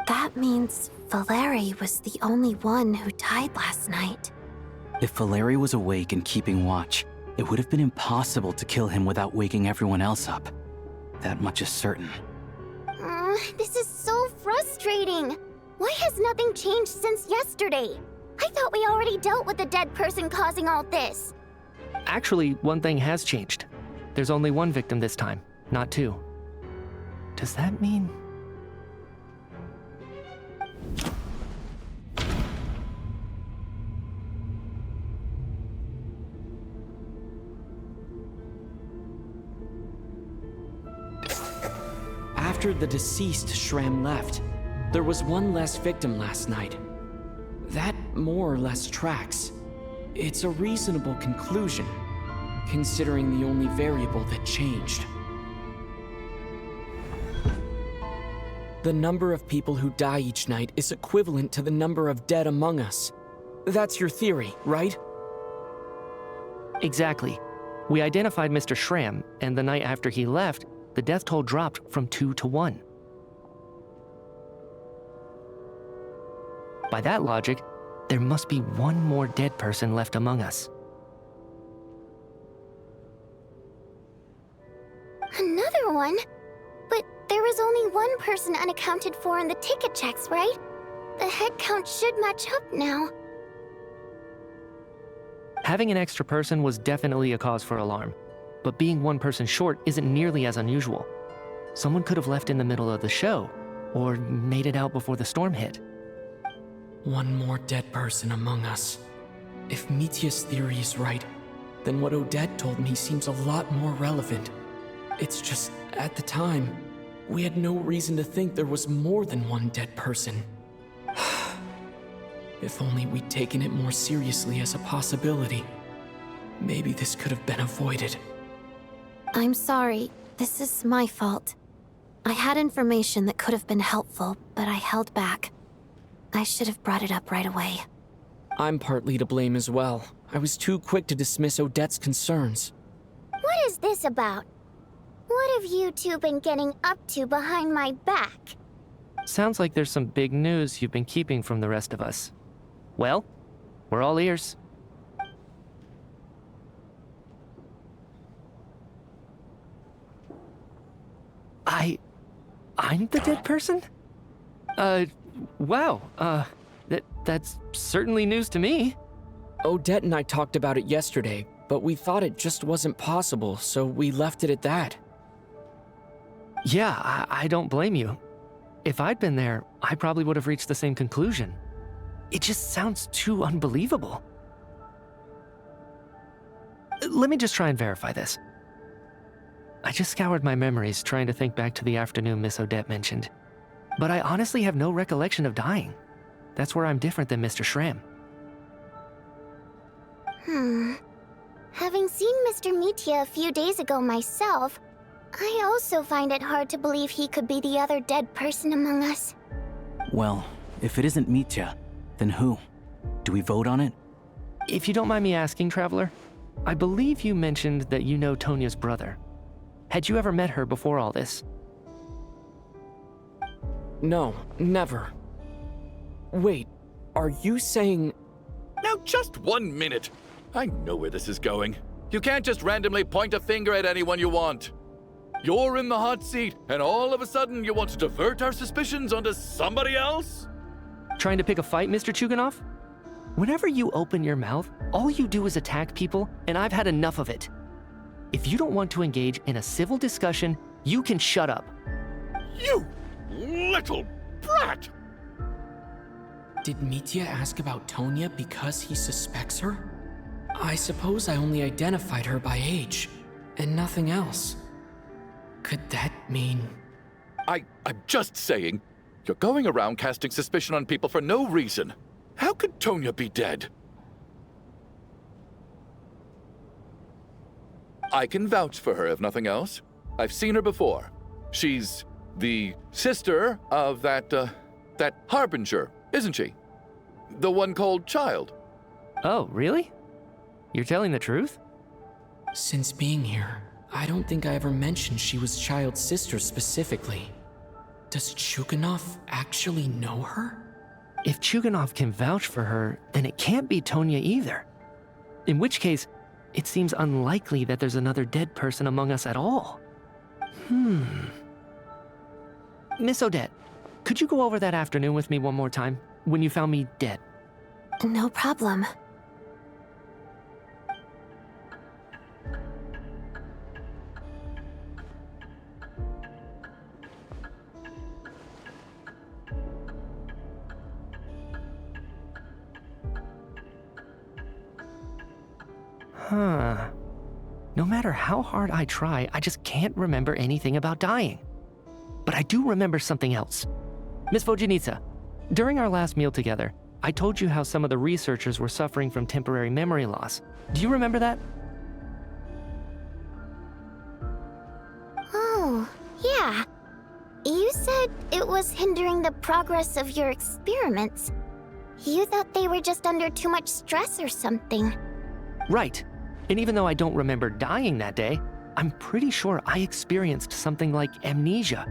That means Valeri was the only one who died last night. If Valeri was awake and keeping watch, it would have been impossible to kill him without waking everyone else up. That much is certain. This is so frustrating. Why has nothing changed since yesterday? I thought we already dealt with the dead person causing all this. Actually, one thing has changed. There's only one victim this time, not 2. Does that mean... After the deceased Shram left, there was one less victim last night. That more or less tracks. It's a reasonable conclusion, considering the only variable that changed. The number of people who die each night is equivalent to the number of dead among us. That's your theory, right? Exactly. We identified Mr. Shram, and the night after he left, the death toll dropped from 2 to 1. By that logic, there must be one more dead person left among us. Another one? But there was only one person unaccounted for in the ticket checks, right? The head count should match up now. Having an extra person was definitely a cause for alarm, but being one person short isn't nearly as unusual. Someone could have left in the middle of the show, or made it out before the storm hit. One more dead person among us. If Mitya's theory is right, then what Odette told me seems a lot more relevant. It's just, at the time, we had no reason to think there was more than one dead person. If only we'd taken it more seriously as a possibility, maybe this could have been avoided. I'm sorry. This is my fault. I had information that could have been helpful, but I held back. I should have brought it up right away. I'm partly to blame as well. I was too quick to dismiss Odette's concerns. What is this about? What have you two been getting up to behind my back? Sounds like there's some big news you've been keeping from the rest of us. Well, we're all ears. I'm the dead person? Wow, that's certainly news to me. Odette and I talked about it yesterday, but we thought it just wasn't possible, so we left it at that. Yeah, I don't blame you. If I'd been there, I probably would have reached the same conclusion. It just sounds too unbelievable. Let me just try and verify this. I just scoured my memories trying to think back to the afternoon Miss Odette mentioned. But I honestly have no recollection of dying. That's where I'm different than Mr. Shram. Having seen Mr. Mitya a few days ago myself, I also find it hard to believe he could be the other dead person among us. Well, if it isn't Mitya, then who? Do we vote on it? If you don't mind me asking, Traveler, I believe you mentioned that you know Tonya's brother. Had you ever met her before all this? No, never. Wait, are you saying... Now just 1 minute. I know where this is going. You can't just randomly point a finger at anyone you want. You're in the hot seat, and all of a sudden you want to divert our suspicions onto somebody else? Trying to pick a fight, Mr. Chuganov? Whenever you open your mouth, all you do is attack people, and I've had enough of it. if you don't want to engage in a civil discussion, you can shut up. You little brat! Did Mitya ask about Tonya because he suspects her? I suppose I only identified her by age, and nothing else. Could that mean... I'm just saying, you're going around casting suspicion on people for no reason. How could Tonya be dead? I can vouch for her, if nothing else. I've seen her before. She's the sister of that Harbinger, isn't she? The one called Child. Oh, really? You're telling the truth? Since being here, I don't think I ever mentioned she was Child's sister specifically. Does Chuganov actually know her? If Chuganov can vouch for her, then it can't be Tonya either. In which case, it seems unlikely that there's another dead person among us at all. Miss Odette, could you go over that afternoon with me one more time, when you found me dead? No problem. No matter how hard I try, I just can't remember anything about dying. But I do remember something else. Miss Vojanitsa, during our last meal together, I told you how some of the researchers were suffering from temporary memory loss. Do you remember that? Oh, yeah. You said it was hindering the progress of your experiments. You thought they were just under too much stress or something. Right. And even though I don't remember dying that day, I'm pretty sure I experienced something like amnesia.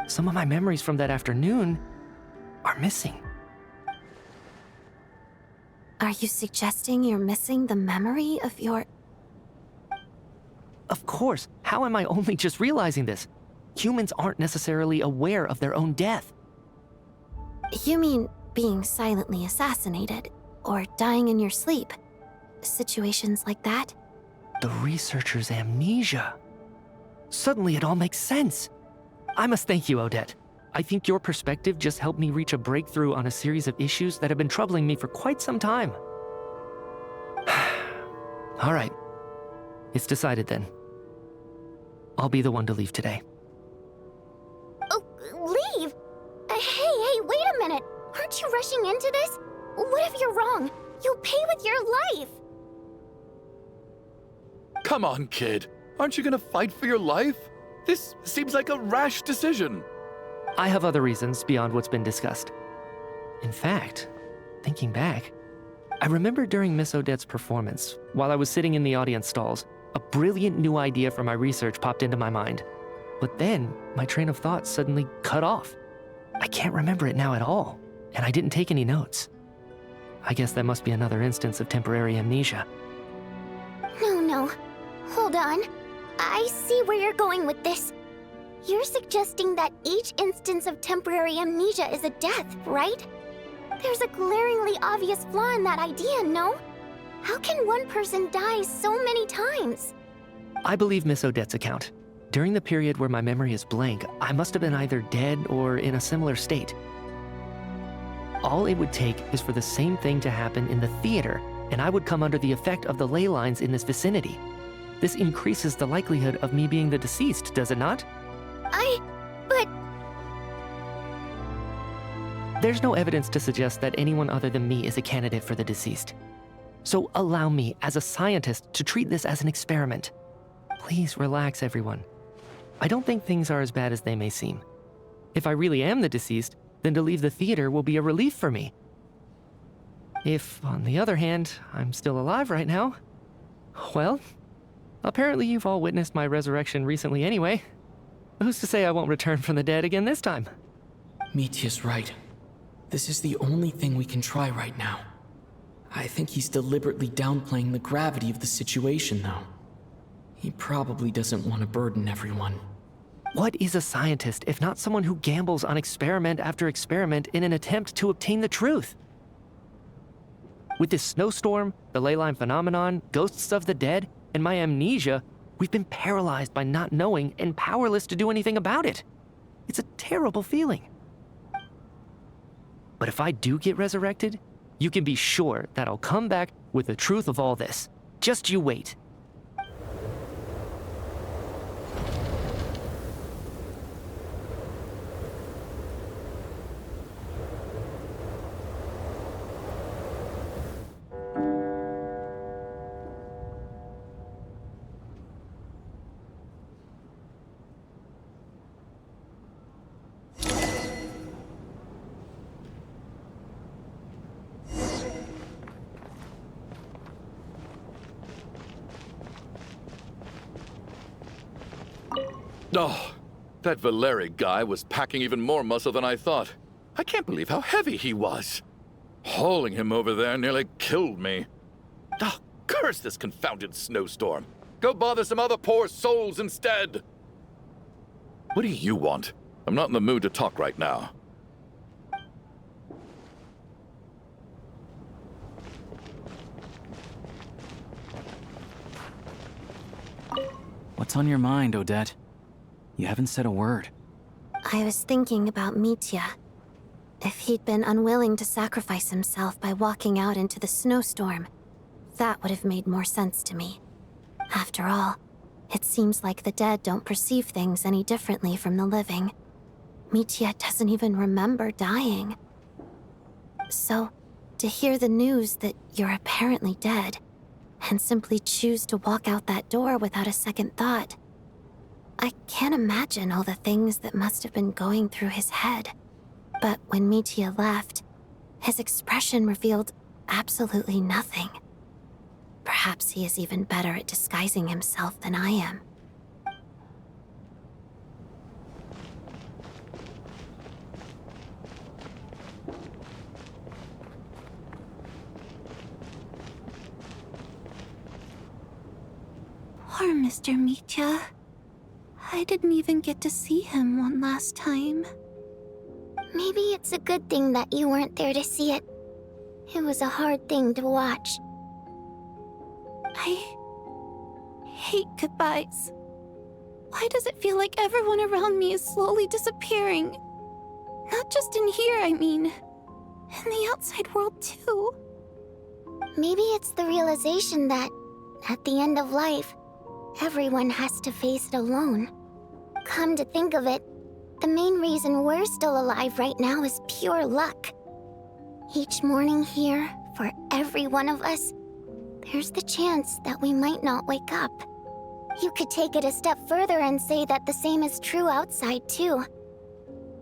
Some of my memories from that afternoon are missing. Are you suggesting you're missing the memory of your... Of course. How am I only just realizing this? Humans aren't necessarily aware of their own death. You mean being silently assassinated, or dying in your sleep? Situations like that? The researcher's amnesia. Suddenly it all makes sense. I must thank you, Odette. I think your perspective just helped me reach a breakthrough on a series of issues that have been troubling me for quite some time. All right. It's decided then. I'll be the one to leave today. Oh, leave? Hey, wait a minute. Aren't you rushing into this? What if you're wrong? You'll pay with your life. Come on, kid. Aren't you gonna fight for your life? This seems like a rash decision. I have other reasons beyond what's been discussed. In fact, thinking back, I remember during Miss Odette's performance, while I was sitting in the audience stalls, a brilliant new idea for my research popped into my mind. But then, my train of thought suddenly cut off. I can't remember it now at all, and I didn't take any notes. I guess that must be another instance of temporary amnesia. No. Hold on. I see where you're going with this. You're suggesting that each instance of temporary amnesia is a death, right? There's a glaringly obvious flaw in that idea, no? How can one person die so many times? I believe Miss Odette's account. During the period where my memory is blank, I must have been either dead or in a similar state. All it would take is for the same thing to happen in the theater, and I would come under the effect of the ley lines in this vicinity. This increases the likelihood of me being the deceased, does it not? But... There's no evidence to suggest that anyone other than me is a candidate for the deceased. So allow me, as a scientist, to treat this as an experiment. Please relax, everyone. I don't think things are as bad as they may seem. If I really am the deceased, then to leave the theater will be a relief for me. If, on the other hand, I'm still alive right now, well, apparently you've all witnessed my resurrection recently anyway. Who's to say I won't return from the dead again this time? Mitya's right. This is the only thing we can try right now. I think he's deliberately downplaying the gravity of the situation, though. He probably doesn't want to burden everyone. What is a scientist if not someone who gambles on experiment after experiment in an attempt to obtain the truth? With this snowstorm, the ley line phenomenon, ghosts of the dead, and my amnesia, we've been paralyzed by not knowing and powerless to do anything about it. It's a terrible feeling. But if I do get resurrected, you can be sure that I'll come back with the truth of all this. Just you wait. Oh, that Valeri guy was packing even more muscle than I thought. I can't believe how heavy he was. Hauling him over there nearly killed me. Oh, curse this confounded snowstorm. Go bother some other poor souls instead. What do you want? I'm not in the mood to talk right now. What's on your mind, Odette? You haven't said a word. I was thinking about Mitya. If he'd been unwilling to sacrifice himself by walking out into the snowstorm, that would have made more sense to me. After all, it seems like the dead don't perceive things any differently from the living. Mitya doesn't even remember dying. So, to hear the news that you're apparently dead, and simply choose to walk out that door without a second thought, I can't imagine all the things that must have been going through his head. But when Mitya left, his expression revealed absolutely nothing. Perhaps he is even better at disguising himself than I am. Poor Mr. Mitya. I didn't even get to see him one last time. Maybe it's a good thing that you weren't there to see it. It was a hard thing to watch. I hate goodbyes. Why does it feel like everyone around me is slowly disappearing? Not just in here, I mean. In the outside world, too. Maybe it's the realization that, at the end of life, everyone has to face it alone. Come to think of it, the main reason we're still alive right now is pure luck. Each morning here, for every one of us, there's the chance that we might not wake up. You could take it a step further and say that the same is true outside, too.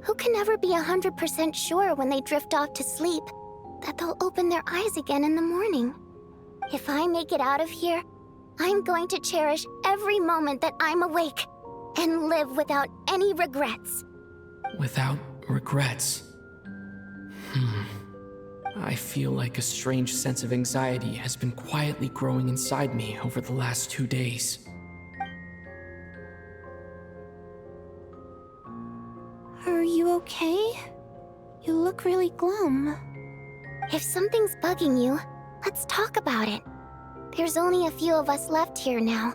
Who can ever be 100% sure when they drift off to sleep that they'll open their eyes again in the morning? If I make it out of here, I'm going to cherish every moment that I'm awake and live without any regrets. Without regrets. I feel like a strange sense of anxiety has been quietly growing inside me over the last 2 days. Are you okay? You look really glum. If something's bugging you, let's talk about it. There's only a few of us left here now.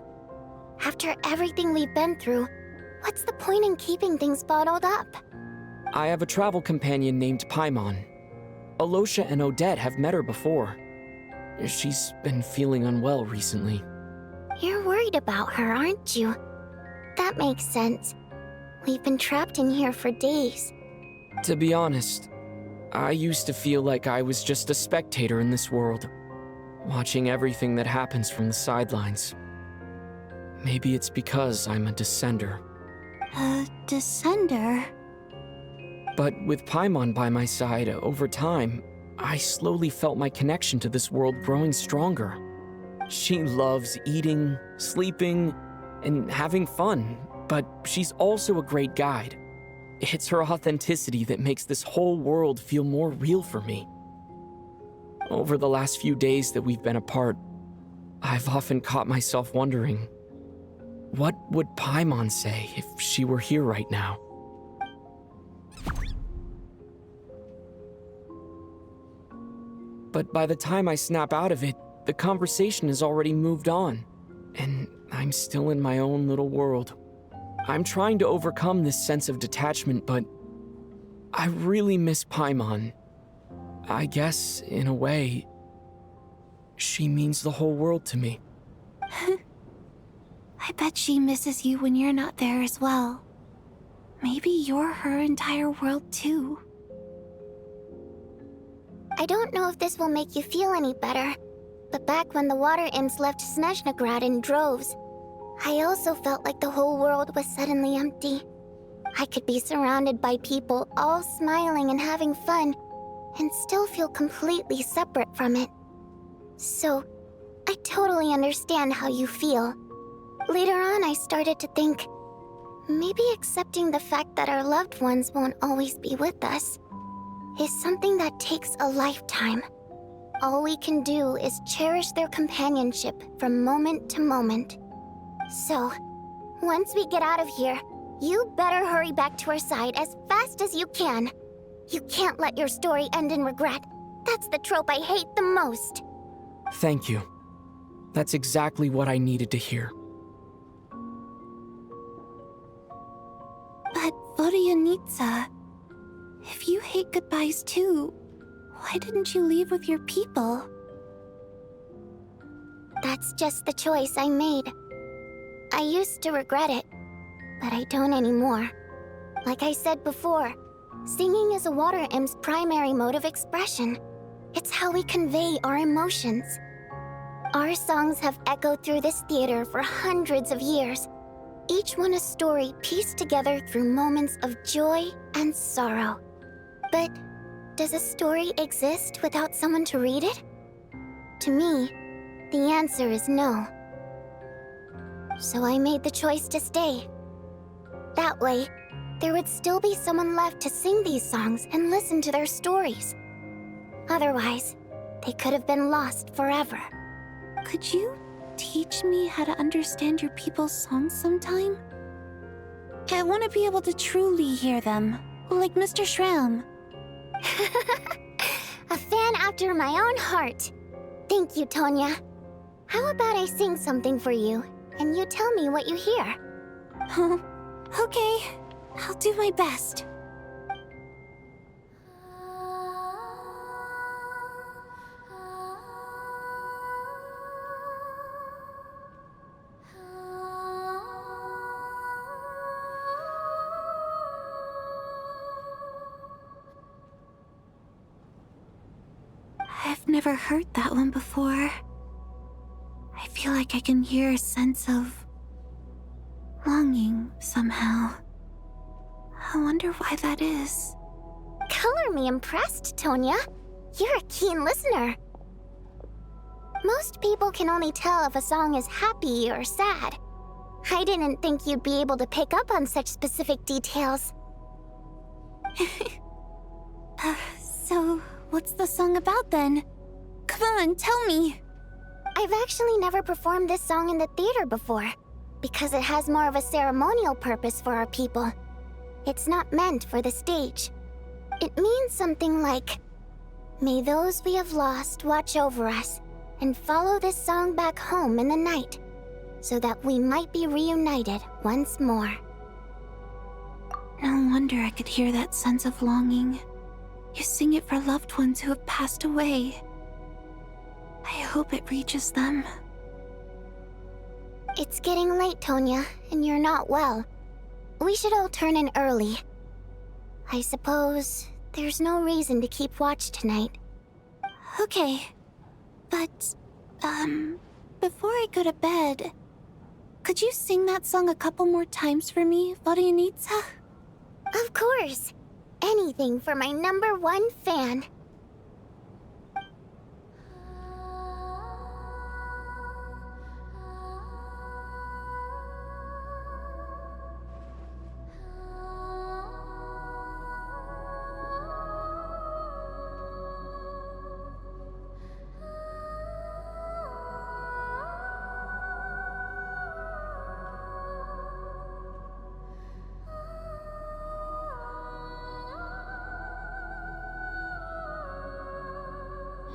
After everything we've been through, what's the point in keeping things bottled up? I have a travel companion named Paimon. Alosha and Odette have met her before. She's been feeling unwell recently. You're worried about her, aren't you? That makes sense. We've been trapped in here for days. To be honest, I used to feel like I was just a spectator in this world, watching everything that happens from the sidelines. Maybe it's because I'm a descender. A descender? But with Paimon by my side, over time, I slowly felt my connection to this world growing stronger. She loves eating, sleeping, and having fun, but she's also a great guide. It's her authenticity that makes this whole world feel more real for me. Over the last few days that we've been apart, I've often caught myself wondering, what would Paimon say if she were here right now? But by the time I snap out of it, the conversation has already moved on, and I'm still in my own little world. I'm trying to overcome this sense of detachment, but I really miss Paimon. I guess, in a way, she means the whole world to me. I bet she misses you when you're not there as well. Maybe you're her entire world too. I don't know if this will make you feel any better, but back when the water imps left Snezhnaya in droves, I also felt like the whole world was suddenly empty. I could be surrounded by people all smiling and having fun, and still feel completely separate from it. So, I totally understand how you feel. Later on, I started to think, maybe accepting the fact that our loved ones won't always be with us is something that takes a lifetime. All we can do is cherish their companionship from moment to moment. So, once we get out of here, you better hurry back to our side as fast as you can. You can't let your story end in regret. That's the trope I hate the most. Thank you. That's exactly what I needed to hear. But Vodyanitsa, if you hate goodbyes too, why didn't you leave with your people? That's just the choice I made. I used to regret it, but I don't anymore. Like I said before, singing is a water imp's primary mode of expression. It's how we convey our emotions. Our songs have echoed through this theater for hundreds of years, each one a story pieced together through moments of joy and sorrow. But does a story exist without someone to read it? To me, the answer is no. So I made the choice to stay. That way, there would still be someone left to sing these songs and listen to their stories. Otherwise, they could have been lost forever. Could you teach me how to understand your people's songs sometime? I want to be able to truly hear them, like Mr. Shram. A fan after my own heart. Thank you, Tonya. How about I sing something for you, and you tell me what you hear? Okay, I'll do my best. I've never heard that one before. I feel like I can hear a sense of longing somehow. I wonder why that is. Color me impressed, Tonya. You're a keen listener. Most people can only tell if a song is happy or sad. I didn't think you'd be able to pick up on such specific details. So, what's the song about then? Come on, tell me! I've actually never performed this song in the theater before, because it has more of a ceremonial purpose for our people. It's not meant for the stage. It means something like, "May those we have lost watch over us, and follow this song back home in the night, so that we might be reunited once more." No wonder I could hear that sense of longing. You sing it for loved ones who have passed away. I hope it reaches them. It's getting late, Tonya, and you're not well. We should all turn in early. I suppose there's no reason to keep watch tonight. Okay. But, before I go to bed, could you sing that song a couple more times for me, Vodyanitsa? Of course. Anything for my #1 fan.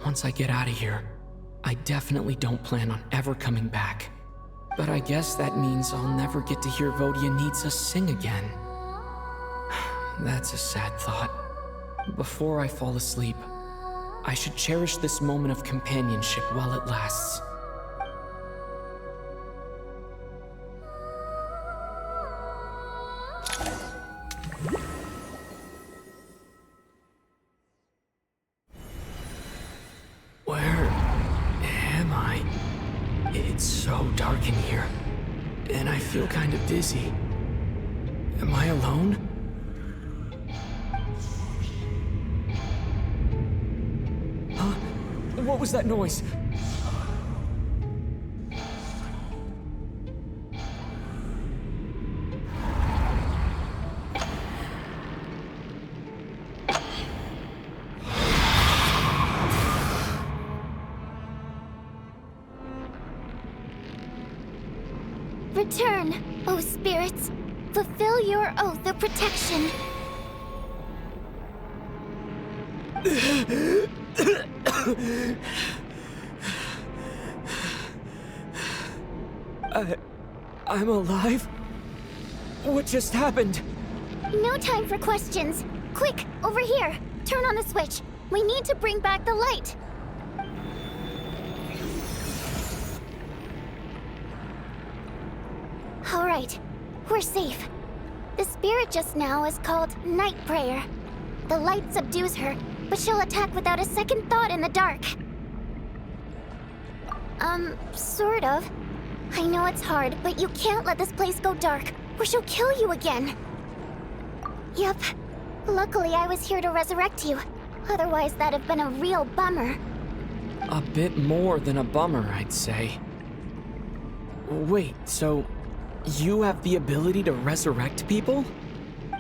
Once I get out of here, I definitely don't plan on ever coming back. But I guess that means I'll never get to hear Vodyanitsa sing again. That's a sad thought. Before I fall asleep, I should cherish this moment of companionship while it lasts. Where am I? It's so dark in here, and I feel kind of dizzy. Am I alone? Huh? What was that noise? Return, O spirits. Fulfill your oath of protection. I'm alive? What just happened? No time for questions. Quick, over here. Turn on the switch. We need to bring back the light. All right, we're safe. The spirit just now is called Night Prayer. The light subdues her, but she'll attack without a second thought in the dark. Sort of. I know it's hard, but you can't let this place go dark, or she'll kill you again. Yep. Luckily, I was here to resurrect you. Otherwise, that'd have been a real bummer. A bit more than a bummer, I'd say. Wait, so you have the ability to resurrect people?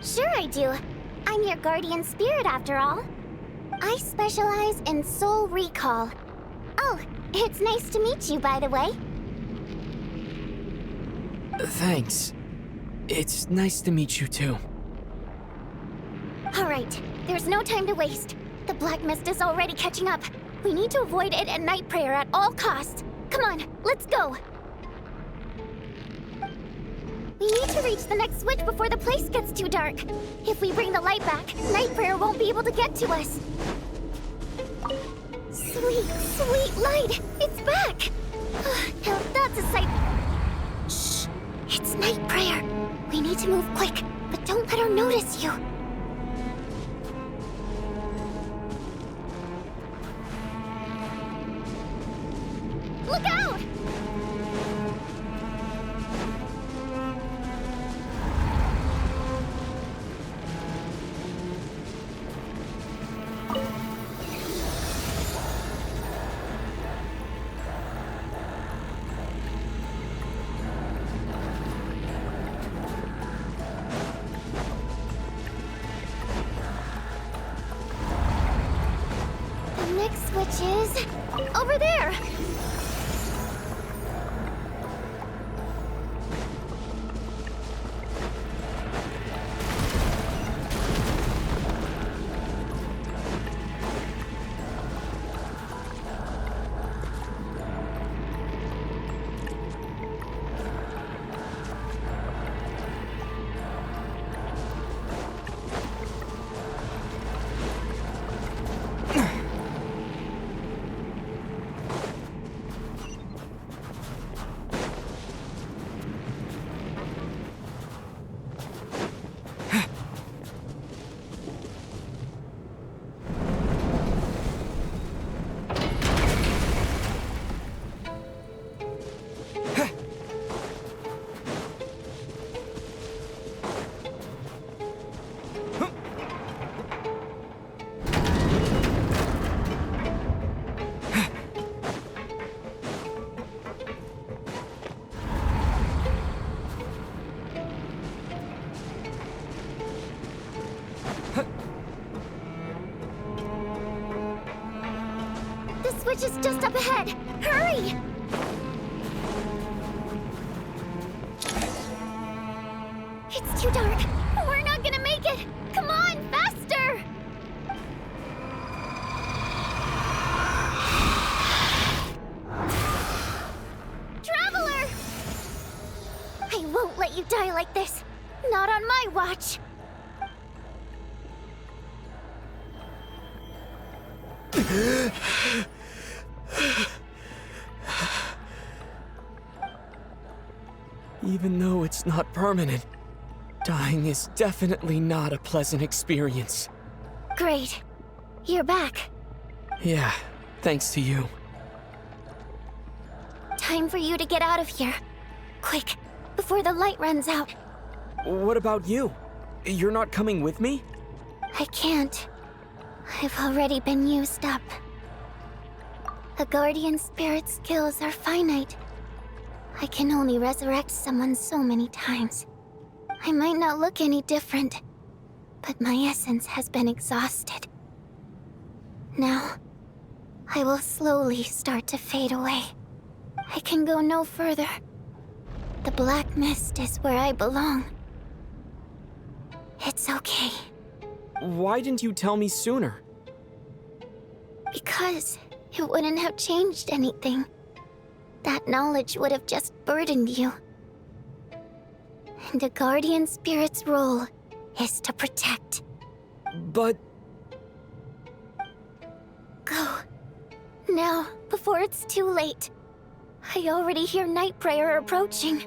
Sure I do. I'm your guardian spirit after all. I specialize in soul recall. Oh, it's nice to meet you, by the way. Thanks. It's nice to meet you too. All right, there's no time to waste. The black mist is already catching up. We need to avoid it and Night Prayer at all costs. Come on, let's go. We need to reach the next switch before the place gets too dark. If we bring the light back, Night Prayer won't be able to get to us. Sweet, sweet light! It's back! Now that's a sight. Shh! It's Night Prayer. We need to move quick, but don't let her notice you. Look out! The next switch is over there. The switch is just up ahead. Hurry! It's too dark. We're not gonna make it. Come on, faster! watch. Even though it's not permanent, dying is definitely not a pleasant experience. Great. You're back. Yeah, thanks to you. Time for you to get out of here. Quick, before the light runs out. What about you? You're not coming with me? I can't. I've already been used up. A guardian spirit's skills are finite. I can only resurrect someone so many times. I might not look any different, but my essence has been exhausted. Now, I will slowly start to fade away. I can go no further. The black mist is where I belong. It's okay. Why didn't you tell me sooner? Because it wouldn't have changed anything. That knowledge would have just burdened you. And a guardian spirit's role is to protect. But... Go. Now, before it's too late. I already hear Night Prayer approaching.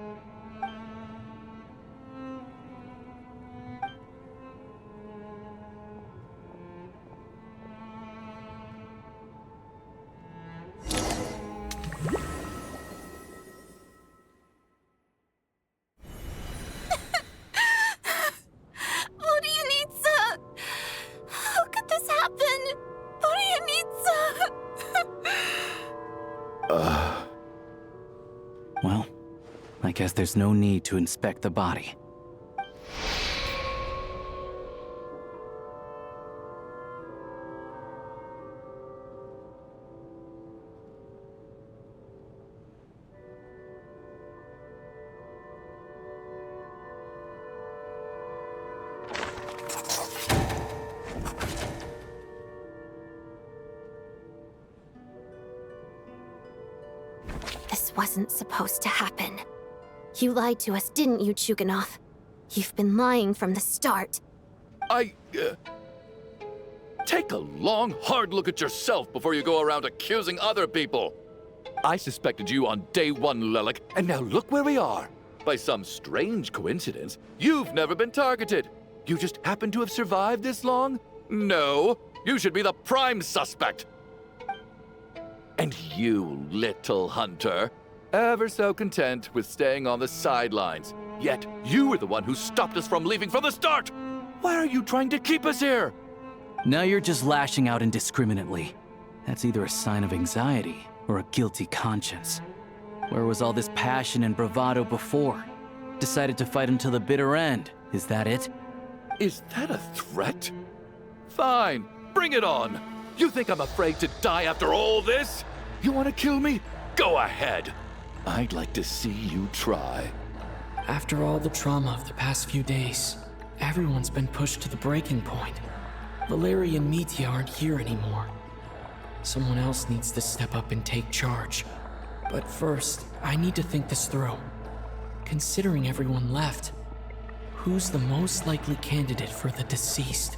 Well, I guess there's no need to inspect the body. Wasn't supposed to happen. You lied to us, didn't you, Chuganov? You've been lying from the start. Take a long, hard look at yourself before you go around accusing other people. I suspected you on day one, Lelik, and now look where we are. By some strange coincidence, you've never been targeted. You just happen to have survived this long? No, you should be the prime suspect. And you, little hunter, ever so content with staying on the sidelines. Yet, you were the one who stopped us from leaving from the start! Why are you trying to keep us here? Now you're just lashing out indiscriminately. That's either a sign of anxiety or a guilty conscience. Where was all this passion and bravado before? Decided to fight until the bitter end. Is that it? Is that a threat? Fine, bring it on. You think I'm afraid to die after all this? You want to kill me? Go ahead. I'd like to see you try. After all the trauma of the past few days, everyone's been pushed to the breaking point. Valeria and Mitya aren't here anymore. Someone else needs to step up and take charge. But first, I need to think this through. Considering everyone left, who's the most likely candidate for the deceased?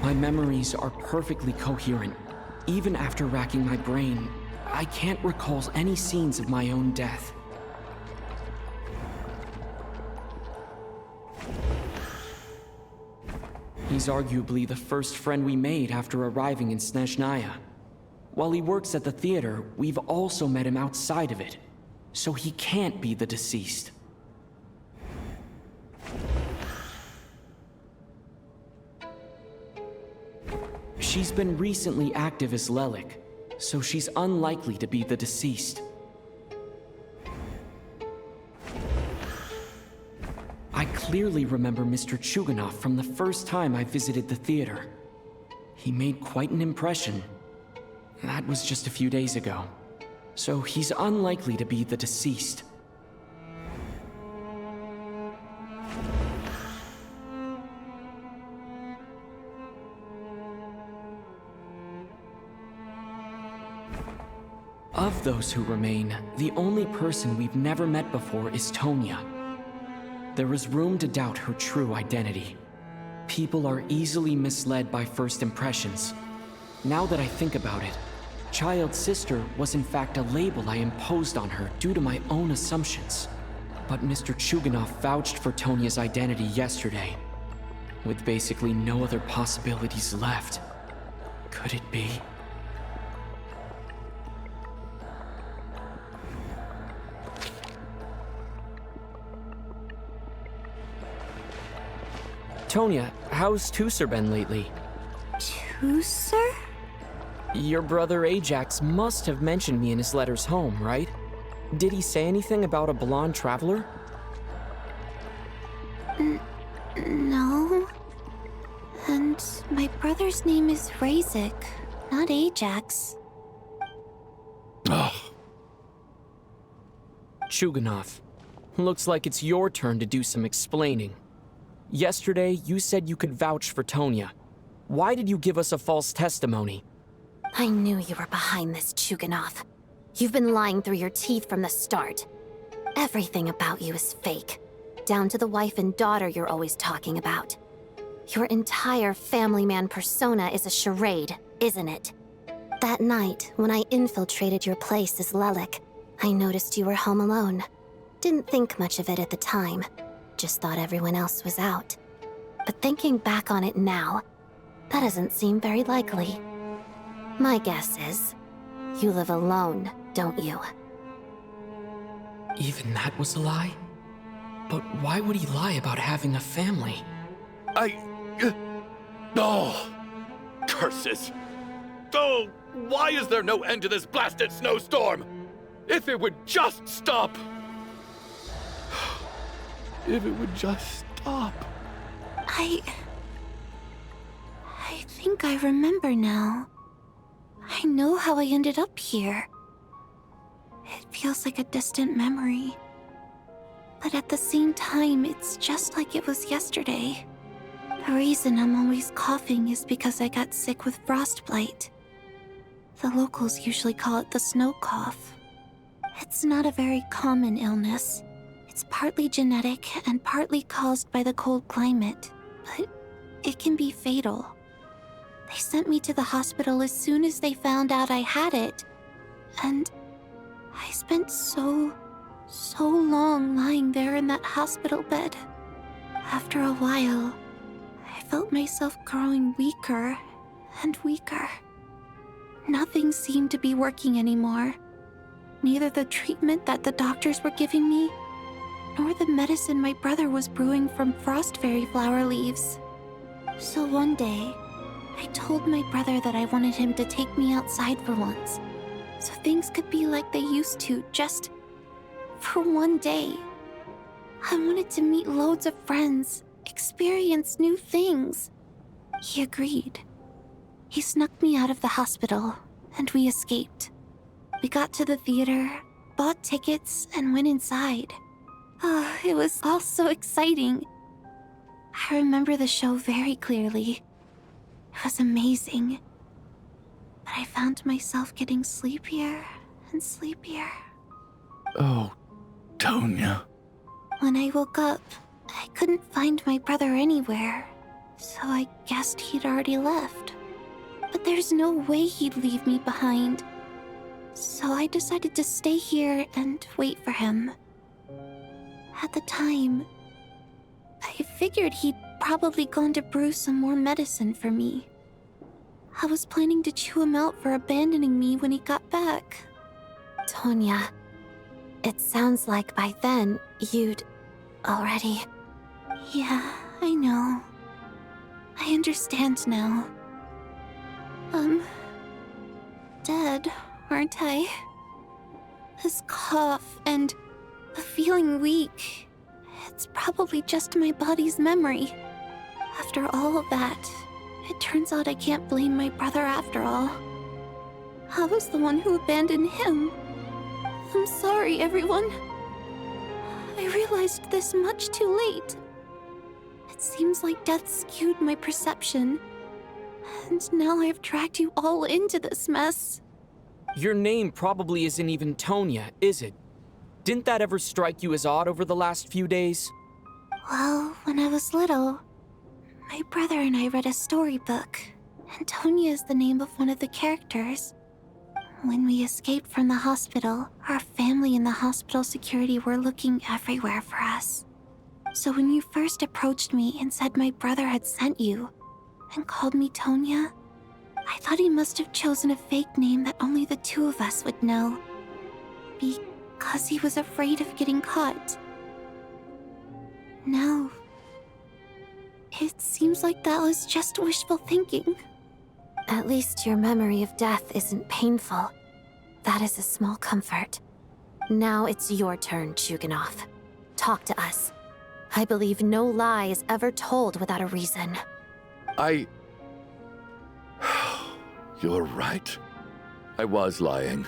My memories are perfectly coherent. Even after racking my brain, I can't recall any scenes of my own death. He's arguably the first friend we made after arriving in Snezhnaya. While he works at the theater, we've also met him outside of it. So he can't be the deceased. She's been recently active as Lelik, so she's unlikely to be the deceased. I clearly remember Mr. Chuganov from the first time I visited the theater. He made quite an impression. That was just a few days ago, so he's unlikely to be the deceased. Of those who remain, the only person we've never met before is Tonya. There is room to doubt her true identity. People are easily misled by first impressions. Now that I think about it, Child's sister was in fact a label I imposed on her due to my own assumptions. But Mr. Chuganov vouched for Tonya's identity yesterday, with basically no other possibilities left. Could it be? Tonya, how's Tusser been lately? Tusser? Your brother Ajax must have mentioned me in his letters home, right? Did he say anything about a blonde traveler? No. And my brother's name is Razik, not Ajax. Chuganov, looks like it's your turn to do some explaining. Yesterday, you said you could vouch for Tonya. Why did you give us a false testimony? I knew you were behind this, Chuganov. You've been lying through your teeth from the start. Everything about you is fake, down to the wife and daughter you're always talking about. Your entire family man persona is a charade, isn't it? That night, when I infiltrated your place as Lelik, I noticed you were home alone. Didn't think much of it at the time. Just thought everyone else was out. But thinking back on it now, that doesn't seem very likely. My guess is, you live alone, don't you? Even that was a lie? But why would he lie about having a family? Oh! Curses! Oh, why is there no end to this blasted snowstorm? If it would just stop! If it would just stop. I think I remember now. I know how I ended up here. It feels like a distant memory. But at the same time, it's just like it was yesterday. The reason I'm always coughing is because I got sick with frostbite. The locals usually call it the snow cough. It's not a very common illness. It's partly genetic and partly caused by the cold climate, but it can be fatal. They sent me to the hospital as soon as they found out I had it, and I spent so long lying there in that hospital bed. After a while, I felt myself growing weaker and weaker. Nothing seemed to be working anymore. Neither the treatment that the doctors were giving me, nor the medicine my brother was brewing from frost fairy flower leaves. So one day, I told my brother that I wanted him to take me outside for once, so things could be like they used to, just for one day. I wanted to meet loads of friends, experience new things. He agreed. He snuck me out of the hospital, and we escaped. We got to the theater, bought tickets, and went inside. Oh, it was all so exciting. I remember the show very clearly. It was amazing. But I found myself getting sleepier and sleepier. Oh, Tonya. When I woke up, I couldn't find my brother anywhere, so I guessed he'd already left. But there's no way he'd leave me behind. So I decided to stay here and wait for him. At the time, I figured he'd probably gone to brew some more medicine for me. I was planning to chew him out for abandoning me when he got back. Tonya, it sounds like by then you'd already... Yeah, I know. I understand now. Dead, aren't I? This cough and the feeling weak, it's probably just my body's memory. After all of that, it turns out I can't blame my brother after all. I was the one who abandoned him. I'm sorry, everyone. I realized this much too late. It seems like death skewed my perception. And now I've dragged you all into this mess. Your name probably isn't even Tonya, is it? Didn't that ever strike you as odd over the last few days? Well, when I was little, my brother and I read a storybook, and Tonya is the name of one of the characters. When we escaped from the hospital, our family and the hospital security were looking everywhere for us. So when you first approached me and said my brother had sent you, and called me Tonya, I thought he must have chosen a fake name that only the two of us would know. Because he was afraid of getting caught. No. It seems like that was just wishful thinking. At least your memory of death isn't painful. That is a small comfort. Now it's your turn, Shuganov. Talk to us. I believe no lie is ever told without a reason. You're right. I was lying.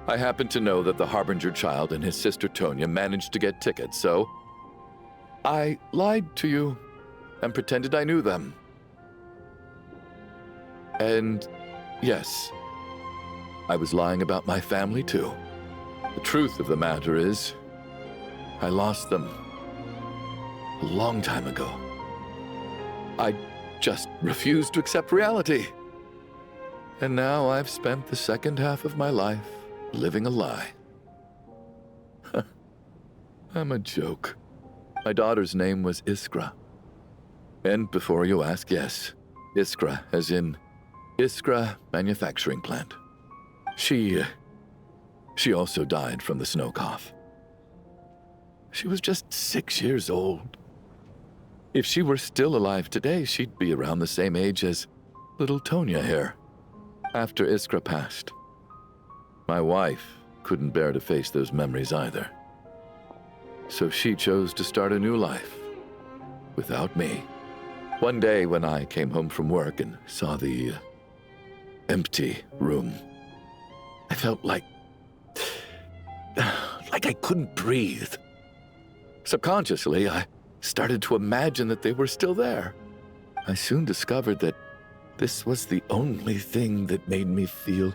I happened to know that the Harbinger child and his sister Tonya managed to get tickets, so I lied to you and pretended I knew them. And yes, I was lying about my family too. The truth of the matter is, I lost them a long time ago. I just refused to accept reality. And now I've spent the second half of my life living a lie. I'm a joke. My daughter's name was Iskra. And before you ask, yes, Iskra, as in Iskra Manufacturing Plant. She also died from the snow cough. She was just 6 years old. If she were still alive today, she'd be around the same age as little Tonya here. After Iskra passed, my wife couldn't bear to face those memories either. So she chose to start a new life without me. One day when I came home from work and saw the empty room, I felt like I couldn't breathe. Subconsciously, I started to imagine that they were still there. I soon discovered that this was the only thing that made me feel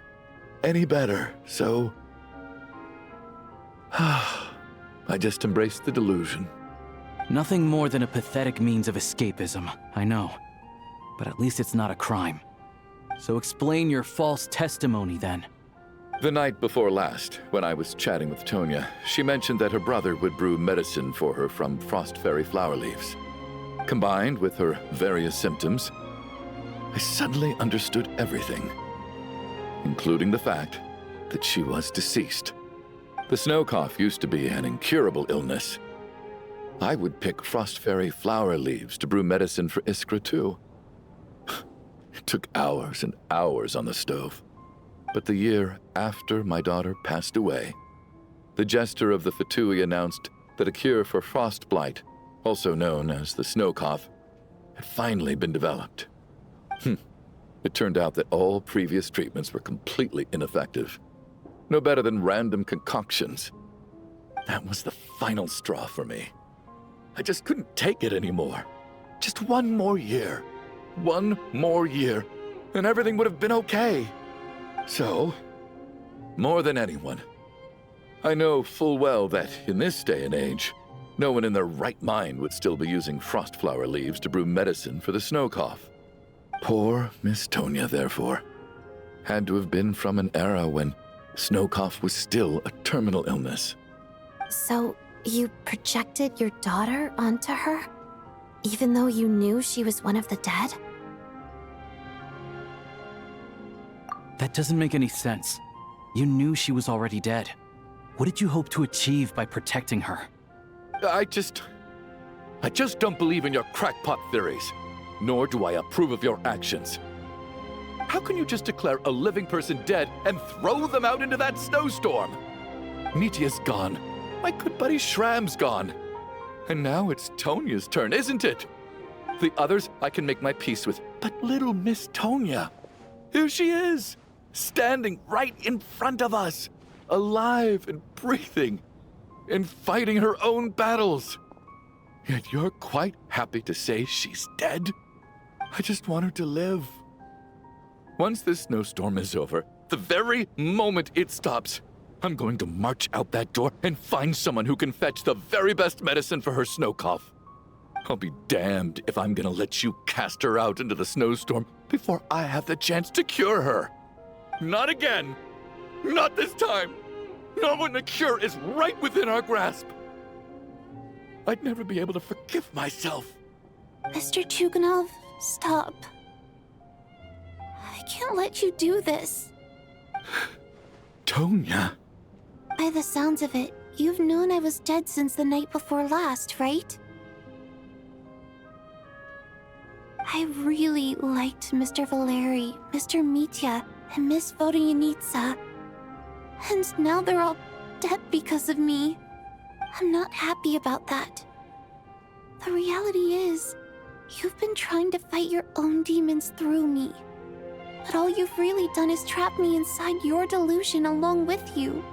any better, so I just embraced the delusion. Nothing more than a pathetic means of escapism, I know. But at least it's not a crime. So explain your false testimony, then. The night before last, when I was chatting with Tonya, she mentioned that her brother would brew medicine for her from frost fairy flower leaves. Combined with her various symptoms, I suddenly understood everything, including the fact that she was deceased. The snow cough used to be an incurable illness. I would pick frost fairy flower leaves to brew medicine for Iskra too. It took hours and hours on the stove. But the year after my daughter passed away, the Jester of the Fatui announced that a cure for frost blight, also known as the snow cough, had finally been developed. It turned out that all previous treatments were completely ineffective. No better than random concoctions. That was the final straw for me. I just couldn't take it anymore. Just one more year. One more year, and everything would have been okay. So, more than anyone, I know full well that in this day and age, no one in their right mind would still be using frost flower leaves to brew medicine for the snow cough. Poor Miss Tonya, therefore, had to have been from an era when snow cough was still a terminal illness. So, you projected your daughter onto her? Even though you knew she was one of the dead? That doesn't make any sense. You knew she was already dead. What did you hope to achieve by protecting her? I just don't believe in your crackpot theories, nor do I approve of your actions. How can you just declare a living person dead and throw them out into that snowstorm? Mitya's gone. My good buddy Shram's gone. And now it's Tonya's turn, isn't it? The others I can make my peace with, but little Miss Tonya, here she is, standing right in front of us, alive and breathing, and fighting her own battles. Yet you're quite happy to say she's dead? I just want her to live. Once this snowstorm is over, The very moment it stops, I'm going to march out that door and find someone who can fetch the very best medicine for her snow cough. I'll be damned if I'm gonna let you cast her out into the snowstorm before I have the chance to cure her. Not again. Not this time. Not when the cure is right within our grasp. I'd never be able to forgive myself. Mr. Chuganov, stop. I can't let you do this. Tonya. By the sounds of it, you've known I was dead since the night before last, right? I really liked Mr. Valeri, Mr. Mitya, and Miss Vodyanitsa. And now they're all dead because of me. I'm not happy about that. The reality is, you've been trying to fight your own demons through me. But all you've really done is trap me inside your delusion along with you.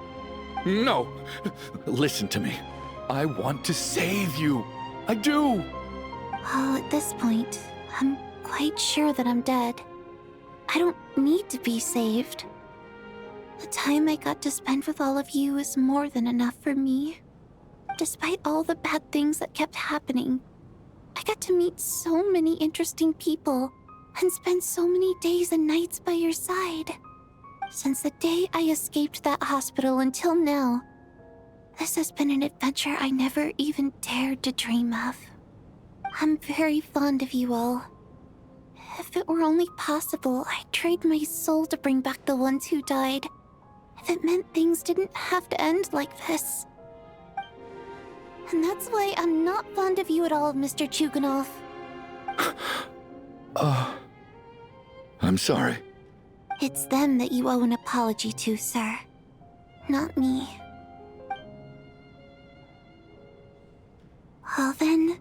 No! Listen to me. I want to save you. I do! Well, at this point, I'm quite sure that I'm dead. I don't need to be saved. The time I got to spend with all of you is more than enough for me. Despite all the bad things that kept happening, I got to meet so many interesting people and spend so many days and nights by your side. Since the day I escaped that hospital until now, this has been an adventure I never even dared to dream of. I'm very fond of you all. If it were only possible, I'd trade my soul to bring back the ones who died. If it meant things didn't have to end like this. And that's why I'm not fond of you at all, Mr. Chuganov. I'm sorry. It's them that you owe an apology to, sir. Not me. Well then,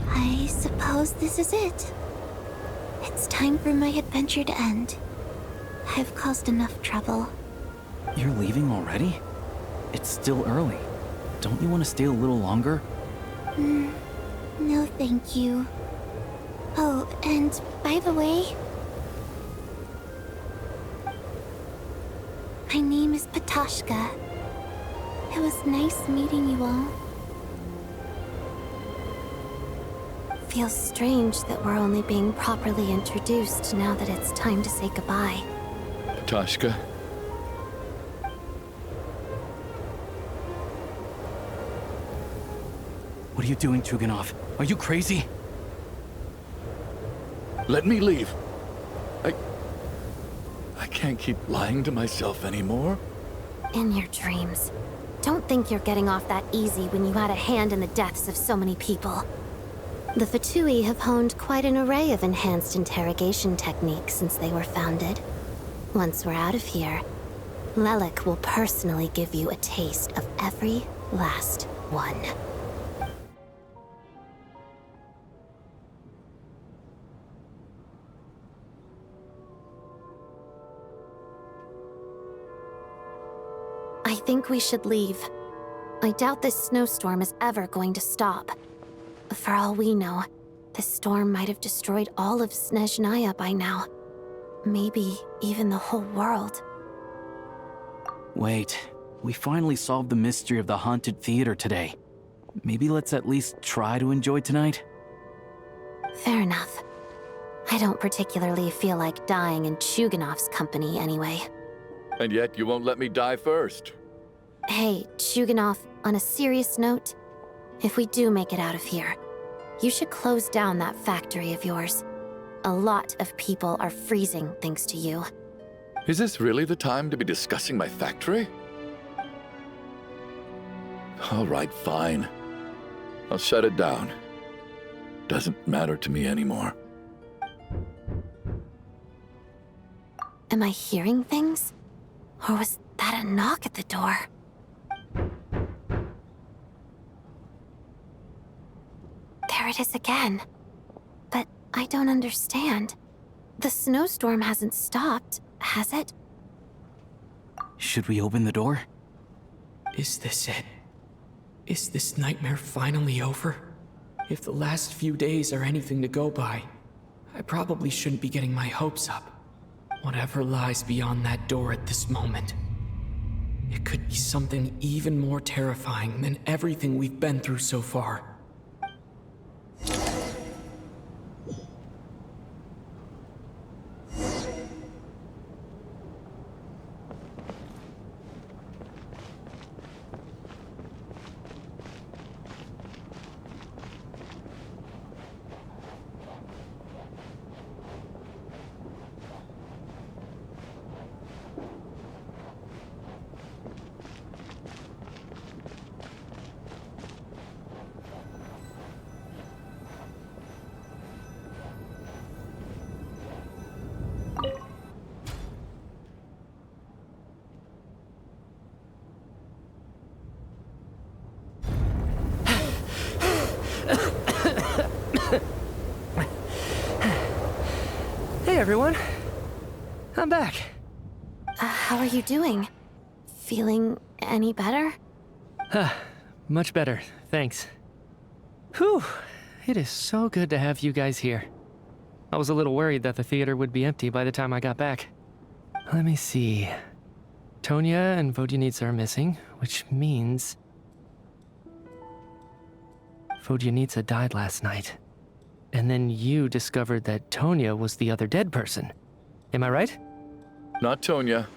I suppose this is it. It's time for my adventure to end. I've caused enough trouble. You're leaving already? It's still early. Don't you want to stay a little longer? No thank you. Oh, and by the way, my name is Patashka. It was nice meeting you all. Feels strange that we're only being properly introduced now that it's time to say goodbye. Patashka. What are you doing, Chuganov? Are you crazy? Let me leave. I can't keep lying to myself anymore. In your dreams. Don't think you're getting off that easy when you had a hand in the deaths of so many people. The Fatui have honed quite an array of enhanced interrogation techniques since they were founded. Once we're out of here, Lelik will personally give you a taste of every last one. I think we should leave. I doubt this snowstorm is ever going to stop. For all we know, this storm might have destroyed all of Snezhnaya by now. Maybe even the whole world. Wait, we finally solved the mystery of the haunted theater today. Maybe let's at least try to enjoy tonight? Fair enough. I don't particularly feel like dying in Chuganov's company anyway. And yet you won't let me die first. Hey, Chuganov, on a serious note, if we do make it out of here, you should close down that factory of yours. A lot of people are freezing thanks to you. Is this really the time to be discussing my factory? All right, fine. I'll shut it down. Doesn't matter to me anymore. Am I hearing things? Or was that a knock at the door? There it is again. But I don't understand. The snowstorm hasn't stopped, has it? Should we open the door? Is this it? Is this nightmare finally over? If the last few days are anything to go by, I probably shouldn't be getting my hopes up. Whatever lies beyond that door at this moment, it could be something even more terrifying than everything we've been through so far. Hey everyone, I'm back. How are you doing? Feeling any better? Much better, thanks. Whew, it is so good to have you guys here. I was a little worried that the theater would be empty by the time I got back. Let me see. Tonya and Vodyanitsa are missing, which means Vodyanitsa died last night. And then you discovered that Tonya was the other dead person. Am I right? Not Tonya.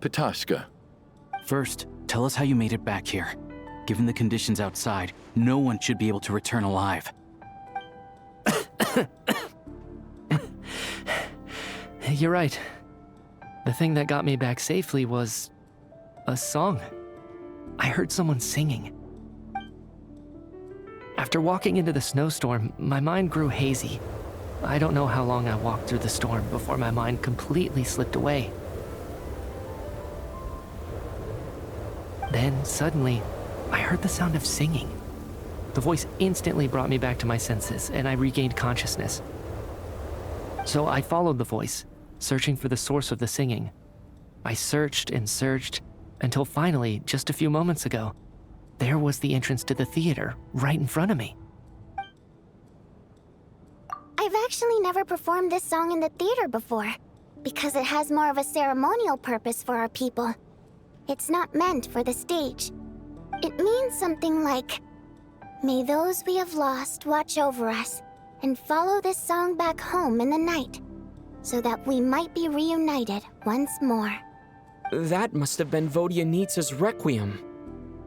Petashka. First, tell us how you made it back here. Given the conditions outside, no one should be able to return alive. You're right. The thing that got me back safely was a song. I heard someone singing. After walking into the snowstorm, my mind grew hazy. I don't know how long I walked through the storm before my mind completely slipped away. Then, suddenly, I heard the sound of singing. The voice instantly brought me back to my senses, and I regained consciousness. So I followed the voice, searching for the source of the singing. I searched and searched, until finally, just a few moments ago, there was the entrance to the theater, right in front of me. I've actually never performed this song in the theater before, because it has more of a ceremonial purpose for our people. It's not meant for the stage. It means something like, "May those we have lost watch over us, and follow this song back home in the night, so that we might be reunited once more." That must have been Vodyanitsa's Requiem.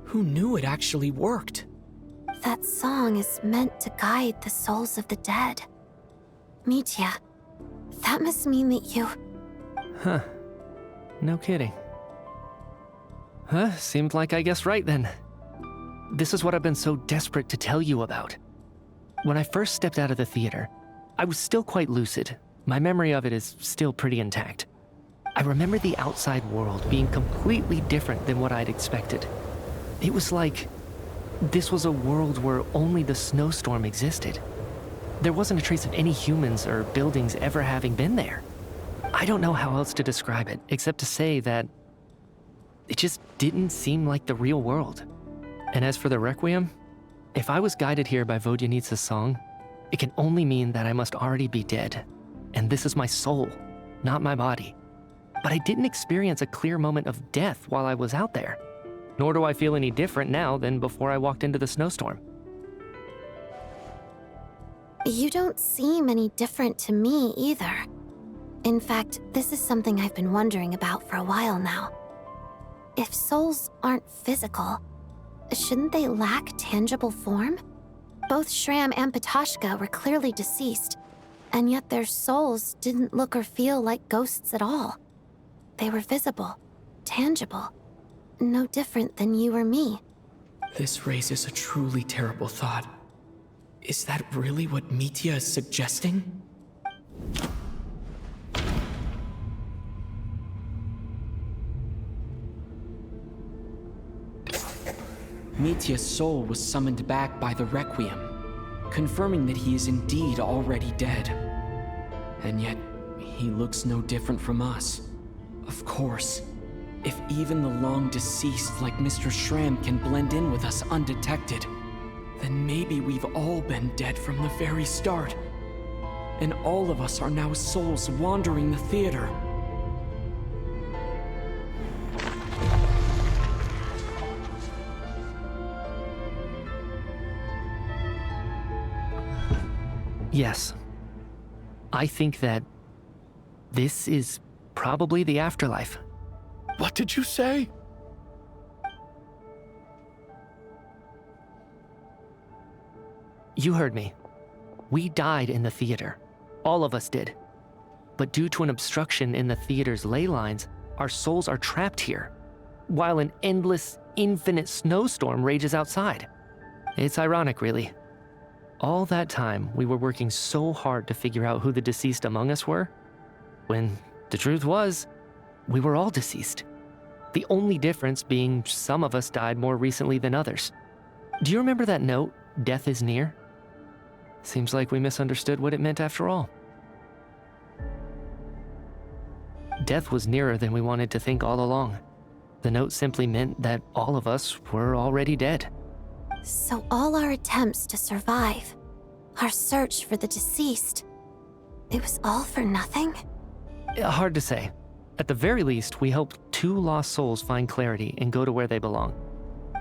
Who knew it actually worked? That song is meant to guide the souls of the dead. Mitya, that must mean that you... Huh. No kidding. Seemed like I guessed right then. This is what I've been so desperate to tell you about. When I first stepped out of the theater, I was still quite lucid. My memory of it is still pretty intact. I remember the outside world being completely different than what I'd expected. It was like this was a world where only the snowstorm existed. There wasn't a trace of any humans or buildings ever having been there. I don't know how else to describe it, except to say that it just didn't seem like the real world. And as for the Requiem, if I was guided here by Vodyanitsa's song, it can only mean that I must already be dead. And this is my soul, not my body. But I didn't experience a clear moment of death while I was out there. Nor do I feel any different now than before I walked into the snowstorm. You don't seem any different to me either. In fact, this is something I've been wondering about for a while now. If souls aren't physical, shouldn't they lack tangible form? Both Shram and Petashka were clearly deceased, and yet their souls didn't look or feel like ghosts at all. They were visible, tangible, no different than you or me. This raises a truly terrible thought. Is that really what Mitya is suggesting? Mitya's soul was summoned back by the Requiem, confirming that he is indeed already dead. And yet, he looks no different from us. Of course, if even the long-deceased like Mr. Shram can blend in with us undetected, then maybe we've all been dead from the very start. And all of us are now souls wandering the theater, Yes. I think that this is probably the afterlife. What did you say? You heard me. We died in the theater. All of us did. But due to an obstruction in the theater's ley lines, our souls are trapped here, while an endless, infinite snowstorm rages outside. It's ironic, really. All that time, we were working so hard to figure out who the deceased among us were, when the truth was, we were all deceased. The only difference being some of us died more recently than others. Do you remember that note, "Death is near"? Seems like we misunderstood what it meant after all. Death was nearer than we wanted to think all along. The note simply meant that all of us were already dead. So all our attempts to survive, our search for the deceased, it was all for nothing? Hard to say. At the very least, we helped 2 lost souls find clarity and go to where they belong.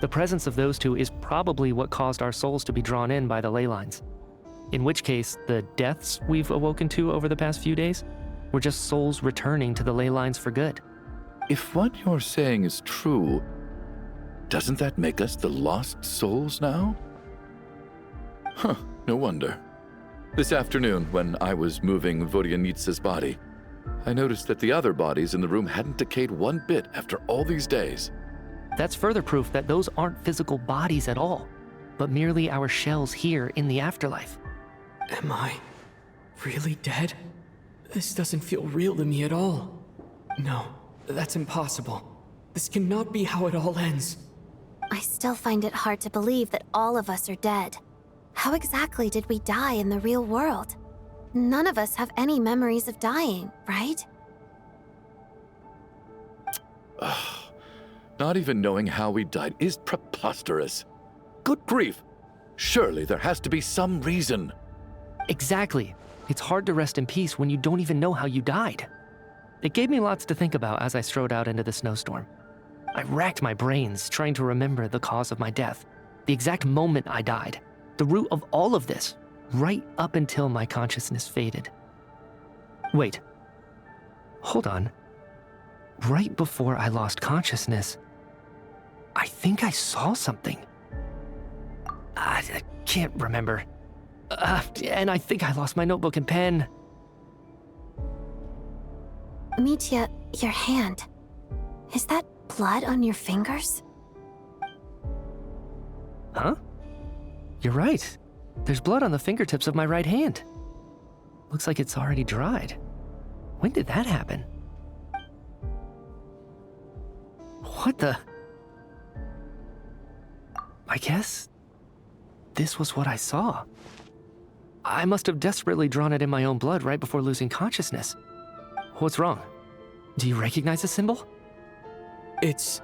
The presence of those 2 is probably what caused our souls to be drawn in by the ley lines. In which case, the deaths we've awoken to over the past few days were just souls returning to the ley lines for good. If what you're saying is true, doesn't that make us the lost souls now? Huh, no wonder. This afternoon, when I was moving Vodyanitsa's body, I noticed that the other bodies in the room hadn't decayed one bit after all these days. That's further proof that those aren't physical bodies at all, but merely our shells here in the afterlife. Am I really dead? This doesn't feel real to me at all. No, that's impossible. This cannot be how it all ends. I still find it hard to believe that all of us are dead. How exactly did we die in the real world? None of us have any memories of dying, right? Not even knowing how we died is preposterous. Good grief! Surely there has to be some reason. Exactly. It's hard to rest in peace when you don't even know how you died. It gave me lots to think about as I strode out into the snowstorm. I racked my brains trying to remember the cause of my death, the exact moment I died, the root of all of this, right up until my consciousness faded. Wait. Hold on. Right before I lost consciousness, I think I saw something. I can't remember. And I think I lost my notebook and pen. Mitya, your hand. Is that blood on your fingers? Huh? You're right. There's blood on the fingertips of my right hand. Looks like it's already dried. When did that happen? What the? I guess this was what I saw. I must have desperately drawn it in my own blood right before losing consciousness. What's wrong? Do you recognize the symbol? It's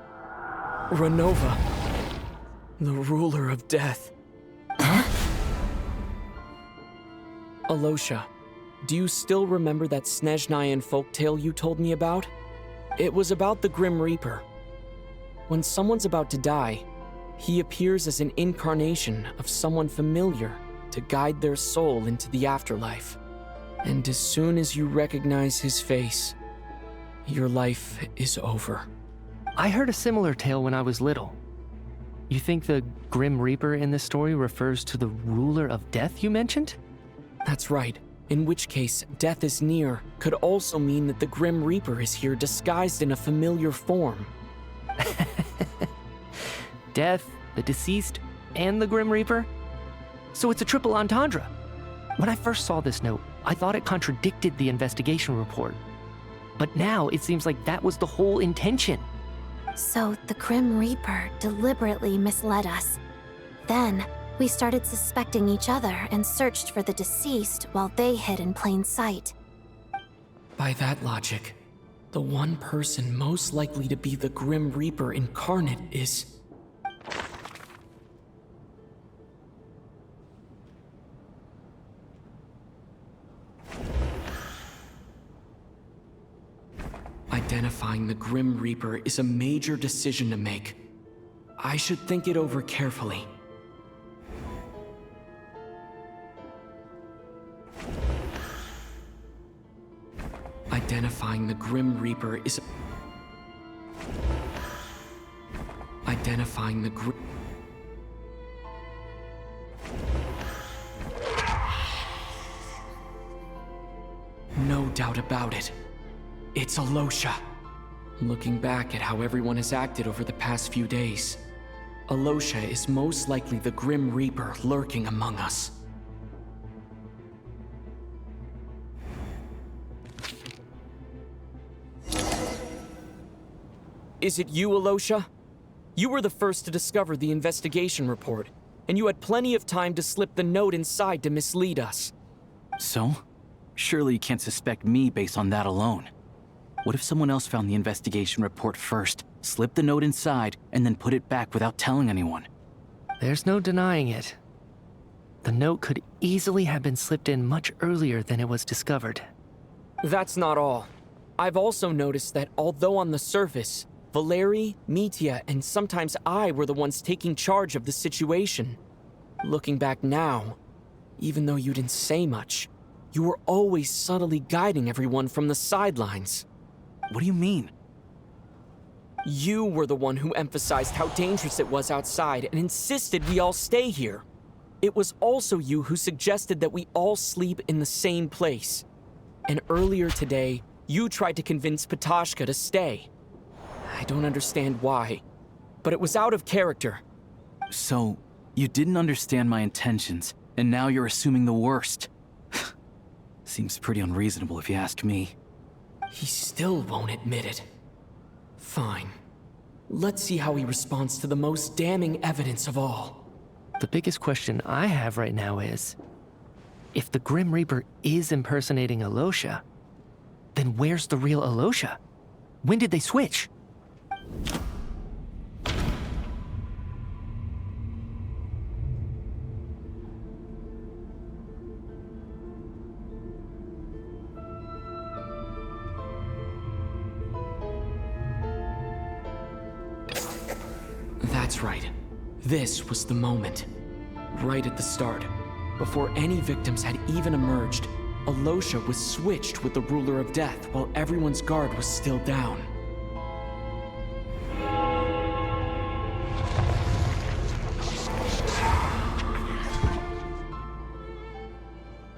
Renova, the ruler of death. Alosha, do you still remember that Snezhnayan folktale you told me about? It was about the Grim Reaper. When someone's about to die, he appears as an incarnation of someone familiar to guide their soul into the afterlife. And as soon as you recognize his face, your life is over. I heard a similar tale when I was little. You think the Grim Reaper in this story refers to the ruler of death you mentioned? That's right. In which case, death is near could also mean that the Grim Reaper is here disguised in a familiar form. Death, the deceased, and the Grim Reaper? So it's a triple entendre. When I first saw this note, I thought it contradicted the investigation report. But now it seems like that was the whole intention. So the Grim Reaper deliberately misled us. Then, we started suspecting each other and searched for the deceased while they hid in plain sight. By that logic, the one person most likely to be the Grim Reaper incarnate is... Identifying the Grim Reaper is a major decision to make. I should think it over carefully. Identifying the Grim Reaper is... Identifying the Grim... No doubt about it. It's Alosha. Looking back at how everyone has acted over the past few days, Alosha is most likely the Grim Reaper lurking among us. Is it you, Alosha? You were the first to discover the investigation report, and you had plenty of time to slip the note inside to mislead us. So? Surely you can't suspect me based on that alone. What if someone else found the investigation report first, slipped the note inside, and then put it back without telling anyone? There's no denying it. The note could easily have been slipped in much earlier than it was discovered. That's not all. I've also noticed that although on the surface, Valeri, Mitya, and sometimes I were the ones taking charge of the situation, looking back now, even though you didn't say much, you were always subtly guiding everyone from the sidelines. What do you mean? You were the one who emphasized how dangerous it was outside and insisted we all stay here. It was also you who suggested that we all sleep in the same place. And earlier today, you tried to convince Patashka to stay. I don't understand why, but it was out of character. So, you didn't understand my intentions, and now you're assuming the worst. Seems pretty unreasonable if you ask me. He still won't admit it. Fine. Let's see how he responds to the most damning evidence of all. The biggest question I have right now is, if the Grim Reaper is impersonating Alosha, then where's the real Alosha? When did they switch? That's right. This was the moment. Right at the start. Before any victims had even emerged, Alosha was switched with the Ruler of Death while everyone's guard was still down.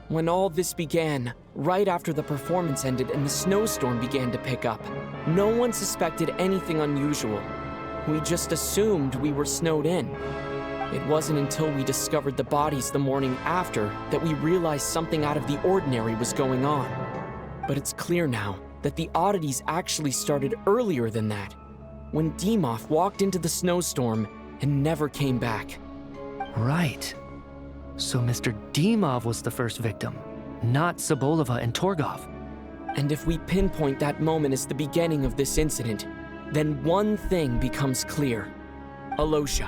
When all this began, right after the performance ended and the snowstorm began to pick up, no one suspected anything unusual. We just assumed we were snowed in. It wasn't until we discovered the bodies the morning after that we realized something out of the ordinary was going on. But it's clear now that the oddities actually started earlier than that, when Dimov walked into the snowstorm and never came back. Right. So Mr. Dimov was the first victim, not Sobolova and Torgov. And if we pinpoint that moment as the beginning of this incident, then one thing becomes clear. Alosha,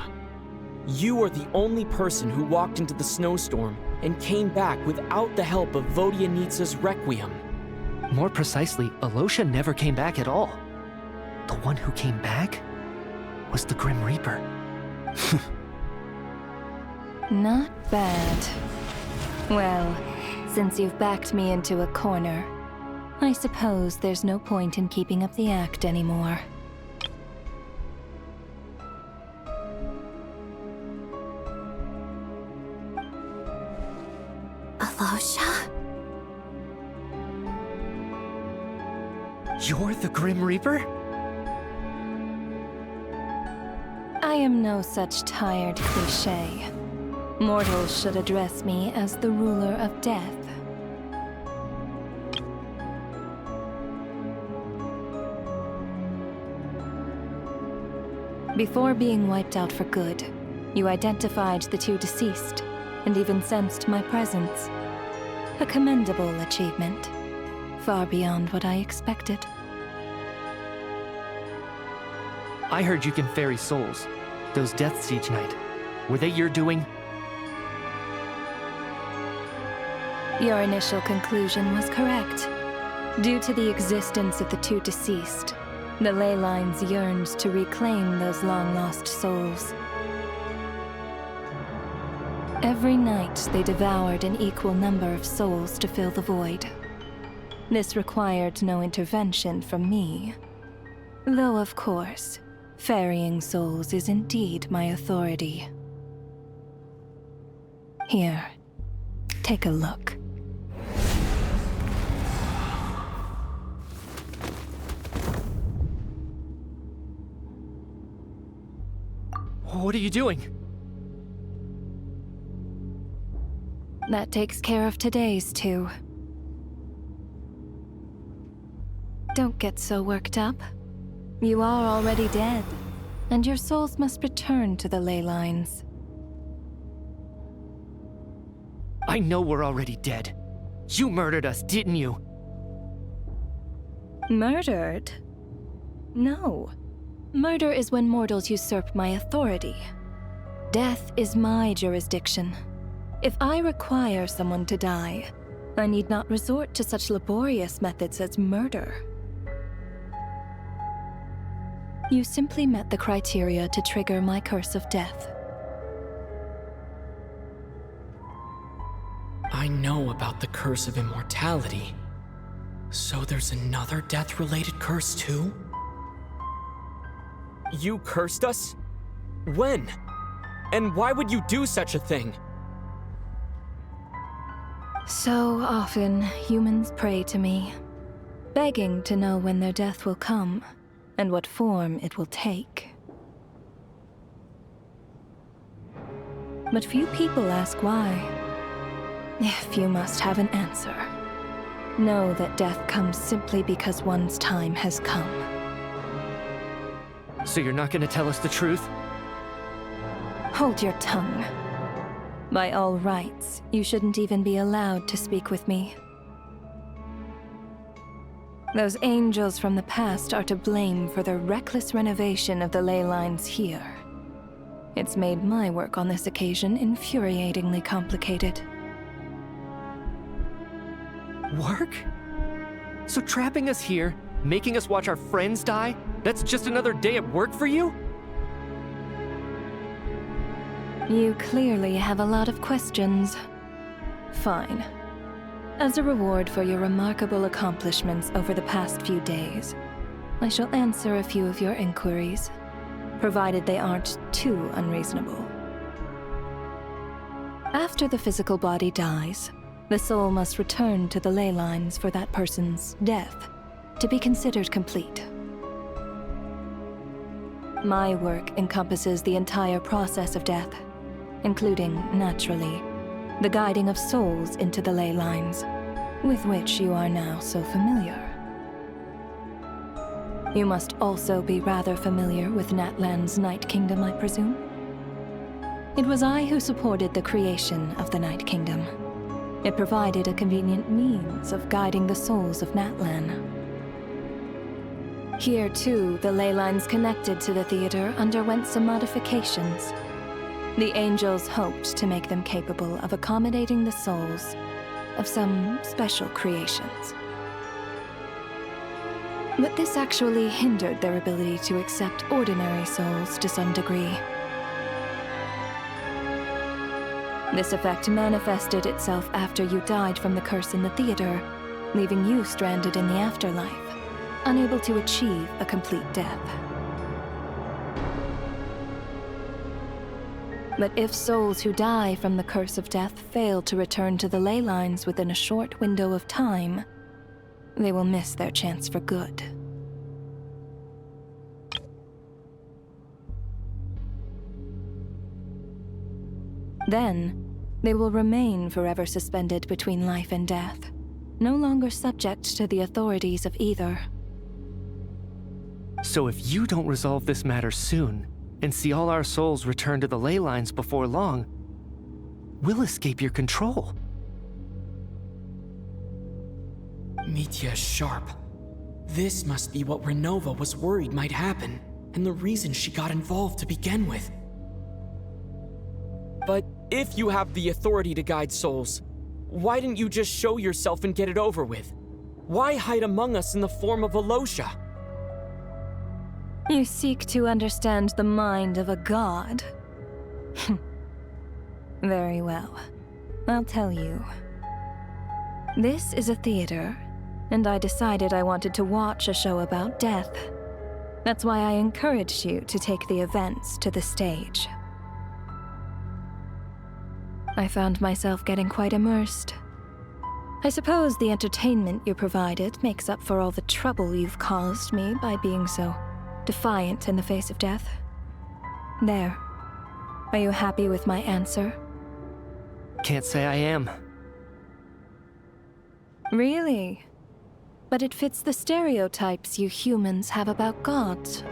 you are the only person who walked into the snowstorm and came back without the help of Vodyanitsa's Requiem. More precisely, Alosha never came back at all. The one who came back was the Grim Reaper. Not bad. Well, since you've backed me into a corner, I suppose there's no point in keeping up the act anymore. Alosha? You're the Grim Reaper? I am no such tired cliché. Mortals should address me as the Ruler of Death. Before being wiped out for good, you identified the two deceased, and even sensed my presence. A commendable achievement, far beyond what I expected. I heard you can ferry souls. Those deaths each night. Were they your doing? Your initial conclusion was correct. Due to the existence of the two deceased, the ley lines yearned to reclaim those long-lost souls. Every night, they devoured an equal number of souls to fill the void. This required no intervention from me. Though, of course, ferrying souls is indeed my authority. Here, take a look. What are you doing? That takes care of today's too. Don't get so worked up. You are already dead, and your souls must return to the ley lines. I know we're already dead. You murdered us, didn't you? Murdered? No. Murder is when mortals usurp my authority. Death is my jurisdiction. If I require someone to die, I need not resort to such laborious methods as murder. You simply met the criteria to trigger my curse of death. I know about the curse of immortality. So there's another death-related curse too? You cursed us? When? And why would you do such a thing? So often, humans pray to me, begging to know when their death will come, and what form it will take. But few people ask why. If you must have an answer, know that death comes simply because one's time has come. So you're not gonna tell us the truth? Hold your tongue. By all rights, you shouldn't even be allowed to speak with me. Those angels from the past are to blame for the reckless renovation of the ley lines here. It's made my work on this occasion infuriatingly complicated. Work? So trapping us here, making us watch our friends die, that's just another day at work for you? You clearly have a lot of questions. Fine. As a reward for your remarkable accomplishments over the past few days, I shall answer a few of your inquiries, provided they aren't too unreasonable. After the physical body dies, the soul must return to the ley lines for that person's death to be considered complete. My work encompasses the entire process of death, including, naturally, the guiding of souls into the ley lines, with which you are now so familiar. You must also be rather familiar with Natlan's Night Kingdom, I presume? It was I who supported the creation of the Night Kingdom. It provided a convenient means of guiding the souls of Natlan. Here, too, the ley lines connected to the theater underwent some modifications. The angels hoped to make them capable of accommodating the souls of some special creations. But this actually hindered their ability to accept ordinary souls to some degree. This effect manifested itself after you died from the curse in the theater, leaving you stranded in the afterlife, unable to achieve a complete death. But if souls who die from the curse of death fail to return to the ley lines within a short window of time, they will miss their chance for good. Then, they will remain forever suspended between life and death, no longer subject to the authorities of either. So if you don't resolve this matter soon, and see all our souls return to the ley lines before long, we'll escape your control. Mitya is sharp. This must be what Renova was worried might happen, and the reason she got involved to begin with. But if you have the authority to guide souls, why didn't you just show yourself and get it over with? Why hide among us in the form of Alosha? You seek to understand the mind of a god? Very well. I'll tell you. This is a theater, and I decided I wanted to watch a show about death. That's why I encouraged you to take the events to the stage. I found myself getting quite immersed. I suppose the entertainment you provided makes up for all the trouble you've caused me by being so defiant in the face of death. There. Are you happy with my answer? Can't say I am. Really? But it fits the stereotypes you humans have about gods.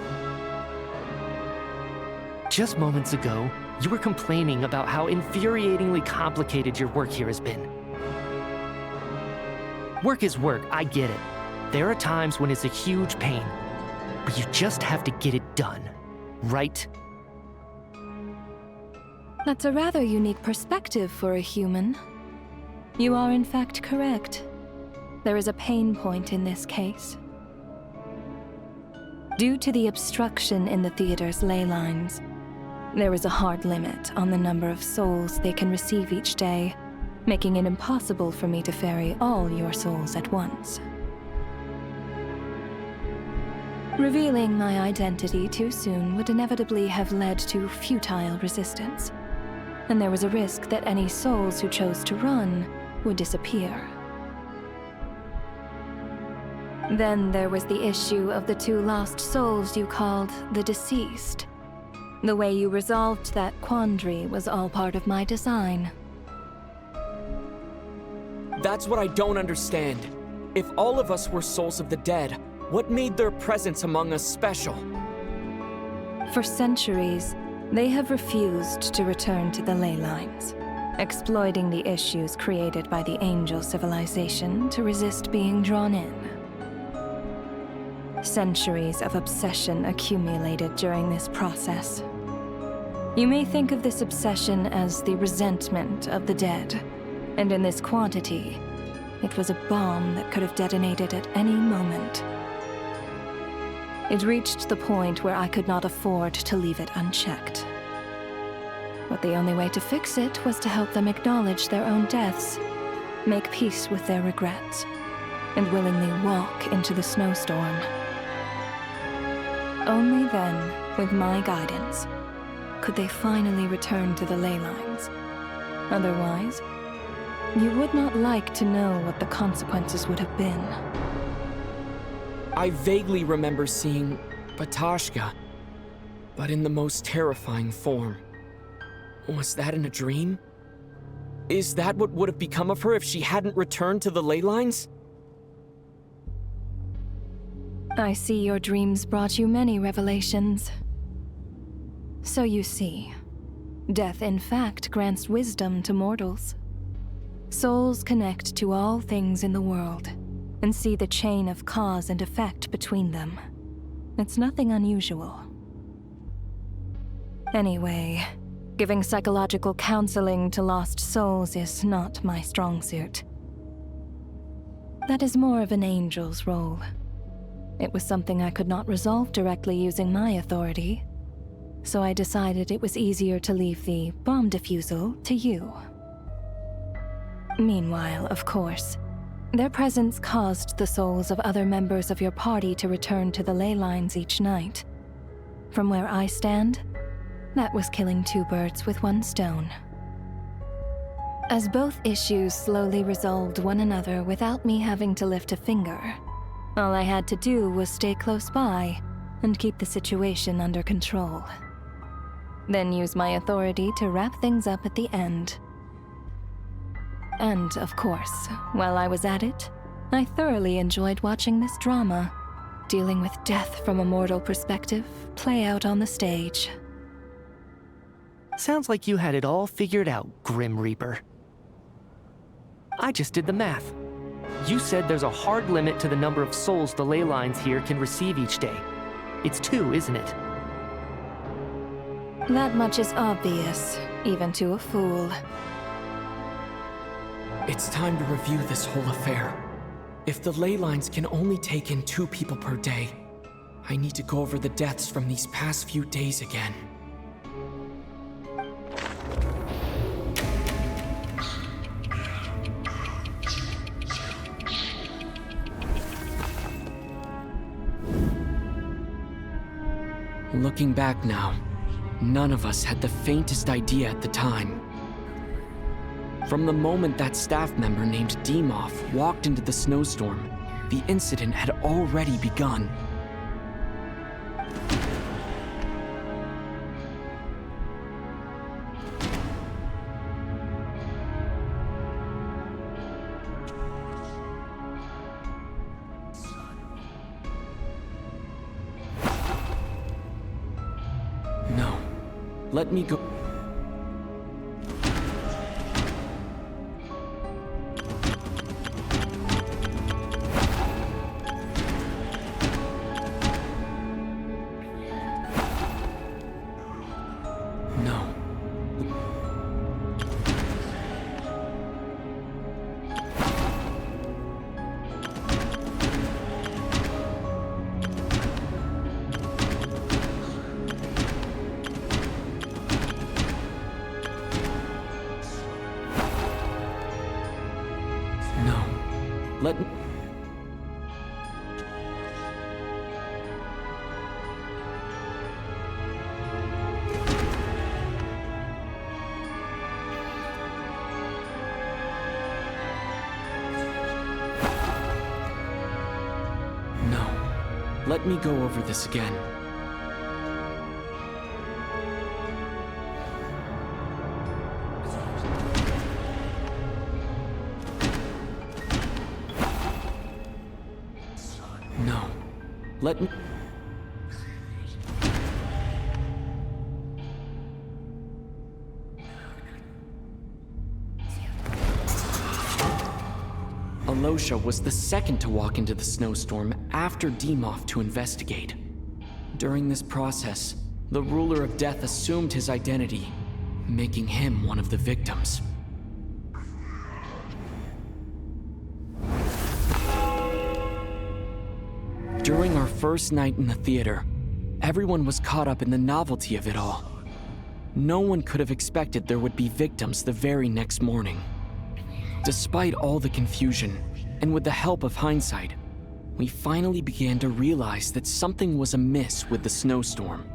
Just moments ago, you were complaining about how infuriatingly complicated your work here has been. Work is work, I get it. There are times when it's a huge pain, but you just have to get it done, right? That's a rather unique perspective for a human. You are in fact correct. There is a pain point in this case. Due to the obstruction in the theater's ley lines, there is a hard limit on the number of souls they can receive each day, making it impossible for me to ferry all your souls at once. Revealing my identity too soon would inevitably have led to futile resistance, and there was a risk that any souls who chose to run would disappear. Then there was the issue of the 2 lost souls you called the deceased. The way you resolved that quandary was all part of my design. That's what I don't understand. If all of us were souls of the dead, what made their presence among us special? For centuries, they have refused to return to the ley lines, exploiting the issues created by the angel civilization to resist being drawn in. Centuries of obsession accumulated during this process. You may think of this obsession as the resentment of the dead, and in this quantity, it was a bomb that could have detonated at any moment. It reached the point where I could not afford to leave it unchecked. But the only way to fix it was to help them acknowledge their own deaths, make peace with their regrets, and willingly walk into the snowstorm. Only then, with my guidance, could they finally return to the ley lines. Otherwise, you would not like to know what the consequences would have been. I vaguely remember seeing Batashka, but in the most terrifying form. Was that in a dream? Is that what would have become of her if she hadn't returned to the ley lines? I see your dreams brought you many revelations. So you see, death in fact grants wisdom to mortals. Souls connect to all things in the world and see the chain of cause and effect between them. It's nothing unusual. Anyway, giving psychological counseling to lost souls is not my strong suit. That is more of an angel's role. It was something I could not resolve directly using my authority, so I decided it was easier to leave the bomb defusal to you. Meanwhile, of course, their presence caused the souls of other members of your party to return to the ley lines each night. From where I stand, that was killing 2 birds with 1 stone. As both issues slowly resolved one another without me having to lift a finger, all I had to do was stay close by and keep the situation under control. Then use my authority to wrap things up at the end. And, of course, while I was at it, I thoroughly enjoyed watching this drama, dealing with death from a mortal perspective, play out on the stage. Sounds like you had it all figured out, Grim Reaper. I just did the math. You said there's a hard limit to the number of souls the ley lines here can receive each day. It's 2, isn't it? That much is obvious, even to a fool. It's time to review this whole affair. If the ley lines can only take in 2 people per day, I need to go over the deaths from these past few days again. Looking back now, none of us had the faintest idea at the time. From the moment that staff member named Demoff walked into the snowstorm, the incident had already begun. No. Let me go. No. No. Let me... No. Let me go over this again. No. Let me... Alosha was the second to walk into the snowstorm after Demoff to investigate. During this process, the ruler of death assumed his identity, making him one of the victims. During our first night in the theater, everyone was caught up in the novelty of it all. No one could have expected there would be victims the very next morning. Despite all the confusion, and with the help of hindsight, we finally began to realize that something was amiss with the snowstorm.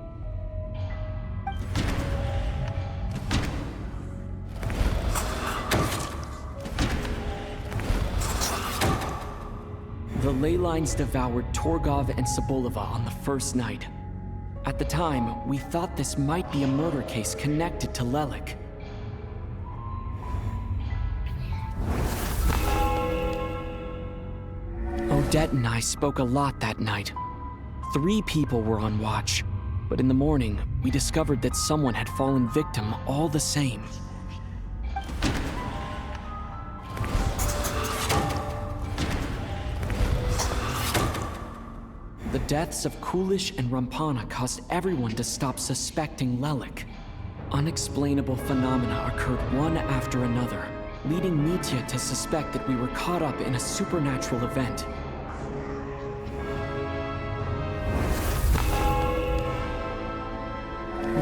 The ley lines devoured Torgov and Sobolova on the first night. At the time, we thought this might be a murder case connected to Lelik. Odette and I spoke a lot that night. 3 people were on watch, but in the morning, we discovered that someone had fallen victim all the same. The deaths of Kulish and Rampana caused everyone to stop suspecting Lelik. Unexplainable phenomena occurred one after another, leading Mitya to suspect that we were caught up in a supernatural event.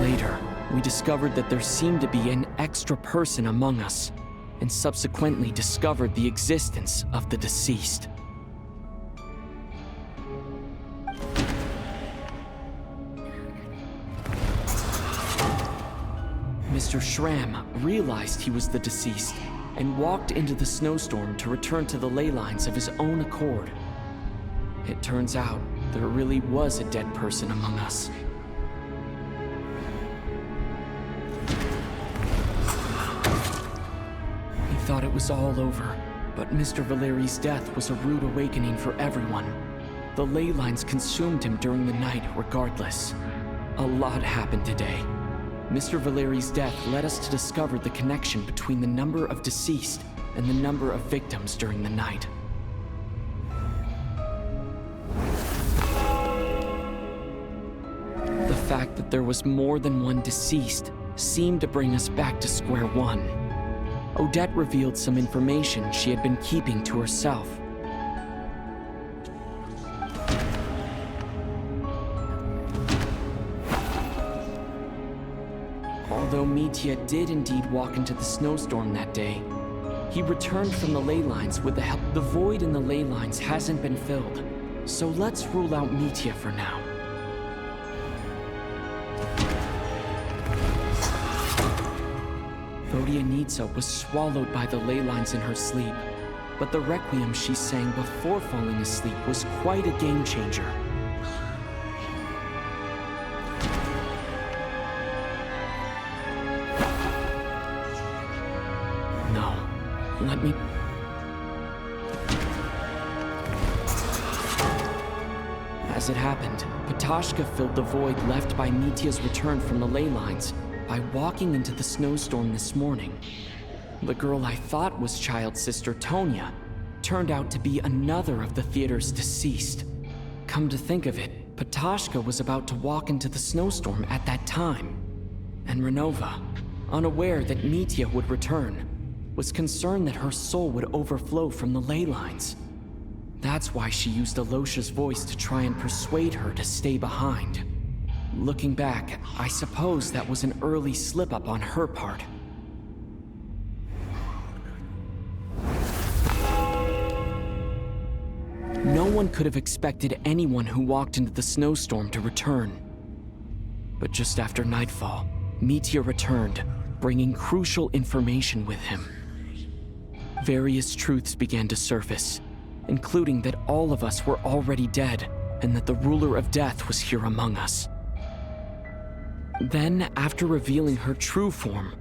Later, we discovered that there seemed to be an extra person among us, and subsequently discovered the existence of the deceased. Mr. Schramm realized he was the deceased and walked into the snowstorm to return to the ley lines of his own accord. It turns out there really was a dead person among us. We thought it was all over, but Mr. Valeri's death was a rude awakening for everyone. The ley lines consumed him during the night regardless. A lot happened today. Mr. Valeri's death led us to discover the connection between the number of deceased and the number of victims during the night. The fact that there was more than one deceased seemed to bring us back to square one. Odette revealed some information she had been keeping to herself. Although Mitya did indeed walk into the snowstorm that day, he returned from the ley lines with the help. The void in the ley lines hasn't been filled, so let's rule out Mitya for now. Vodyanitsa was swallowed by the ley lines in her sleep, but the requiem she sang before falling asleep was quite a game changer. No, let me... As it happened, Ptashka filled the void left by Mitya's return from the ley lines by walking into the snowstorm this morning. The girl I thought was child sister Tonya turned out to be another of the theater's deceased. Come to think of it, Ptashka was about to walk into the snowstorm at that time. And Renova, unaware that Mitya would return, was concerned that her soul would overflow from the ley lines. That's why she used Alosha's voice to try and persuade her to stay behind. Looking back, I suppose that was an early slip-up on her part. No one could have expected anyone who walked into the snowstorm to return. But just after nightfall, Mitya returned, bringing crucial information with him. Various truths began to surface, including that all of us were already dead and that the ruler of death was here among us. Then, after revealing her true form,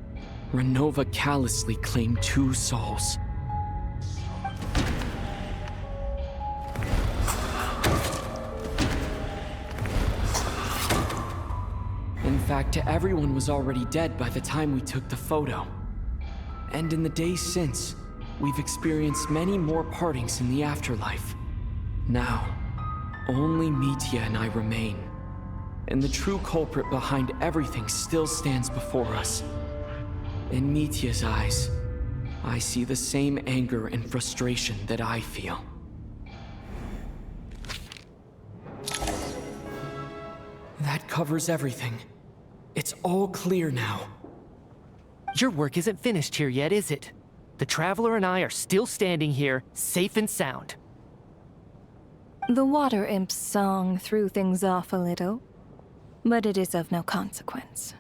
Renova callously claimed 2 souls. In fact, everyone was already dead by the time we took the photo. And in the days since, we've experienced many more partings in the afterlife. Now, only Mitya and I remain. And the true culprit behind everything still stands before us. In Mitya's eyes, I see the same anger and frustration that I feel. That covers everything. It's all clear now. Your work isn't finished here yet, is it? The Traveler and I are still standing here, safe and sound. The Water Imp's song threw things off a little, but it is of no consequence.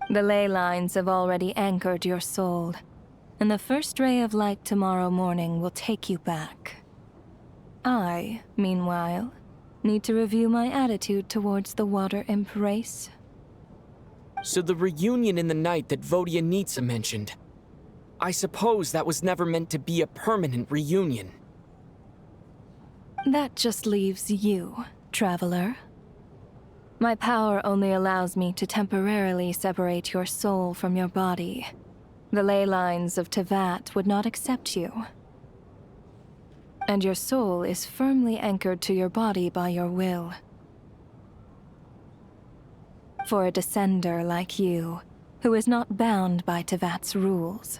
The ley lines have already anchored your soul, and the first ray of light tomorrow morning will take you back. I, meanwhile, need to review my attitude towards the Water Imp race. So the reunion in the night that Vodyanitsa mentioned, I suppose that was never meant to be a permanent reunion. That just leaves you, Traveler. My power only allows me to temporarily separate your soul from your body. The ley lines of Tevat would not accept you. And your soul is firmly anchored to your body by your will. For a descender like you, who is not bound by Tevat's rules,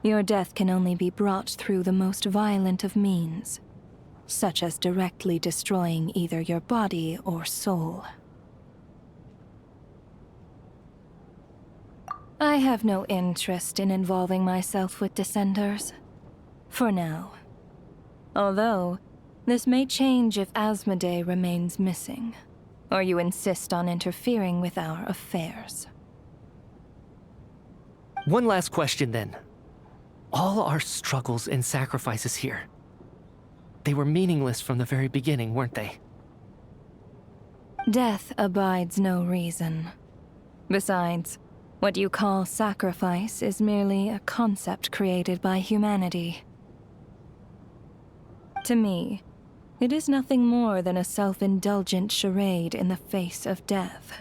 your death can only be brought through the most violent of means, such as directly destroying either your body or soul. I have no interest in involving myself with Descenders, for now. Although, this may change if Asmodee remains missing, or you insist on interfering with our affairs. One last question then. All our struggles and sacrifices here, they were meaningless from the very beginning, weren't they? Death abides no reason. Besides, what you call sacrifice is merely a concept created by humanity. To me, it is nothing more than a self-indulgent charade in the face of death.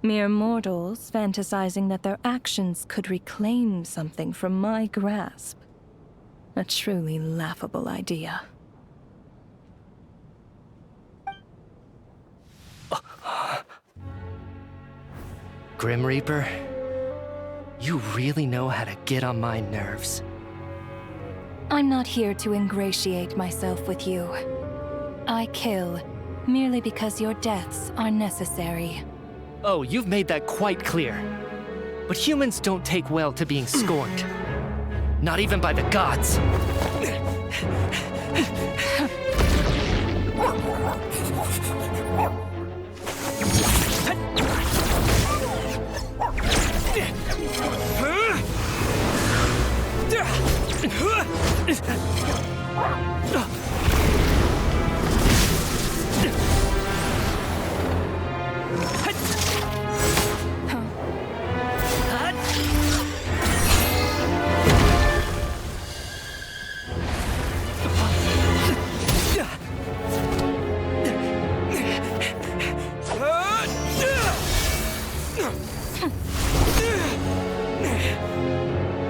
Mere mortals fantasizing that their actions could reclaim something from my grasp. A truly laughable idea. Grim Reaper, you really know how to get on my nerves. I'm not here to ingratiate myself with you. I kill merely because your deaths are necessary. Oh, you've made that quite clear. But humans don't take well to being scorned. Not even by the gods.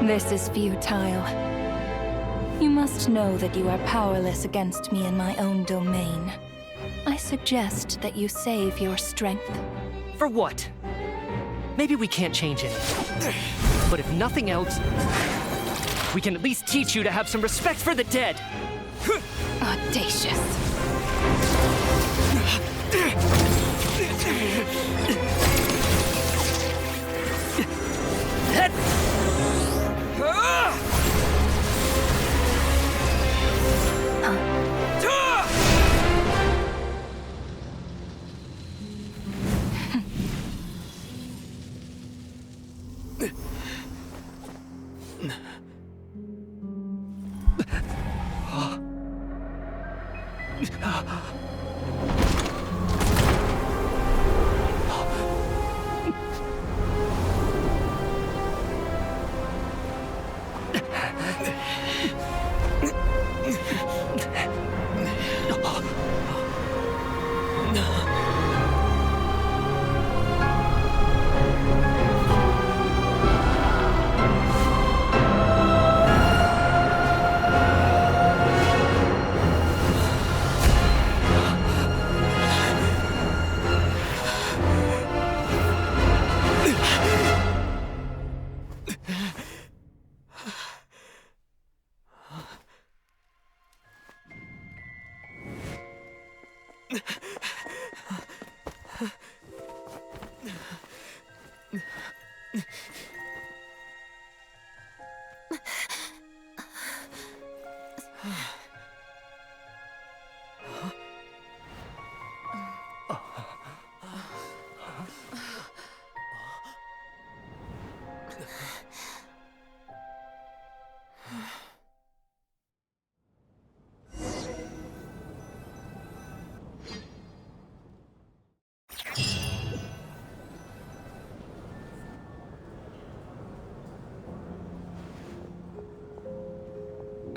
This is futile. You must know that you are powerless against me in my own domain. I suggest that you save your strength. For what? Maybe we can't change it. But if nothing else, we can at least teach you to have some respect for the dead. Audacious.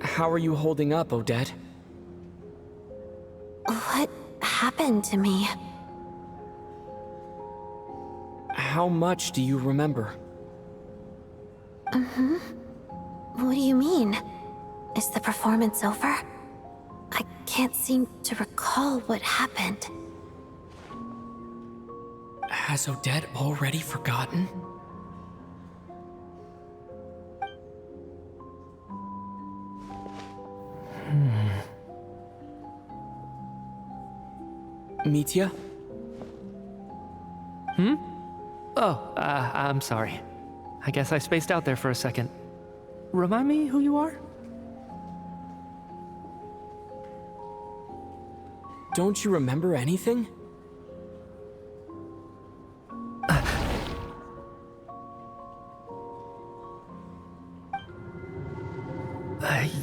How are you holding up, Odette? What happened to me? How much do you remember? What do you mean? Is the performance over? I can't seem to recall what happened. Has Odette already forgotten? Mitya? Oh, I'm sorry. I guess I spaced out there for a second. Remind me who you are? Don't you remember anything?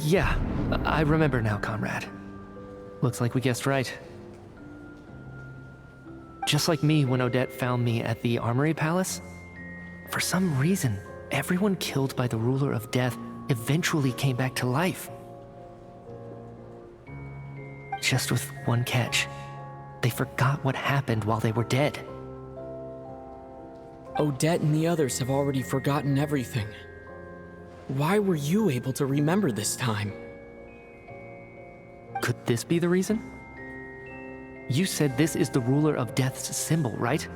Yeah, I remember now, comrade. Looks like we guessed right. Just like me when Odette found me at the Armory Palace, for some reason, everyone killed by the Ruler of Death eventually came back to life. Just with one catch. They forgot what happened while they were dead. Odette and the others have already forgotten everything. Why were you able to remember this time? Could this be the reason? You said this is the Ruler of Death's symbol, right?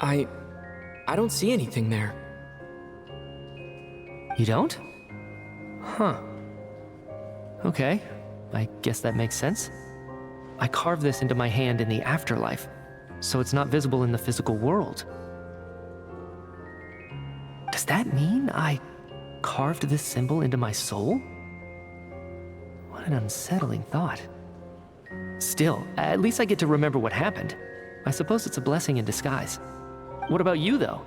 I don't see anything there. You don't? Huh. Okay, I guess that makes sense. I carved this into my hand in the afterlife, so it's not visible in the physical world. Does that mean I carved this symbol into my soul? What an unsettling thought. Still, at least I get to remember what happened. I suppose it's a blessing in disguise. What about you, though?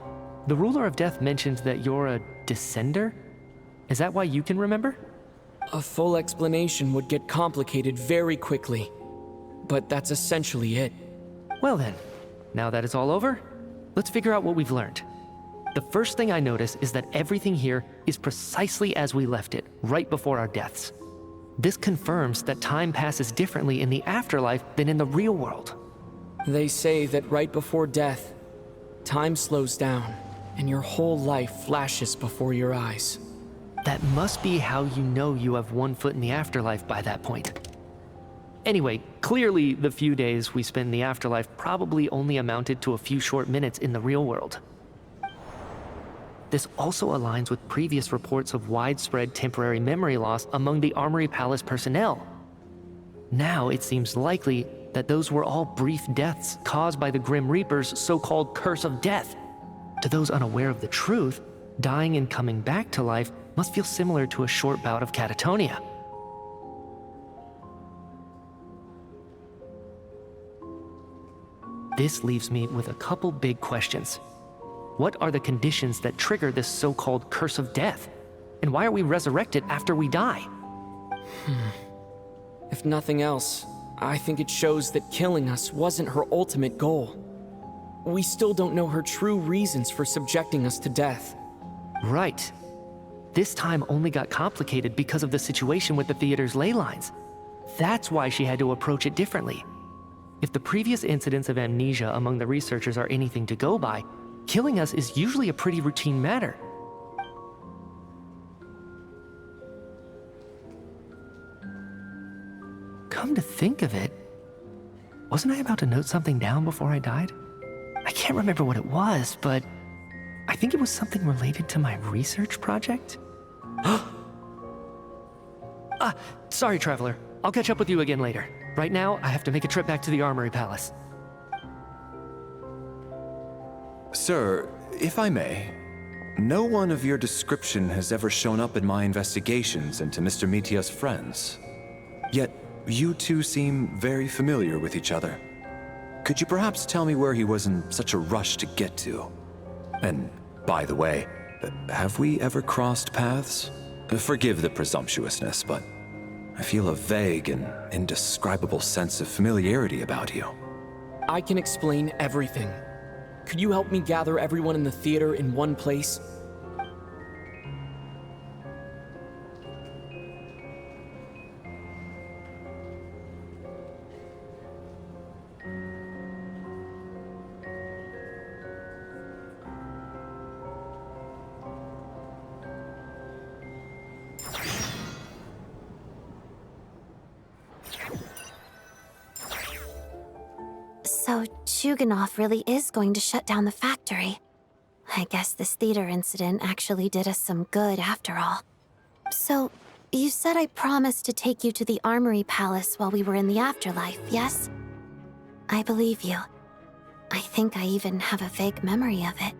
The ruler of death mentioned that you're a descender? Is that why you can remember? A full explanation would get complicated very quickly, but that's essentially it. Well then, now that it's all over, let's figure out what we've learned. The first thing I notice is that everything here is precisely as we left it, right before our deaths. This confirms that time passes differently in the afterlife than in the real world. They say that right before death, time slows down, and your whole life flashes before your eyes. That must be how you know you have one foot in the afterlife by that point. Anyway, clearly the few days we spend in the afterlife probably only amounted to a few short minutes in the real world. This also aligns with previous reports of widespread temporary memory loss among the Armory Palace personnel. Now it seems likely that those were all brief deaths caused by the Grim Reaper's so-called curse of death. To those unaware of the truth, dying and coming back to life must feel similar to a short bout of catatonia. This leaves me with a couple big questions. What are the conditions that trigger this so-called curse of death? And why are we resurrected after we die? If nothing else, I think it shows that killing us wasn't her ultimate goal. We still don't know her true reasons for subjecting us to death. Right. This time only got complicated because of the situation with the theater's ley lines. That's why she had to approach it differently. If the previous incidents of amnesia among the researchers are anything to go by, killing us is usually a pretty routine matter. Come to think of it, wasn't I about to note something down before I died? I can't remember what it was, but I think it was something related to my research project. Sorry, Traveler. I'll catch up with you again later. Right now, I have to make a trip back to the Armory Palace. Sir, if I may, no one of your description has ever shown up in my investigations into Mr. Mitia's friends. Yet, you two seem very familiar with each other. Could you perhaps tell me where he was in such a rush to get to? And, by the way, have we ever crossed paths? Forgive the presumptuousness, but I feel a vague and indescribable sense of familiarity about you. I can explain everything. Could you help me gather everyone in the theater in one place? So Chuganov really is going to shut down the factory. I guess this theater incident actually did us some good after all. So, you said I promised to take you to the Armory Palace while we were in the afterlife, yes? I believe you. I think I even have a vague memory of it.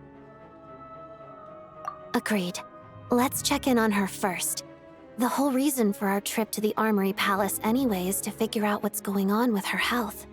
Agreed. Let's check in on her first. The whole reason for our trip to the Armory Palace anyway is to figure out what's going on with her health.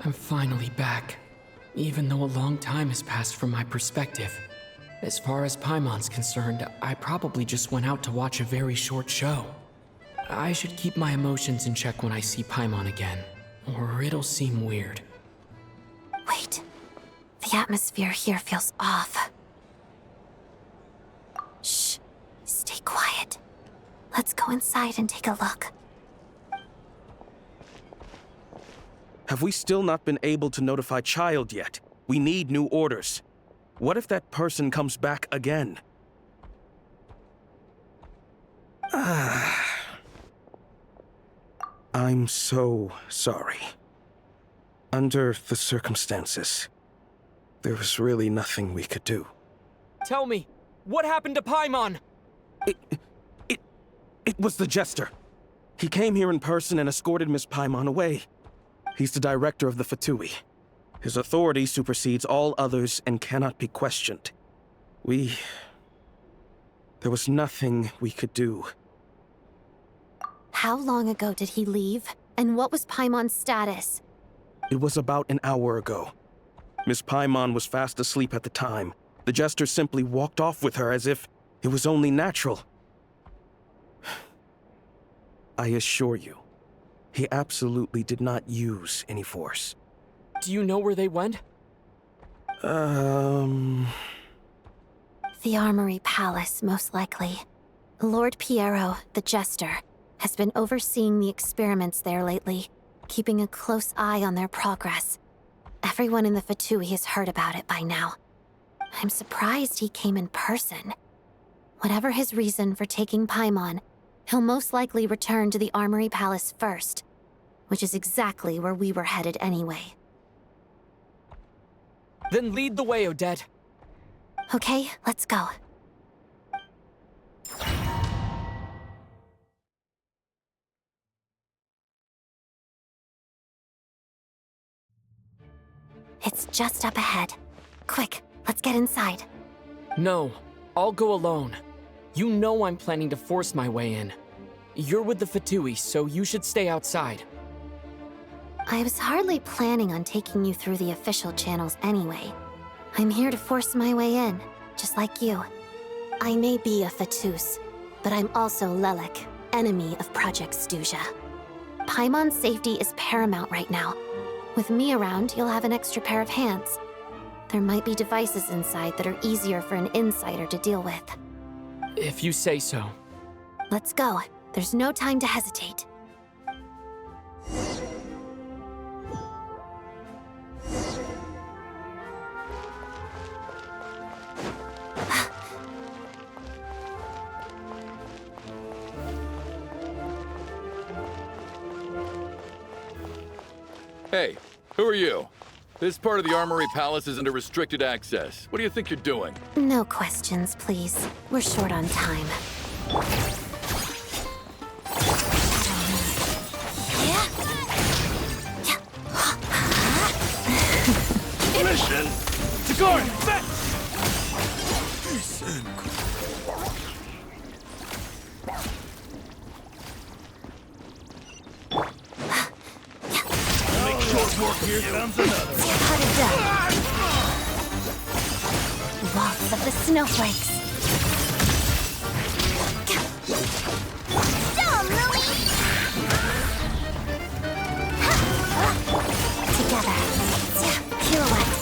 I'm finally back, even though a long time has passed from my perspective. As far as Paimon's concerned, I probably just went out to watch a very short show. I should keep my emotions in check when I see Paimon again, or it'll seem weird. Wait. The atmosphere here feels off. Shh. Stay quiet. Let's go inside and take a look. Have we still not been able to notify Child yet? We need new orders. What if that person comes back again? I'm so sorry. Under the circumstances, there was really nothing we could do. Tell me, what happened to Paimon? It was the Jester. He came here in person and escorted Miss Paimon away. He's the director of the Fatui. His authority supersedes all others and cannot be questioned. There was nothing we could do. How long ago did he leave? And what was Paimon's status? It was about an hour ago. Miss Paimon was fast asleep at the time. The Jester simply walked off with her as if it was only natural. I assure you, he absolutely did not use any force. Do you know where they went? The Armory Palace, most likely. Lord Piero, the Jester, has been overseeing the experiments there lately, keeping a close eye on their progress. Everyone in the Fatui has heard about it by now. I'm surprised he came in person. Whatever his reason for taking Paimon, he'll most likely return to the Armory Palace first, which is exactly where we were headed anyway. Then lead the way, Odette. Okay, let's go. It's just up ahead. Quick, let's get inside. No, I'll go alone. You know I'm planning to force my way in. You're with the Fatui, so you should stay outside. I was hardly planning on taking you through the official channels anyway. I'm here to force my way in, just like you. I may be a Fatus, but I'm also Lelek, enemy of Project Stuzha. Paimon's safety is paramount right now. With me around, you'll have an extra pair of hands. There might be devices inside that are easier for an insider to deal with. If you say so. Let's go. There's no time to hesitate. Hey, who are you? This part of the Armory Palace is under restricted access. What do you think you're doing? No questions, please. We're short on time. Mission to guard set! Make short work here comes another. Cut it down. Lots of the snowflakes. Together. Pirouette.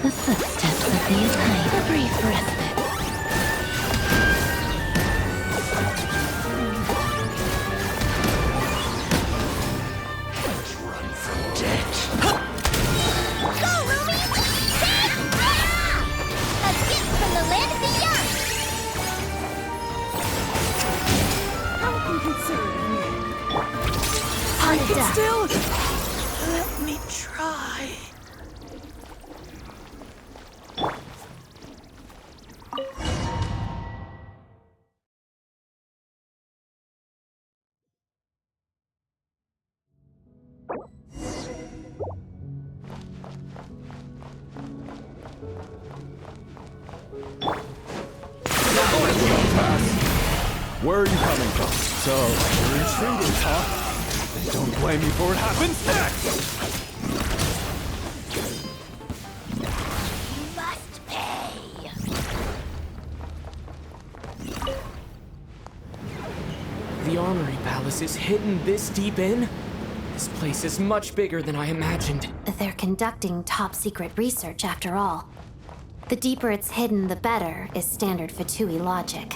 The footsteps of the Italian. A brief respite. Run from death. Go, Ruby! A gift from the land of the young! How inconsiderate of me. I can still... Let me try. Where are you coming from? So, you're intruders, huh? Then don't blame me for what happens next! Must pay! The Armory Palace is hidden this deep in? This place is much bigger than I imagined. They're conducting top-secret research after all. The deeper it's hidden, the better, is standard Fatui logic.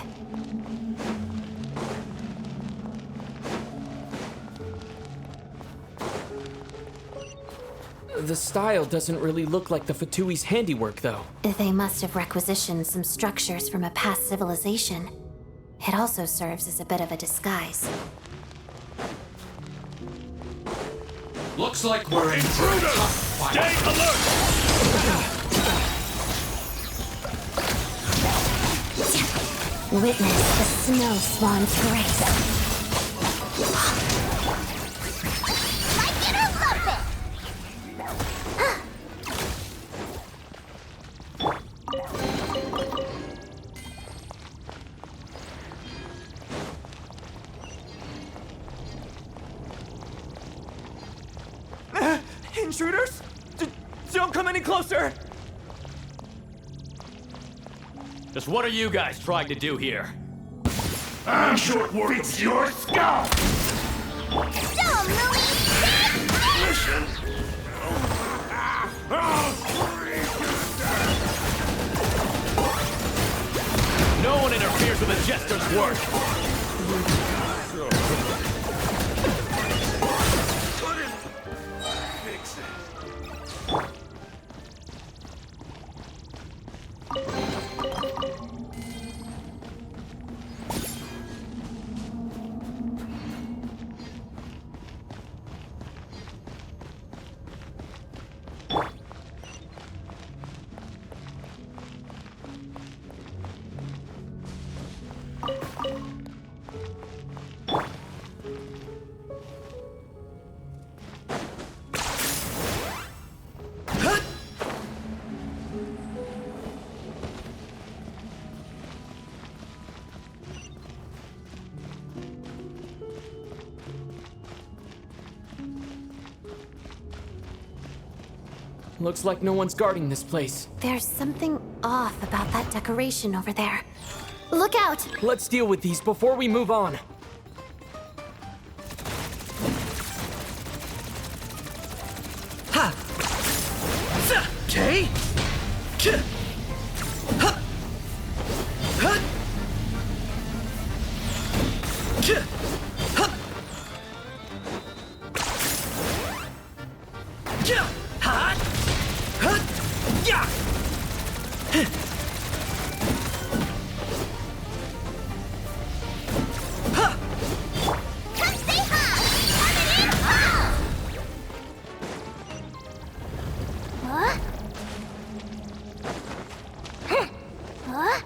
The style doesn't really look like the Fatui's handiwork, though. They must have requisitioned some structures from a past civilization. It also serves as a bit of a disguise. Looks like we're in for a tough fight. Stay alert! Witness the snow swan's grace. Like it or lump it! Intruders? Don't come any closer! Just what are you guys trying to do here? I'm sure it fits your skull! Dumb, Louie! Listen! No one interferes with a jester's work! Fix it. Looks like no one's guarding this place. There's something off about that decoration over there. Look out! Let's deal with these before we move on. Ha! Okay? Ha! Ha! Ha! Ha! Yeah! Come say hi! Coming in hot! Huh? Huh?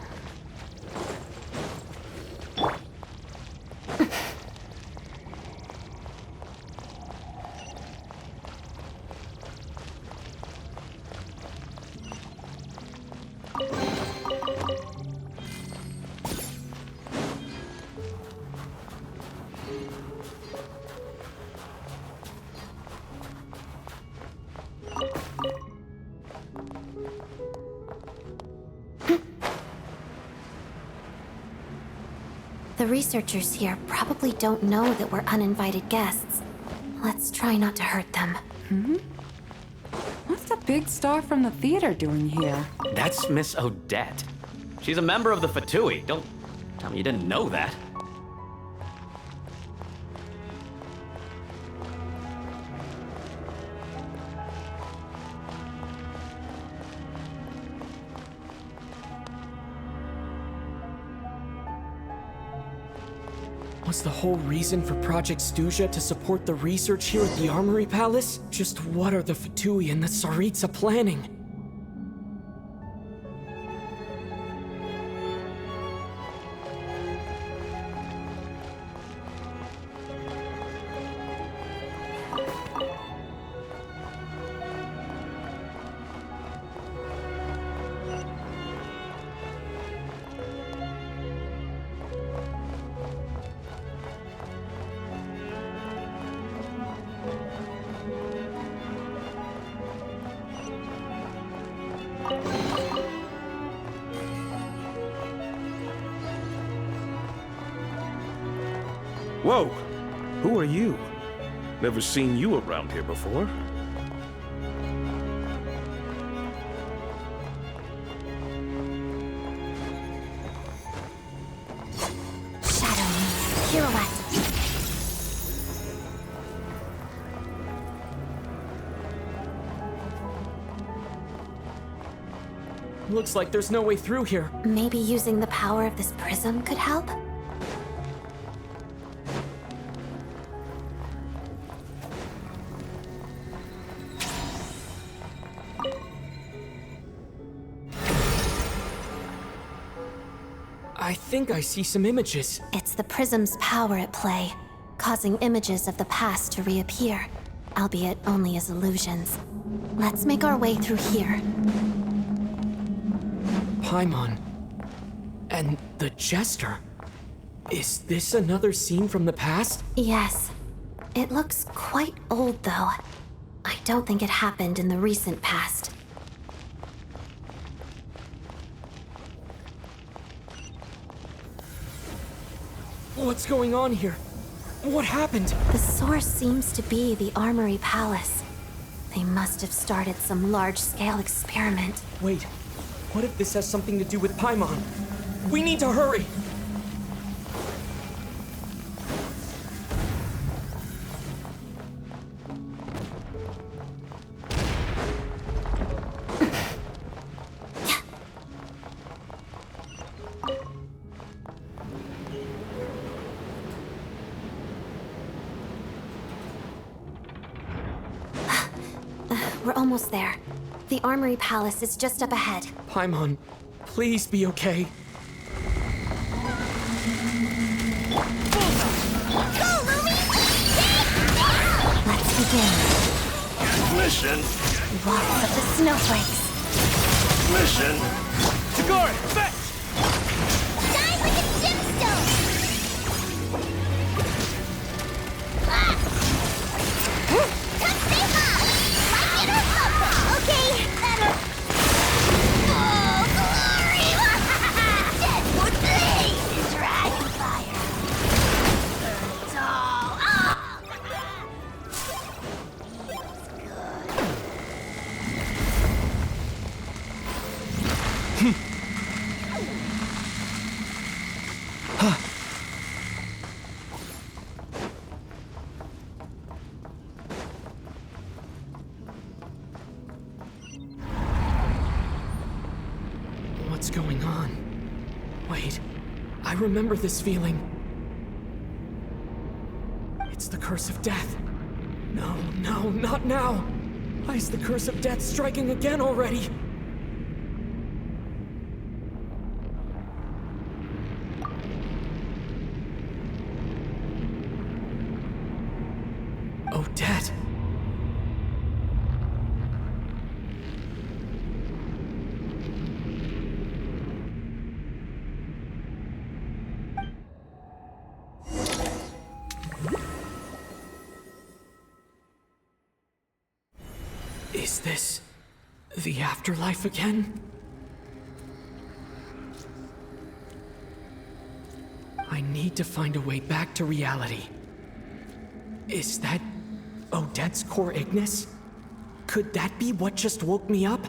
The researchers here probably don't know that we're uninvited guests. Let's try not to hurt them. What's the big star from the theater doing here? That's Miss Odette. She's a member of the Fatui. Don't tell me you didn't know that. Was the whole reason for Project Stuja to support the research here at the Armory Palace? Just what are the Fatui and the Tsaritsa planning? Whoa! Who are you? Never seen you around here before. pirouette. Looks like there's no way through here. Maybe using the power of this prism could help? I think I see some images. It's the prism's power at play, causing images of the past to reappear, albeit only as illusions. Let's make our way through here. Paimon. And the Jester. Is this another scene from the past? Yes. It looks quite old, though. I don't think it happened in the recent past. What's going on here? What happened? The source seems to be the Armory Palace. They must have started some large-scale experiment. Wait, what if this has something to do with Paimon? We need to hurry! We're almost there. The Armory Palace is just up ahead. Paimon, please be okay. Let's begin. Mission! Walk of the snowflakes. Mission! Tagore, fetch! Die like a gemstone! Come save us! Like it or up! Okay, better. Oh, glory! Deadwood blaze! Dragonfire! Burns all! Oh! What's going on? Wait, I remember this feeling. It's the curse of death. No, no, not now! Why is the curse of death striking again already? Odette! Is this the afterlife again? I need to find a way back to reality. Is that Odette's core Ignis? Could that be what just woke me up?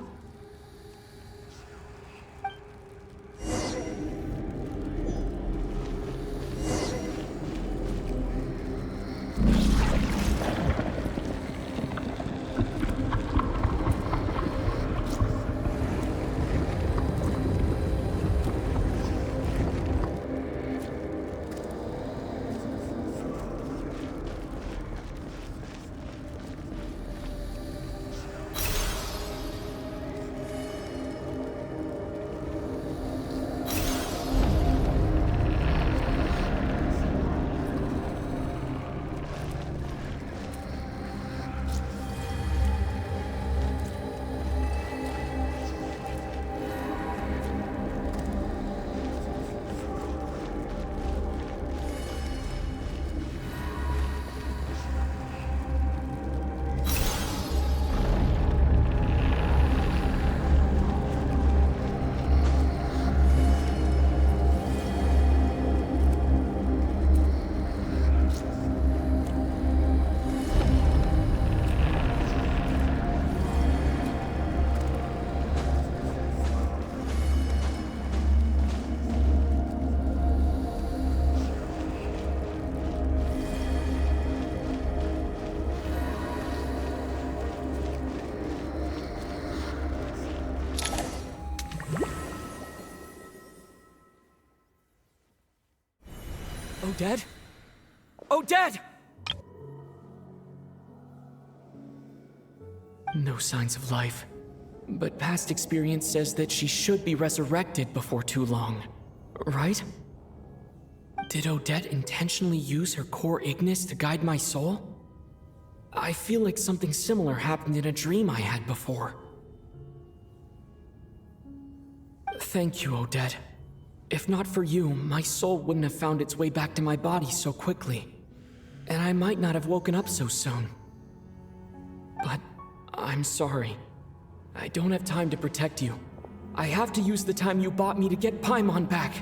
Odette? Odette! No signs of life. But past experience says that she should be resurrected before too long. Right? Did Odette intentionally use her core Ignis to guide my soul? I feel like something similar happened in a dream I had before. Thank you, Odette. If not for you, my soul wouldn't have found its way back to my body so quickly. And I might not have woken up so soon. But I'm sorry. I don't have time to protect you. I have to use the time you bought me to get Paimon back.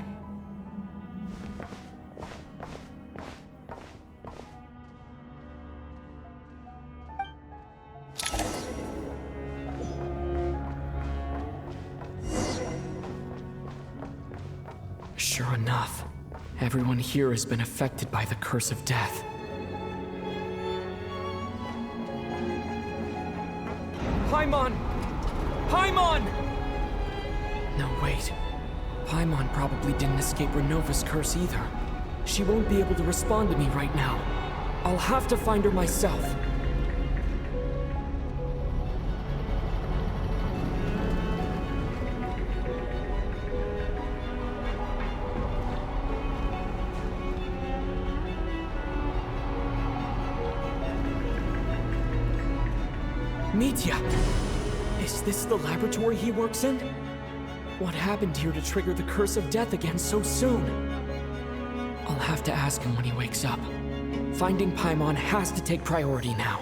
Sure enough, everyone here has been affected by the curse of death. Paimon! Paimon! No, wait. Paimon probably didn't escape Renova's curse either. She won't be able to respond to me right now. I'll have to find her myself. Mitya! Is this the laboratory he works in? What happened here to trigger the curse of death again so soon? I'll have to ask him when he wakes up. Finding Paimon has to take priority now.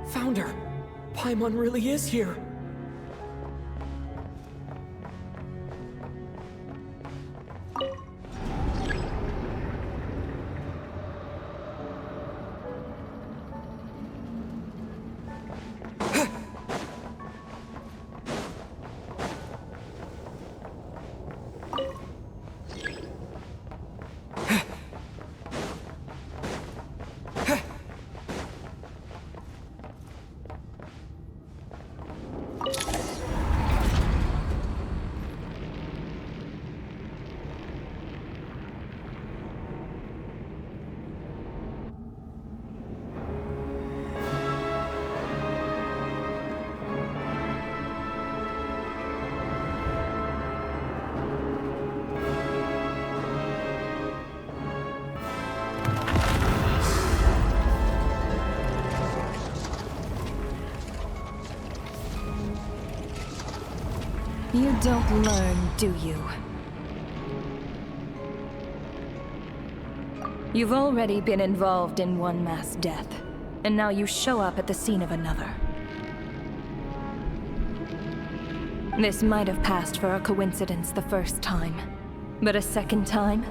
Found her! Paimon really is here! You don't learn, do you? You've already been involved in one mass death, and now you show up at the scene of another. This might have passed for a coincidence the first time, but a second time?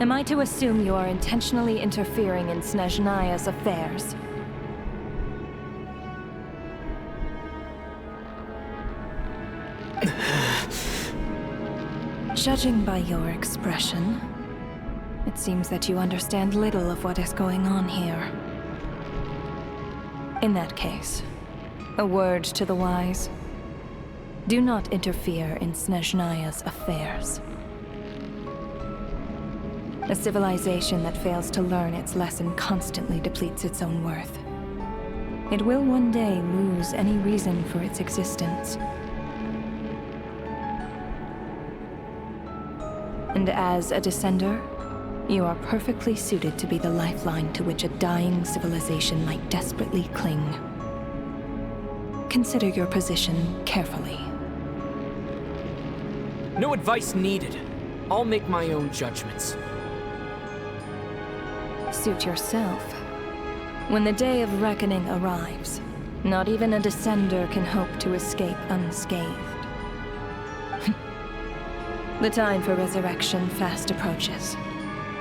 Am I to assume you are intentionally interfering in Snezhnaya's affairs? Judging by your expression, it seems that you understand little of what is going on here. In that case, a word to the wise. Do not interfere in Snezhnaya's affairs. A civilization that fails to learn its lesson constantly depletes its own worth. It will one day lose any reason for its existence. And as a descender, you are perfectly suited to be the lifeline to which a dying civilization might desperately cling. Consider your position carefully. No advice needed. I'll make my own judgments. Suit yourself. When the day of reckoning arrives, not even a descender can hope to escape unscathed. The time for resurrection fast approaches.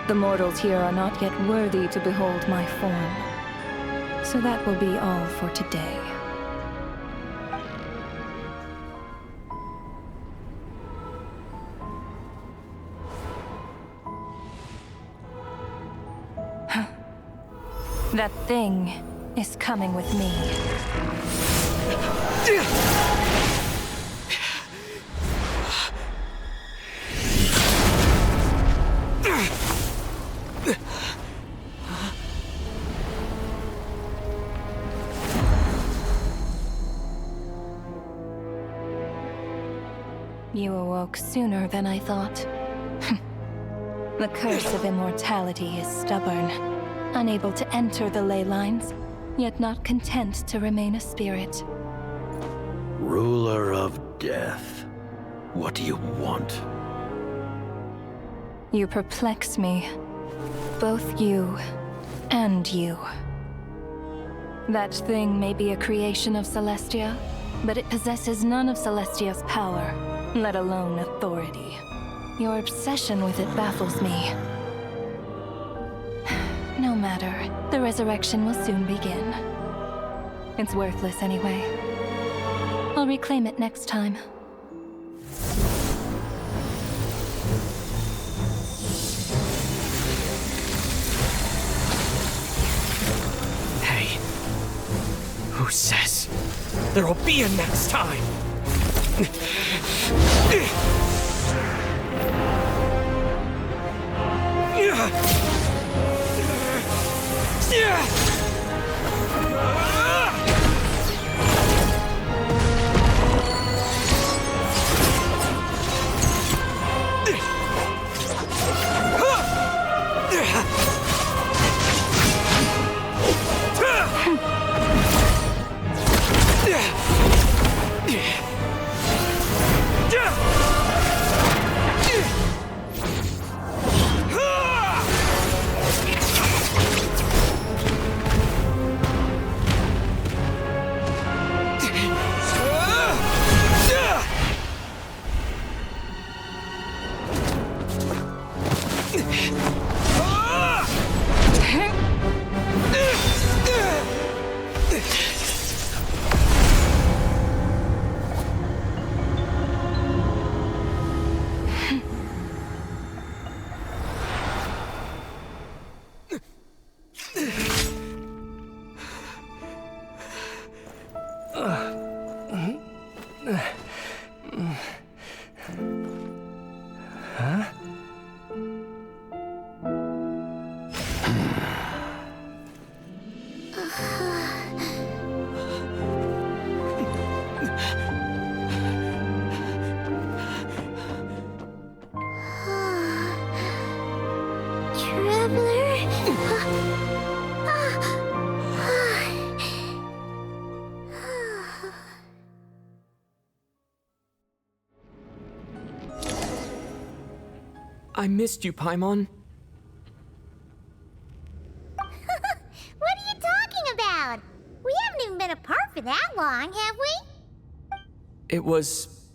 The mortals here are not yet worthy to behold my form. So that will be all for today. That thing is coming with me. You awoke sooner than I thought. The curse of immortality is stubborn, unable to enter the ley lines, yet not content to remain a spirit. Ruler of death, what do you want? You perplex me. Both you and you. That thing may be a creation of Celestia, but it possesses none of Celestia's power, let alone authority. Your obsession with it baffles me. No matter, the resurrection will soon begin. It's worthless anyway. I'll reclaim it next time. Hey, who says there'll be a next time? I missed you, Paimon. What are you talking about? We haven't even been apart for that long, have we? It was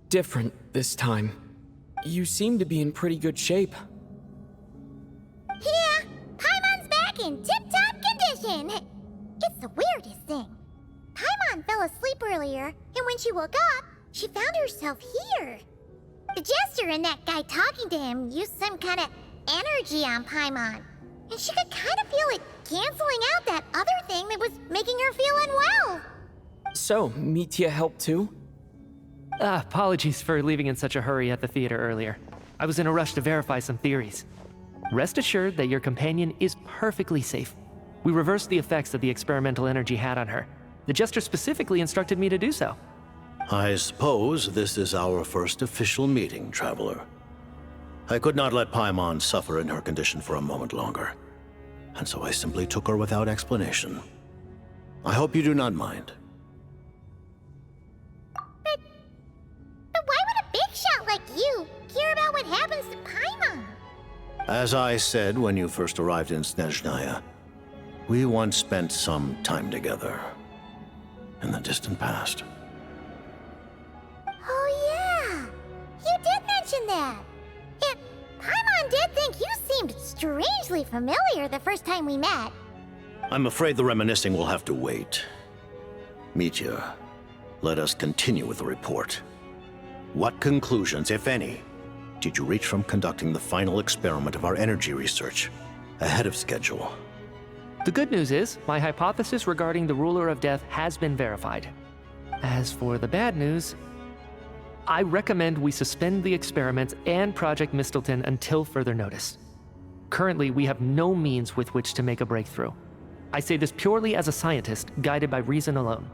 different this time. You seem to be in pretty good shape. Yeah, Paimon's back in tip-top condition. It's the weirdest thing. Paimon fell asleep earlier, and when she woke up, she found herself here. The Jester and that guy talking to him used some kind of energy on Paimon, and she could kind of feel it canceling out that other thing that was making her feel unwell. So, Mitya helped too? Apologies for leaving in such a hurry at the theater earlier. I was in a rush to verify some theories. Rest assured that your companion is perfectly safe. We reversed the effects that the experimental energy had on her. The Jester specifically instructed me to do so. I suppose this is our first official meeting, Traveler. I could not let Paimon suffer in her condition for a moment longer, and so I simply took her without explanation. I hope you do not mind. But why would a big shot like you care about what happens to Paimon? As I said when you first arrived in Snezhnaya, we once spent some time together in the distant past. Oh yeah, you did mention that. And Paimon did think you seemed strangely familiar the first time we met. I'm afraid the reminiscing will have to wait. Mitya, let us continue with the report. What conclusions, if any, did you reach from conducting the final experiment of our energy research ahead of schedule? The good news is, my hypothesis regarding the Ruler of Death has been verified. As for the bad news, I recommend we suspend the experiments and Project Mistleton until further notice. Currently, we have no means with which to make a breakthrough. I say this purely as a scientist, guided by reason alone.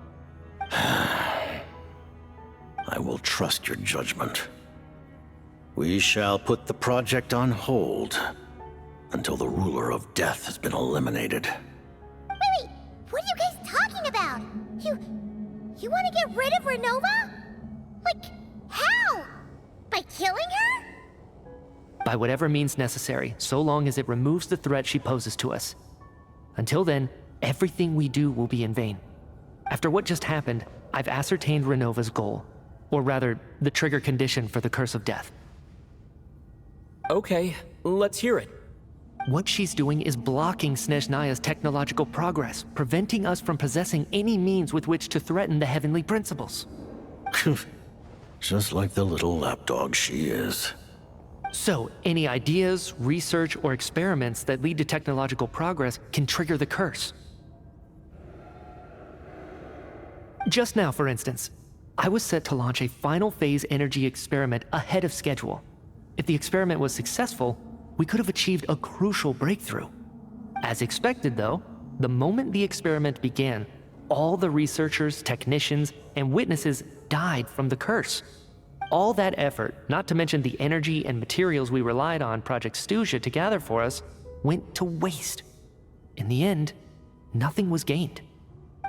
I will trust your judgment. We shall put the project on hold until the Ruler of Death has been eliminated. Wait, what are you guys talking about? You want to get rid of Renova? Like, how? By killing her? By whatever means necessary, so long as it removes the threat she poses to us. Until then, everything we do will be in vain. After what just happened, I've ascertained Renova's goal. Or rather, the trigger condition for the Curse of Death. Okay, let's hear it. What she's doing is blocking Snezhnaya's technological progress, preventing us from possessing any means with which to threaten the heavenly principles. Just like the little lapdog she is. So, any ideas, research, or experiments that lead to technological progress can trigger the curse. Just now, for instance, I was set to launch a final phase energy experiment ahead of schedule. If the experiment was successful, we could have achieved a crucial breakthrough. As expected, though, the moment the experiment began, all the researchers, technicians, and witnesses died from the curse. All that effort, not to mention the energy and materials we relied on Project Snezhnaya to gather for us, went to waste. In the end, nothing was gained.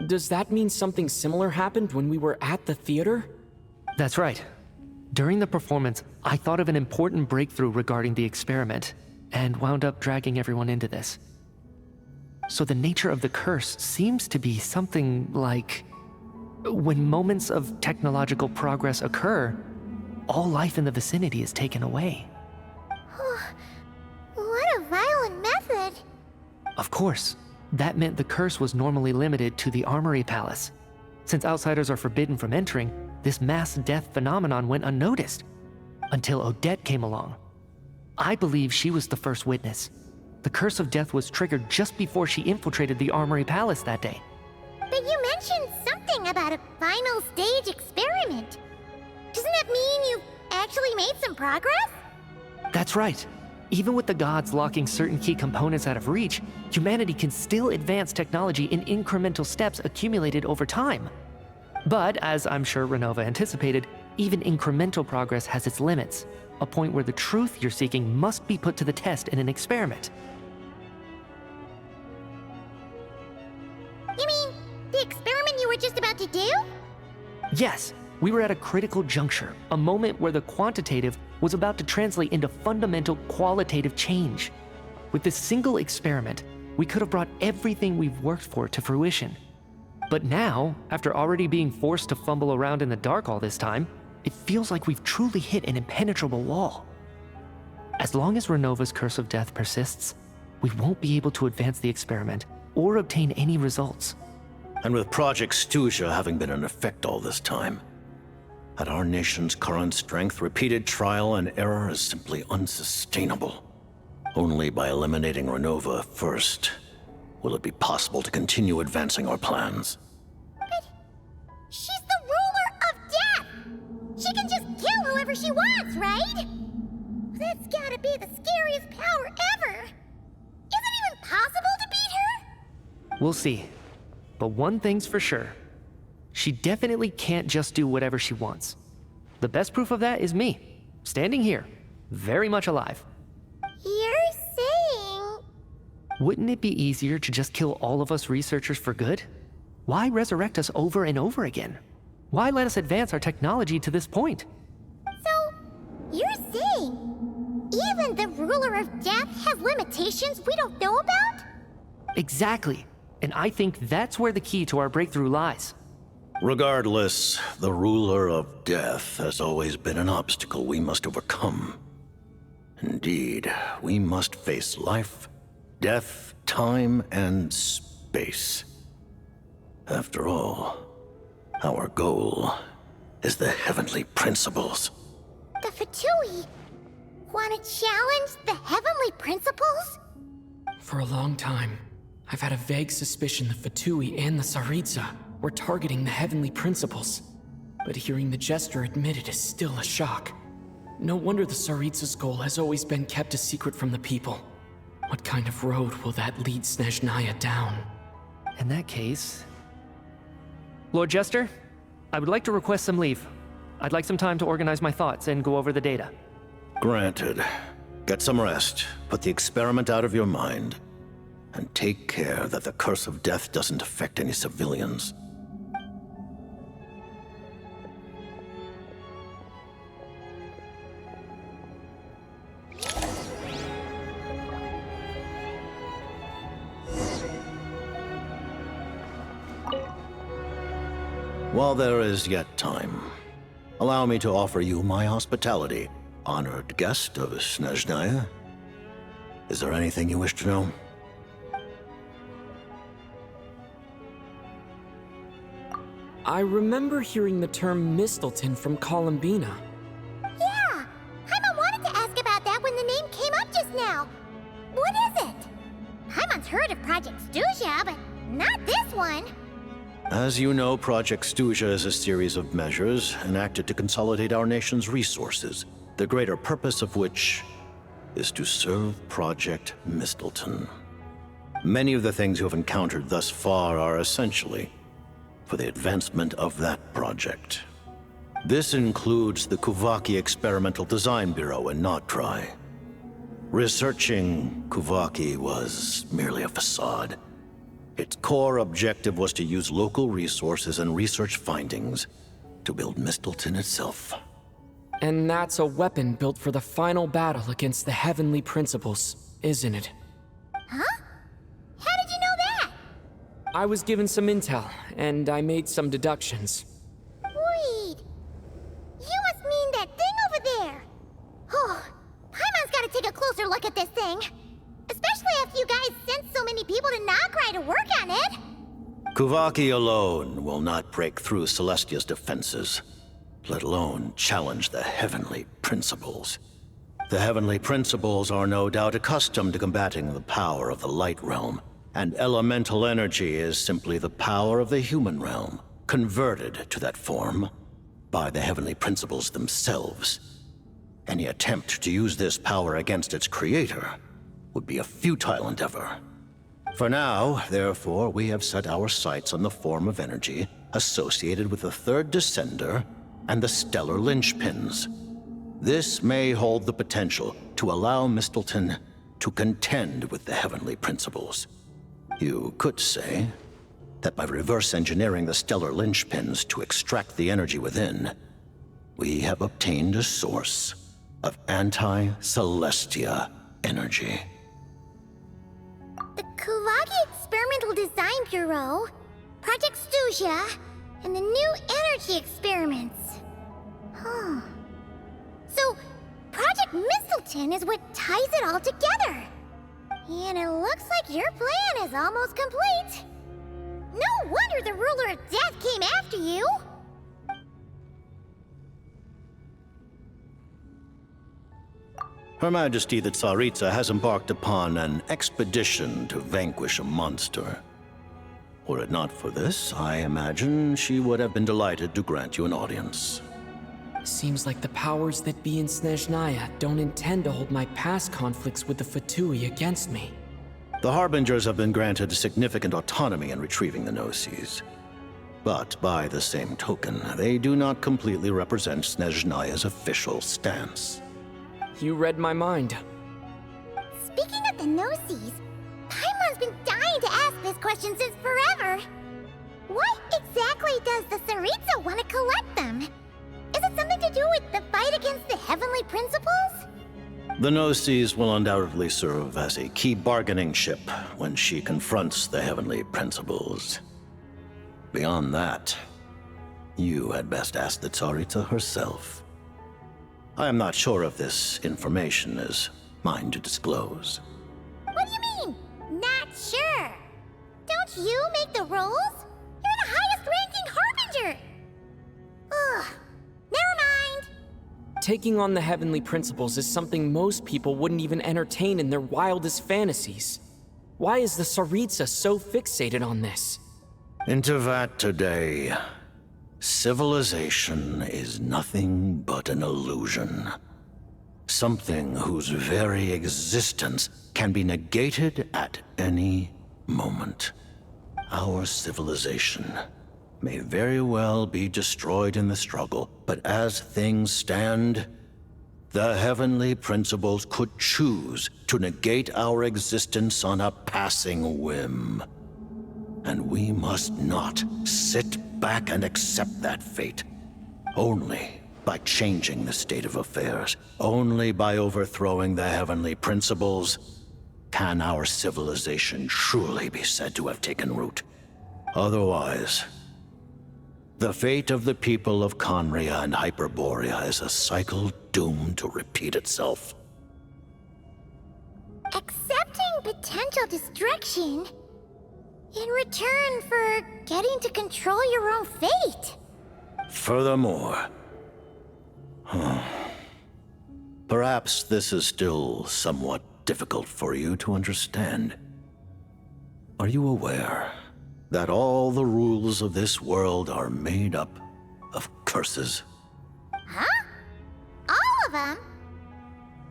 Does that mean something similar happened when we were at the theater? That's right. During the performance, I thought of an important breakthrough regarding the experiment, and wound up dragging everyone into this. So the nature of the curse seems to be something like, when moments of technological progress occur, all life in the vicinity is taken away. What a violent method. Of course, that meant the curse was normally limited to the Armory Palace. Since outsiders are forbidden from entering, this mass death phenomenon went unnoticed, until Odette came along. I believe she was the first witness. The Curse of Death was triggered just before she infiltrated the Armory Palace that day. But you mentioned something about a final stage experiment. Doesn't that mean you've actually made some progress? That's right. Even with the gods locking certain key components out of reach, humanity can still advance technology in incremental steps accumulated over time. But, as I'm sure Renova anticipated, even incremental progress has its limits, a point where the truth you're seeking must be put to the test in an experiment. You mean the experiment you were just about to do? Yes, we were at a critical juncture, a moment where the quantitative was about to translate into fundamental qualitative change. With this single experiment, we could have brought everything we've worked for to fruition. But now, after already being forced to fumble around in the dark all this time, it feels like we've truly hit an impenetrable wall. As long as Renova's Curse of Death persists, we won't be able to advance the experiment or obtain any results. And with Project Snezhnaya having been in effect all this time, at our nation's current strength, repeated trial and error is simply unsustainable. Only by eliminating Renova first will it be possible to continue advancing our plans. But she's the ruler of death! She can just kill whoever she wants, right? That's gotta be the scariest power ever! Is it even possible to beat her? We'll see. But one thing's for sure. She definitely can't just do whatever she wants. The best proof of that is me, standing here, very much alive. You're saying... Wouldn't it be easier to just kill all of us researchers for good? Why resurrect us over and over again? Why let us advance our technology to this point? So, you're saying even the ruler of death has limitations we don't know about? Exactly. And I think that's where the key to our breakthrough lies. Regardless, the ruler of death has always been an obstacle we must overcome. Indeed, we must face life, death, time, and space. After all, our goal is the heavenly principles. The Fatui want to challenge the heavenly principles? For a long time, I've had a vague suspicion the Fatui and the Tsaritsa were targeting the Heavenly Principles, but hearing the Jester admit it is still a shock. No wonder the Tsaritsa's goal has always been kept a secret from the people. What kind of road will that lead Snezhnaya down? In that case... Lord Jester, I would like to request some leave. I'd like some time to organize my thoughts and go over the data. Granted. Get some rest, put the experiment out of your mind, and take care that the curse of death doesn't affect any civilians. While there is yet time, allow me to offer you my hospitality, honored guest of Snezhnaya. Is there anything you wish to know? I remember hearing the term Mistleton from Columbina. Yeah! Paimon wanted to ask about that when the name came up just now. What is it? Paimon's heard of Project Snezhnaya, but not this one. As you know, Project Snezhnaya is a series of measures enacted to consolidate our nation's resources, the greater purpose of which is to serve Project Mistleton. Many of the things you have encountered thus far are essentially for the advancement of that project. This includes the Kuvaki Experimental Design Bureau in Nocturne. Researching Kuvaki was merely a facade. Its core objective was to use local resources and research findings to build Mistleton itself. And that's a weapon built for the final battle against the Heavenly Principles, isn't it? Huh? How did you know that? I was given some intel, and I made some deductions. Wait. You must mean that thing over there. Oh, Paimon's gotta take a closer look at this thing. Especially after you guys sent so many people to Nocturne to work on it. Kuvaki alone will not break through Celestia's defenses, let alone challenge the Heavenly Principles. The Heavenly Principles are no doubt accustomed to combating the power of the Light Realm, and elemental energy is simply the power of the human realm, converted to that form by the Heavenly Principles themselves. Any attempt to use this power against its creator would be a futile endeavor. For now, therefore, we have set our sights on the form of energy associated with the Third Descender and the Stellar Linchpins. This may hold the potential to allow Mistleton to contend with the Heavenly Principles. You could say that by reverse engineering the Stellar Linchpins to extract the energy within, we have obtained a source of anti-Celestia energy. The Kuvaki Experimental Design Bureau, Project Snezhnaya, and the new energy experiments. Huh. So, Project Mistleton is what ties it all together. And it looks like your plan is almost complete. No wonder the Ruler of Death came after you. Her Majesty the Tsaritsa has embarked upon an expedition to vanquish a monster. Were it not for this, I imagine she would have been delighted to grant you an audience. Seems like the powers that be in Snezhnaya don't intend to hold my past conflicts with the Fatui against me. The Harbingers have been granted significant autonomy in retrieving the Gnosis. But by the same token, they do not completely represent Snezhnaya's official stance. You read my mind. Speaking of the Gnosis, Paimon's been dying to ask this question since forever. What exactly does the Tsaritsa want to collect them? Is it something to do with the fight against the Heavenly Principles? The Gnosis will undoubtedly serve as a key bargaining chip when she confronts the Heavenly Principles. Beyond that, you had best ask the Tsaritsa herself. I am not sure if this information is mine to disclose. What do you mean, not sure? Don't you make the rules? You're the highest-ranking Harbinger! Ugh, never mind. Taking on the Heavenly Principles is something most people wouldn't even entertain in their wildest fantasies. Why is the Tsaritsa so fixated on this? Intervat today. Civilization is nothing but an illusion. Something whose very existence can be negated at any moment. Our civilization may very well be destroyed in the struggle, but as things stand, the heavenly principles could choose to negate our existence on a passing whim. And we must not sit back and accept that fate. Only by changing the state of affairs, only by overthrowing the heavenly principles, can our civilization truly be said to have taken root. Otherwise, the fate of the people of Conria and Hyperborea is a cycle doomed to repeat itself. Accepting potential destruction in return for getting to control your own fate. Furthermore, perhaps this is still somewhat difficult for you to understand. Are you aware that all the rules of this world are made up of curses? Huh? All of them?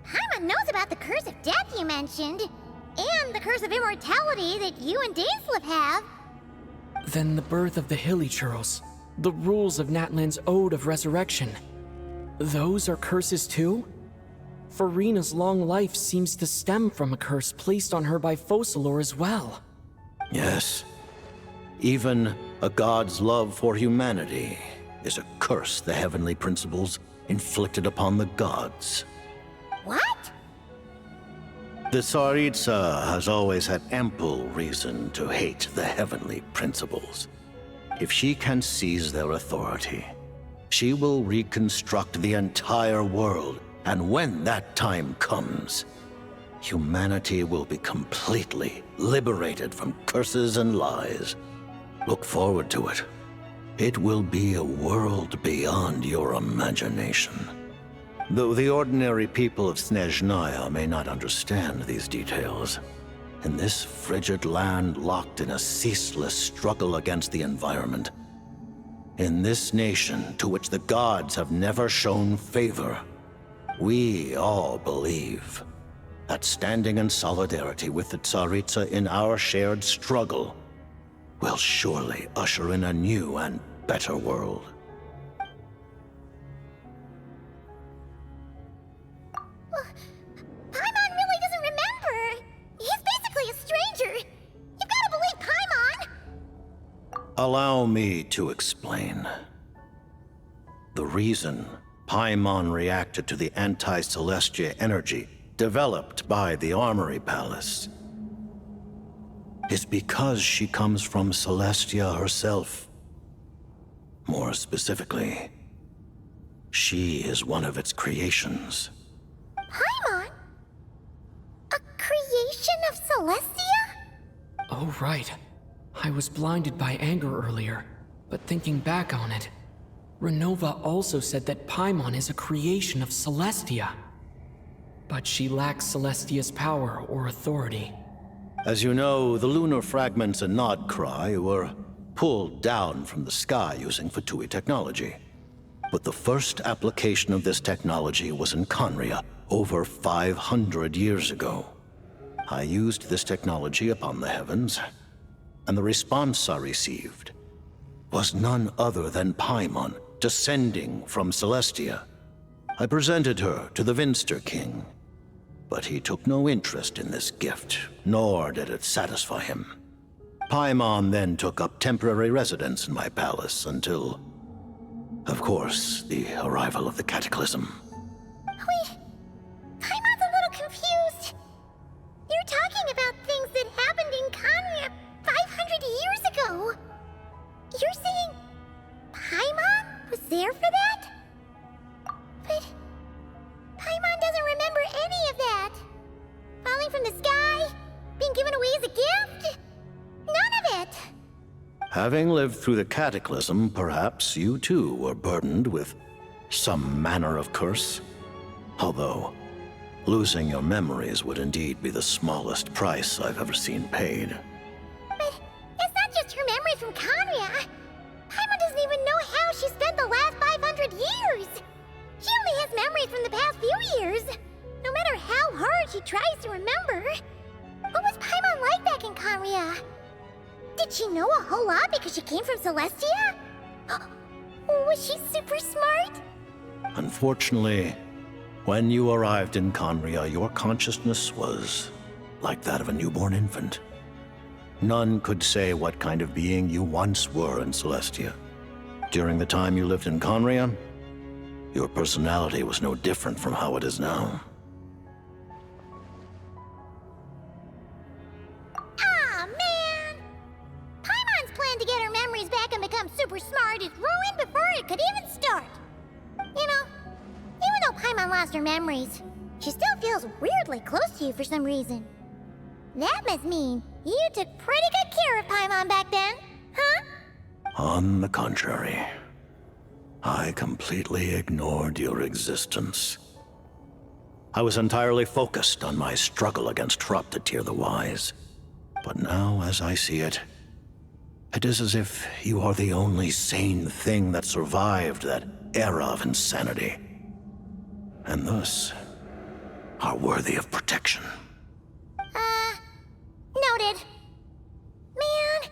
Paimon knows about the curse of death you mentioned, and the curse of immortality that you and Dainsleif have. Then the birth of the Hilichurls, the rules of Natlan's Ode of Resurrection, those are curses too? Farina's long life seems to stem from a curse placed on her by Focalor as well. Yes. Even a god's love for humanity is a curse the heavenly principles inflicted upon the gods. What? The Tsaritsa has always had ample reason to hate the heavenly principles. If she can seize their authority, she will reconstruct the entire world, and when that time comes, humanity will be completely liberated from curses and lies. Look forward to it. It will be a world beyond your imagination. Though the ordinary people of Snezhnaya may not understand these details, in this frigid land locked in a ceaseless struggle against the environment, in this nation to which the gods have never shown favor, we all believe that standing in solidarity with the Tsaritsa in our shared struggle will surely usher in a new and better world. Paimon really doesn't remember. He's basically a stranger. You've got to believe Paimon. Allow me to explain. The reason Paimon reacted to the anti-Celestia energy developed by the Armory Palace is because she comes from Celestia herself. More specifically, she is one of its creations. Paimon? A creation of Celestia? Oh, right. I was blinded by anger earlier, but thinking back on it, Renova also said that Paimon is a creation of Celestia. But she lacks Celestia's power or authority. As you know, the lunar fragments in Nodcry were pulled down from the sky using Fatui technology. But the first application of this technology was in Conria over 500 years ago. I used this technology upon the heavens, and the response I received was none other than Paimon descending from Celestia. I presented her to the Vinster King, but he took no interest in this gift, nor did it satisfy him. Paimon then took up temporary residence in my palace until, of course, the arrival of the Cataclysm. Wait, Paimon's a little confused. You're talking about things that happened in Conria 500 years ago. You're saying Paimon was there for that? But Paimon doesn't remember any of that. Falling from the sky? Being given away as a gift? None of it! Having lived through the Cataclysm, perhaps you too were burdened with some manner of curse. Although, Losing your memories would indeed be the smallest price I've ever seen paid. But it's not just her memories from Conria. Paimon doesn't even know how she spent the last 500 years. She only has memories from the past few years. No matter how hard she tries to remember. What was Paimon like back in Conria? Did she know a whole lot because she came from Celestia? Was she super smart? Unfortunately, when you arrived in Conria, your consciousness was like that of a newborn infant. None could say what kind of being you once were in Celestia. During the time you lived in Conria, your personality was no different from how it is now. Aw, man! Paimon's plan to get her memories back and become super smart is ruined before it could even start. You know, even though Paimon lost her memories, she still feels weirdly close to you for some reason. That must mean you took pretty good care of Paimon back then, huh? On the contrary, I completely ignored your existence. I was entirely focused on my struggle against Troptatyr the Wise. But now, as I see it, it is as if you are the only sane thing that survived that era of insanity. And thus, are worthy of protection. Noted. Man,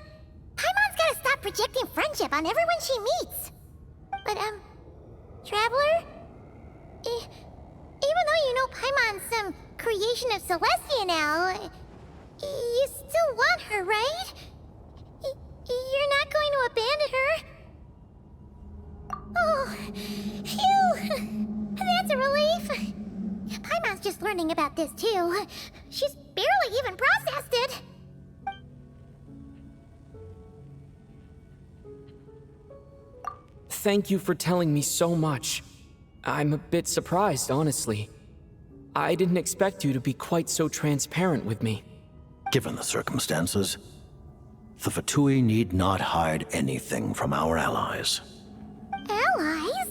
Paimon's gotta stop projecting friendship on everyone she meets. But, Traveler? Even though you know Paimon's some creation of Celestia now, you still want her, right? You're not going to abandon her? Oh, phew! That's a relief. Paimon's just learning about this, too. She's barely even processed it. Thank you for telling me so much. I'm a bit surprised, honestly. I didn't expect you to be quite so transparent with me. Given the circumstances, the Fatui need not hide anything from our allies. Allies?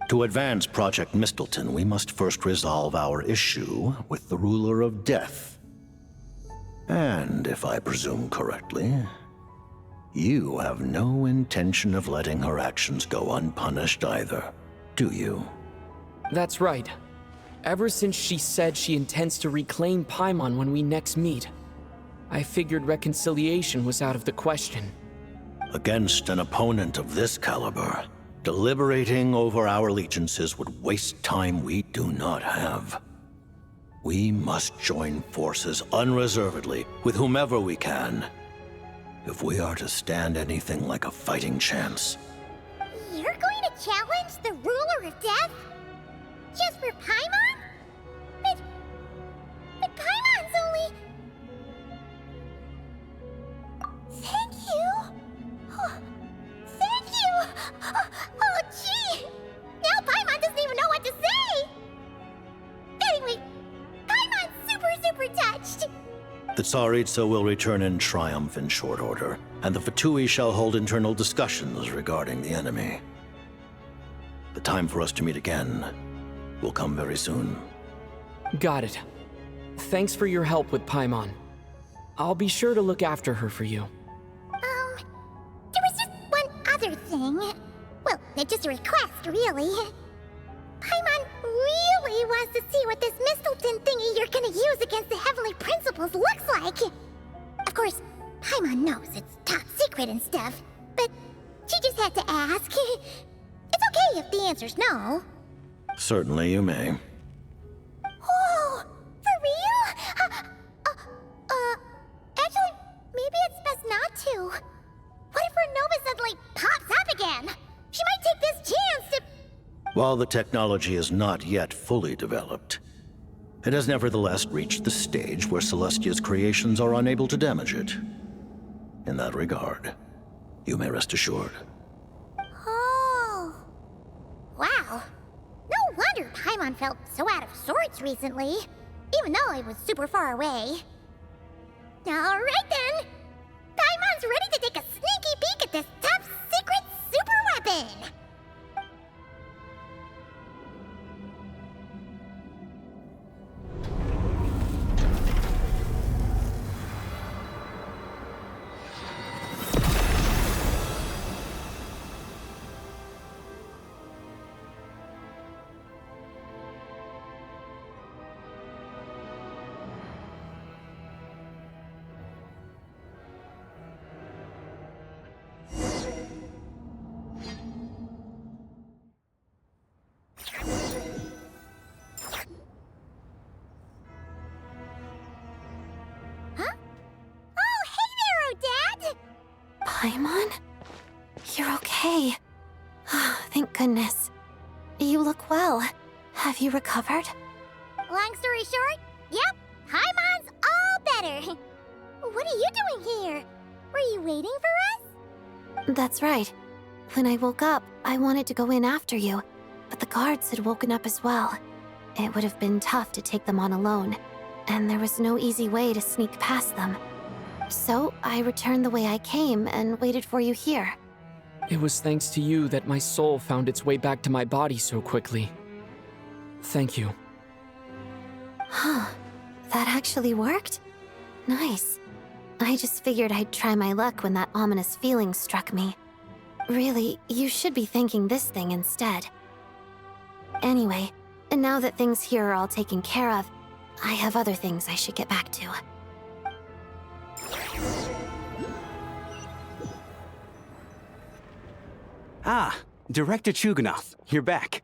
To advance Project Mistleton, we must first resolve our issue with the Ruler of Death. And, if I presume correctly, you have no intention of letting her actions go unpunished either, do you? That's right. Ever since she said she intends to reclaim Paimon when we next meet, I figured reconciliation was out of the question. Against an opponent of this caliber, deliberating over our allegiances would waste time we do not have. We must join forces unreservedly with whomever we can, if we are to stand anything like a fighting chance. You're going to challenge the Ruler of Death? Just for Paimon? But Paimon's only... Thank you! Oh, thank you! Oh, gee! Now Paimon doesn't even know what to say! Anyway, Paimon's super touched! The Tsaritsa will return in triumph in short order, and the Fatui shall hold internal discussions regarding the enemy. The time for us to meet again will come very soon. Got it. Thanks for your help with Paimon. I'll be sure to look after her for you. There was just one other thing. Well, it's just a request, really. Paimon really wants to see what this Mistleton thingy you're gonna use against the Heavenly Principles looks like. Of course, Paimon knows it's top secret and stuff, but she just had to ask. It's okay if the answer's no. Certainly you may. Whoa! For real? Actually, maybe it's best not to. What if her Nova suddenly pops up again? She might take this chance to... While the technology is not yet fully developed, it has nevertheless reached the stage where Celestia's creations are unable to damage it. In that regard, you may rest assured. Oh. Wow. No wonder Paimon felt so out of sorts recently, even though it was super far away. Alright then! Paimon's ready to take a sneaky peek at this top secret super weapon! Paimon? You're okay. Thank goodness. You look well. Have you recovered? Long story short, yep, Paimon's all better. What are you doing here? Were you waiting for us? That's right. When I woke up, I wanted to go in after you, but the guards had woken up as well. It would have been tough to take them on alone, and there was no easy way to sneak past them. So I returned the way I came and waited for you here. It was thanks to you that my soul found its way back to my body so quickly. Thank you. Huh. That actually worked? Nice. I just figured I'd try my luck when that ominous feeling struck me. Really, you should be thanking this thing instead. Anyway, and now that things here are all taken care of, I have other things I should get back to. Ah, Director Chuganov, you're back.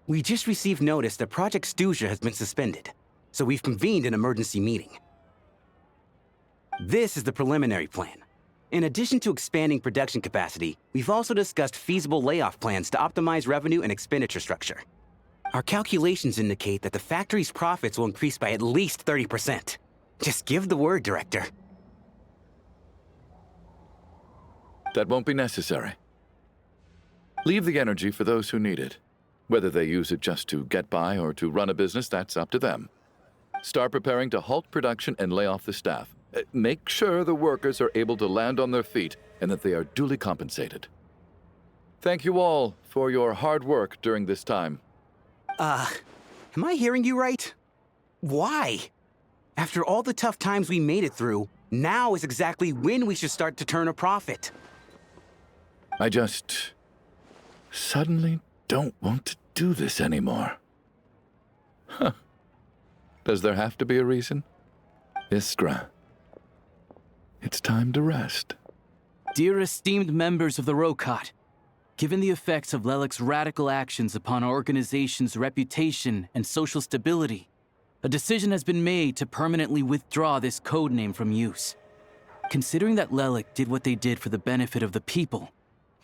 We just received notice that Project Snezhnaya has been suspended, so we've convened an emergency meeting. This is the preliminary plan. In addition to expanding production capacity, we've also discussed feasible layoff plans to optimize revenue and expenditure structure. Our calculations indicate that the factory's profits will increase by at least 30%. Just give the word, Director. That won't be necessary. Leave the energy for those who need it. Whether they use it just to get by or to run a business, that's up to them. Start preparing to halt production and lay off the staff. Make sure the workers are able to land on their feet and that they are duly compensated. Thank you all for your hard work during this time. Am I hearing you right? Why? After all the tough times we made it through, now is exactly when we should start to turn a profit. I just suddenly don't want to do this anymore. Huh. Does there have to be a reason? Iskra, it's time to rest. Dear esteemed members of the Rokot, given the effects of Lelik's radical actions upon our organization's reputation and social stability, a decision has been made to permanently withdraw this codename from use. Considering that Lelik did what they did for the benefit of the people,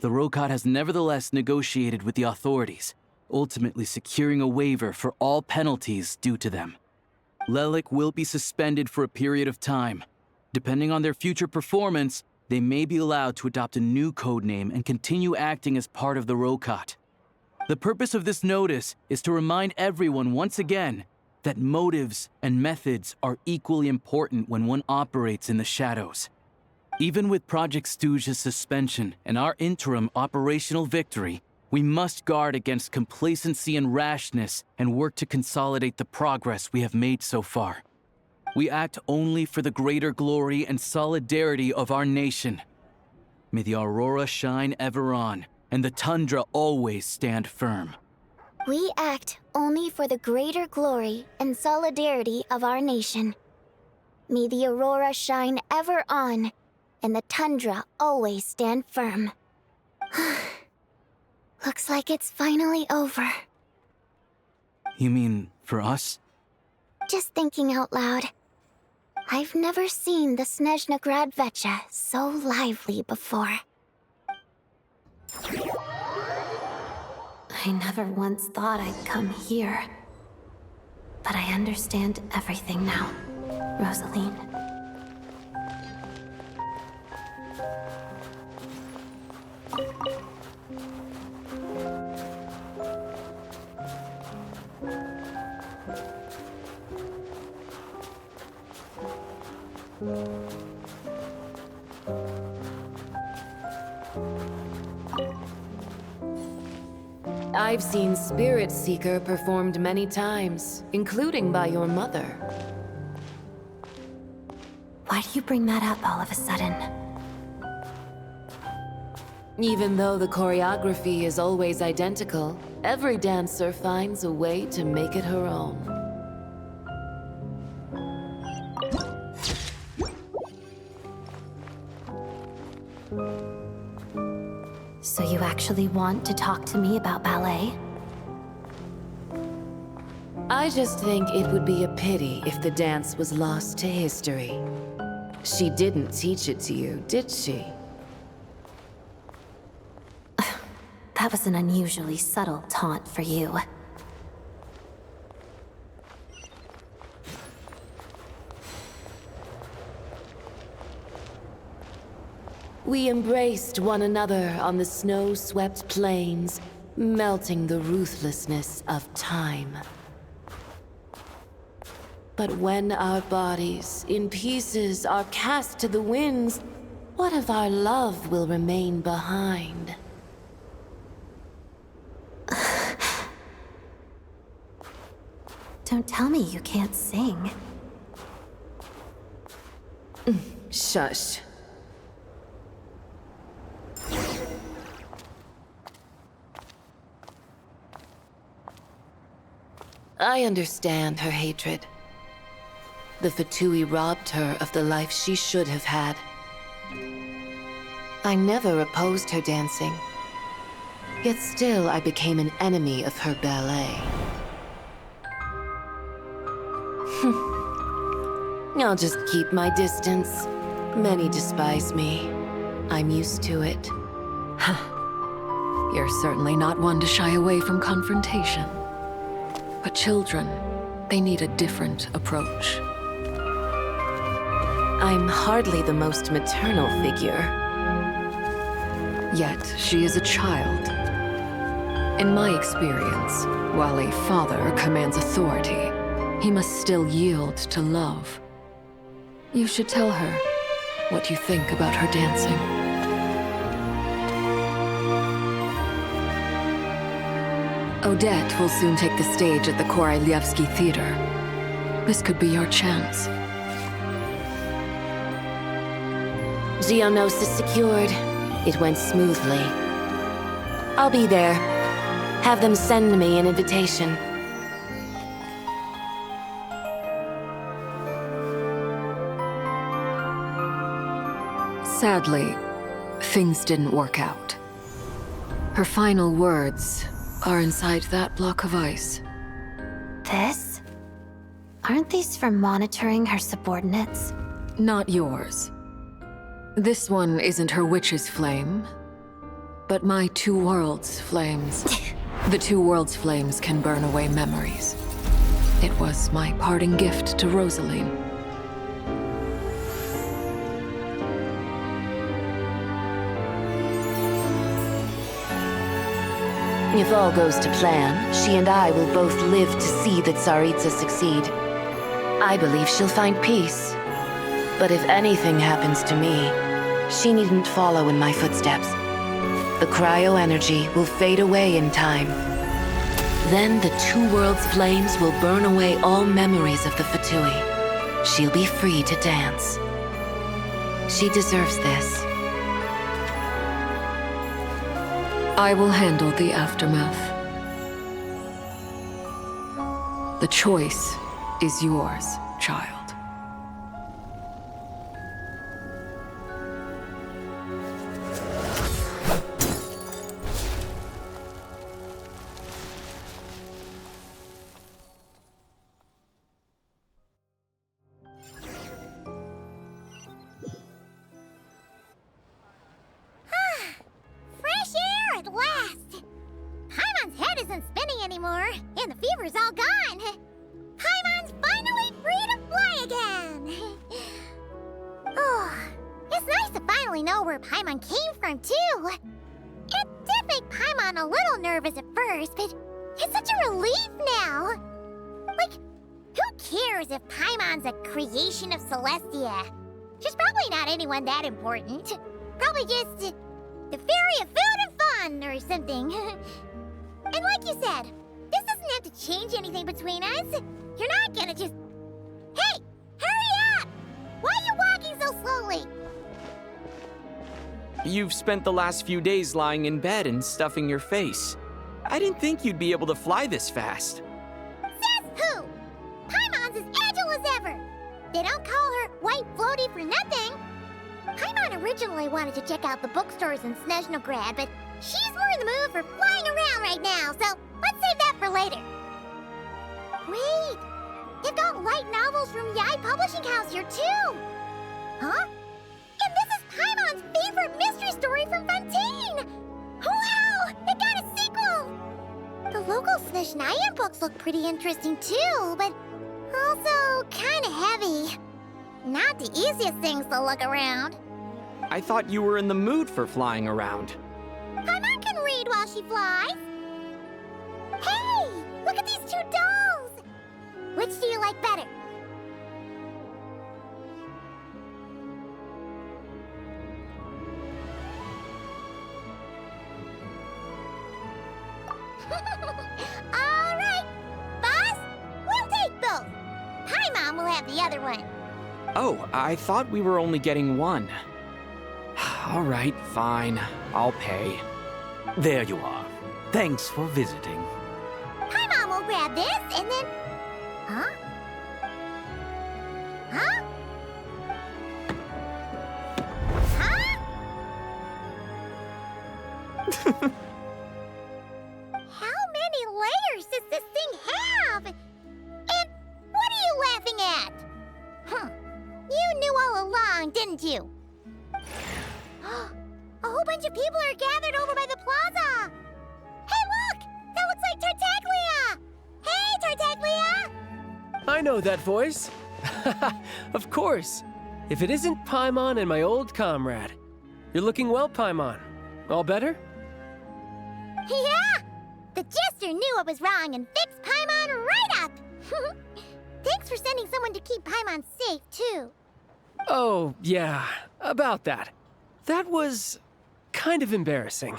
the Rokot has nevertheless negotiated with the authorities, ultimately securing a waiver for all penalties due to them. Lelik will be suspended for a period of time. Depending on their future performance, they may be allowed to adopt a new codename and continue acting as part of the Rokot. The purpose of this notice is to remind everyone once again that motives and methods are equally important when one operates in the shadows. Even with Project Snezhnaya's suspension and our interim operational victory, we must guard against complacency and rashness and work to consolidate the progress we have made so far. We act only for the greater glory and solidarity of our nation. May the aurora shine ever on, and the tundra always stand firm. We act only for the greater glory and solidarity of our nation. May the aurora shine ever on, and the tundra always stand firm. Looks like it's finally over. You mean for us? Just thinking out loud. I've never seen the Snezhnaya Gradvecha so lively before. I never once thought I'd come here. But I understand everything now, Rosaline. I've seen Spirit Seeker performed many times, including by your mother. Why do you bring that up all of a sudden? Even though the choreography is always identical, every dancer finds a way to make it her own. So you actually want to talk to me about ballet? I just think it would be a pity if the dance was lost to history. She didn't teach it to you, did she? That was an unusually subtle taunt for you. We embraced one another on the snow-swept plains, melting the ruthlessness of time. But when our bodies, in pieces, are cast to the winds, what of our love will remain behind? Don't tell me you can't sing. Shush. I understand her hatred. The Fatui robbed her of the life she should have had. I never opposed her dancing. Yet still I became an enemy of her ballet. I'll just keep my distance. Many despise me. I'm used to it. You're certainly not one to shy away from confrontation. But children, they need a different approach. I'm hardly the most maternal figure. Yet, she is a child. In my experience, while a father commands authority, he must still yield to love. You should tell her what you think about her dancing. Odette will soon take the stage at the Koralyevsky Theater. This could be your chance. Geonosis secured. It went smoothly. I'll be there. Have them send me an invitation. Sadly, things didn't work out. Her final words are inside that block of ice. This? Aren't these for monitoring her subordinates? Not yours. This one isn't her witch's flame, but my two worlds' flames. The two worlds' flames can burn away memories. It was my parting gift to Rosaline. If all goes to plan, she and I will both live to see the Tsaritsa succeed. I believe she'll find peace. But if anything happens to me, she needn't follow in my footsteps. The cryo-energy will fade away in time. Then the two worlds' flames will burn away all memories of the Fatui. She'll be free to dance. She deserves this. I will handle the aftermath. The choice is yours, child. Fresh air at last! Paimon's head isn't spinning anymore, and the fever's all gone. Paimon's finally free to fly again! Oh, it's nice to finally know where Paimon came from, too. It did make Paimon a little nervous at first, but it's such a relief now. Like, who cares if Paimon's a creation of Celestia? She's probably not anyone that important. Probably just the fairy of food and fun or something. And like you said, this doesn't have to change anything between us. You're not gonna just... Hey! Hurry up! Why are you walking so slowly? You've spent the last few days lying in bed and stuffing your face. I didn't think you'd be able to fly this fast. Says who? Paimon's as agile as ever. They don't call her White Floaty for nothing. Paimon originally wanted to check out the bookstores in Snezhnaya, but she's more in the mood for flying around right now, so let's save that for later. Wait, they've got light novels from Yai Publishing House here too. Huh? And this is Paimon's favorite mystery story from Fontaine. Wow, they gotta Snezhnaya books look pretty interesting too, but also kinda heavy. Not the easiest things to look around. I thought you were in the mood for flying around. Paimon can read while she flies. Hey! Look at these two dolls! Which do you like better? Alright! Boss, we'll take both. Paimon will have the other one. Oh, I thought we were only getting one. All right, fine. I'll pay. There you are. Thanks for visiting. Paimon will grab this and then... Huh? Huh? Huh? How many layers does this thing have? And what are you laughing at? You knew all along, didn't you? A whole bunch of people are gathered over by the plaza. Hey, look! That looks like Tartaglia! Hey, Tartaglia! I know that voice. Of course. If it isn't Paimon and my old comrade. You're looking well, Paimon. All better? Yeah! The Jester knew I was wrong and fixed Paimon right up! Thanks for sending someone to keep Paimon safe, too. Oh, yeah. About that. That was kind of embarrassing.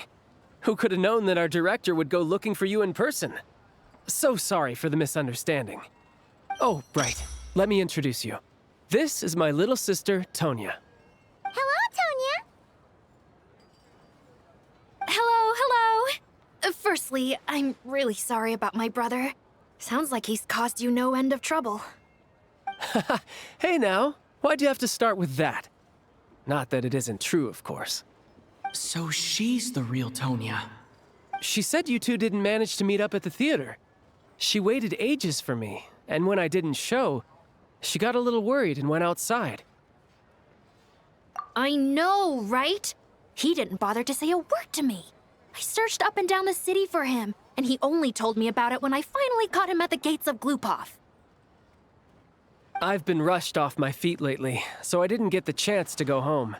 Who could have known that our director would go looking for you in person? So sorry for the misunderstanding. Oh, right. Let me introduce you. This is my little sister, Tonya. Hello, Tonya. Hello. Firstly, I'm really sorry about my brother. Sounds like he's caused you no end of trouble. Hey now, why'd you have to start with that? Not that it isn't true, of course. So she's the real Tonya. She said you two didn't manage to meet up at the theater. She waited ages for me, and when I didn't show, she got a little worried and went outside. I know, right? He didn't bother to say a word to me. I searched up and down the city for him, and he only told me about it when I finally caught him at the gates of Glupov. I've been rushed off my feet lately, so I didn't get the chance to go home.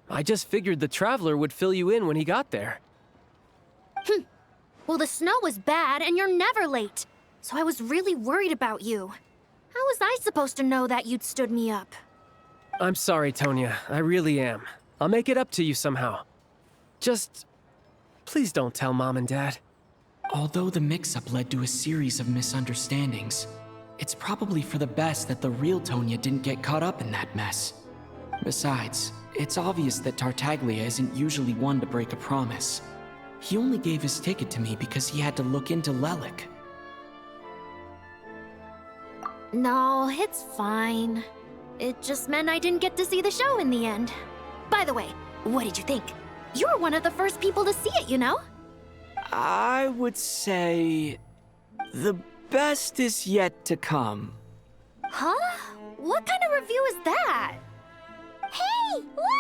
I just figured the Traveler would fill you in when he got there. Well, the snow was bad, and you're never late. So I was really worried about you. How was I supposed to know that you'd stood me up? I'm sorry, Tonya. I really am. I'll make it up to you somehow. Just... please don't tell Mom and Dad. Although the mix-up led to a series of misunderstandings, it's probably for the best that the real Tonya didn't get caught up in that mess. Besides, it's obvious that Tartaglia isn't usually one to break a promise. He only gave his ticket to me because he had to look into Lelik. No, it's fine. It just meant I didn't get to see the show in the end. By the way, what did you think? You were one of the first people to see it, you know? I would say... the best is yet to come. Huh? What kind of review is that? Hey, look!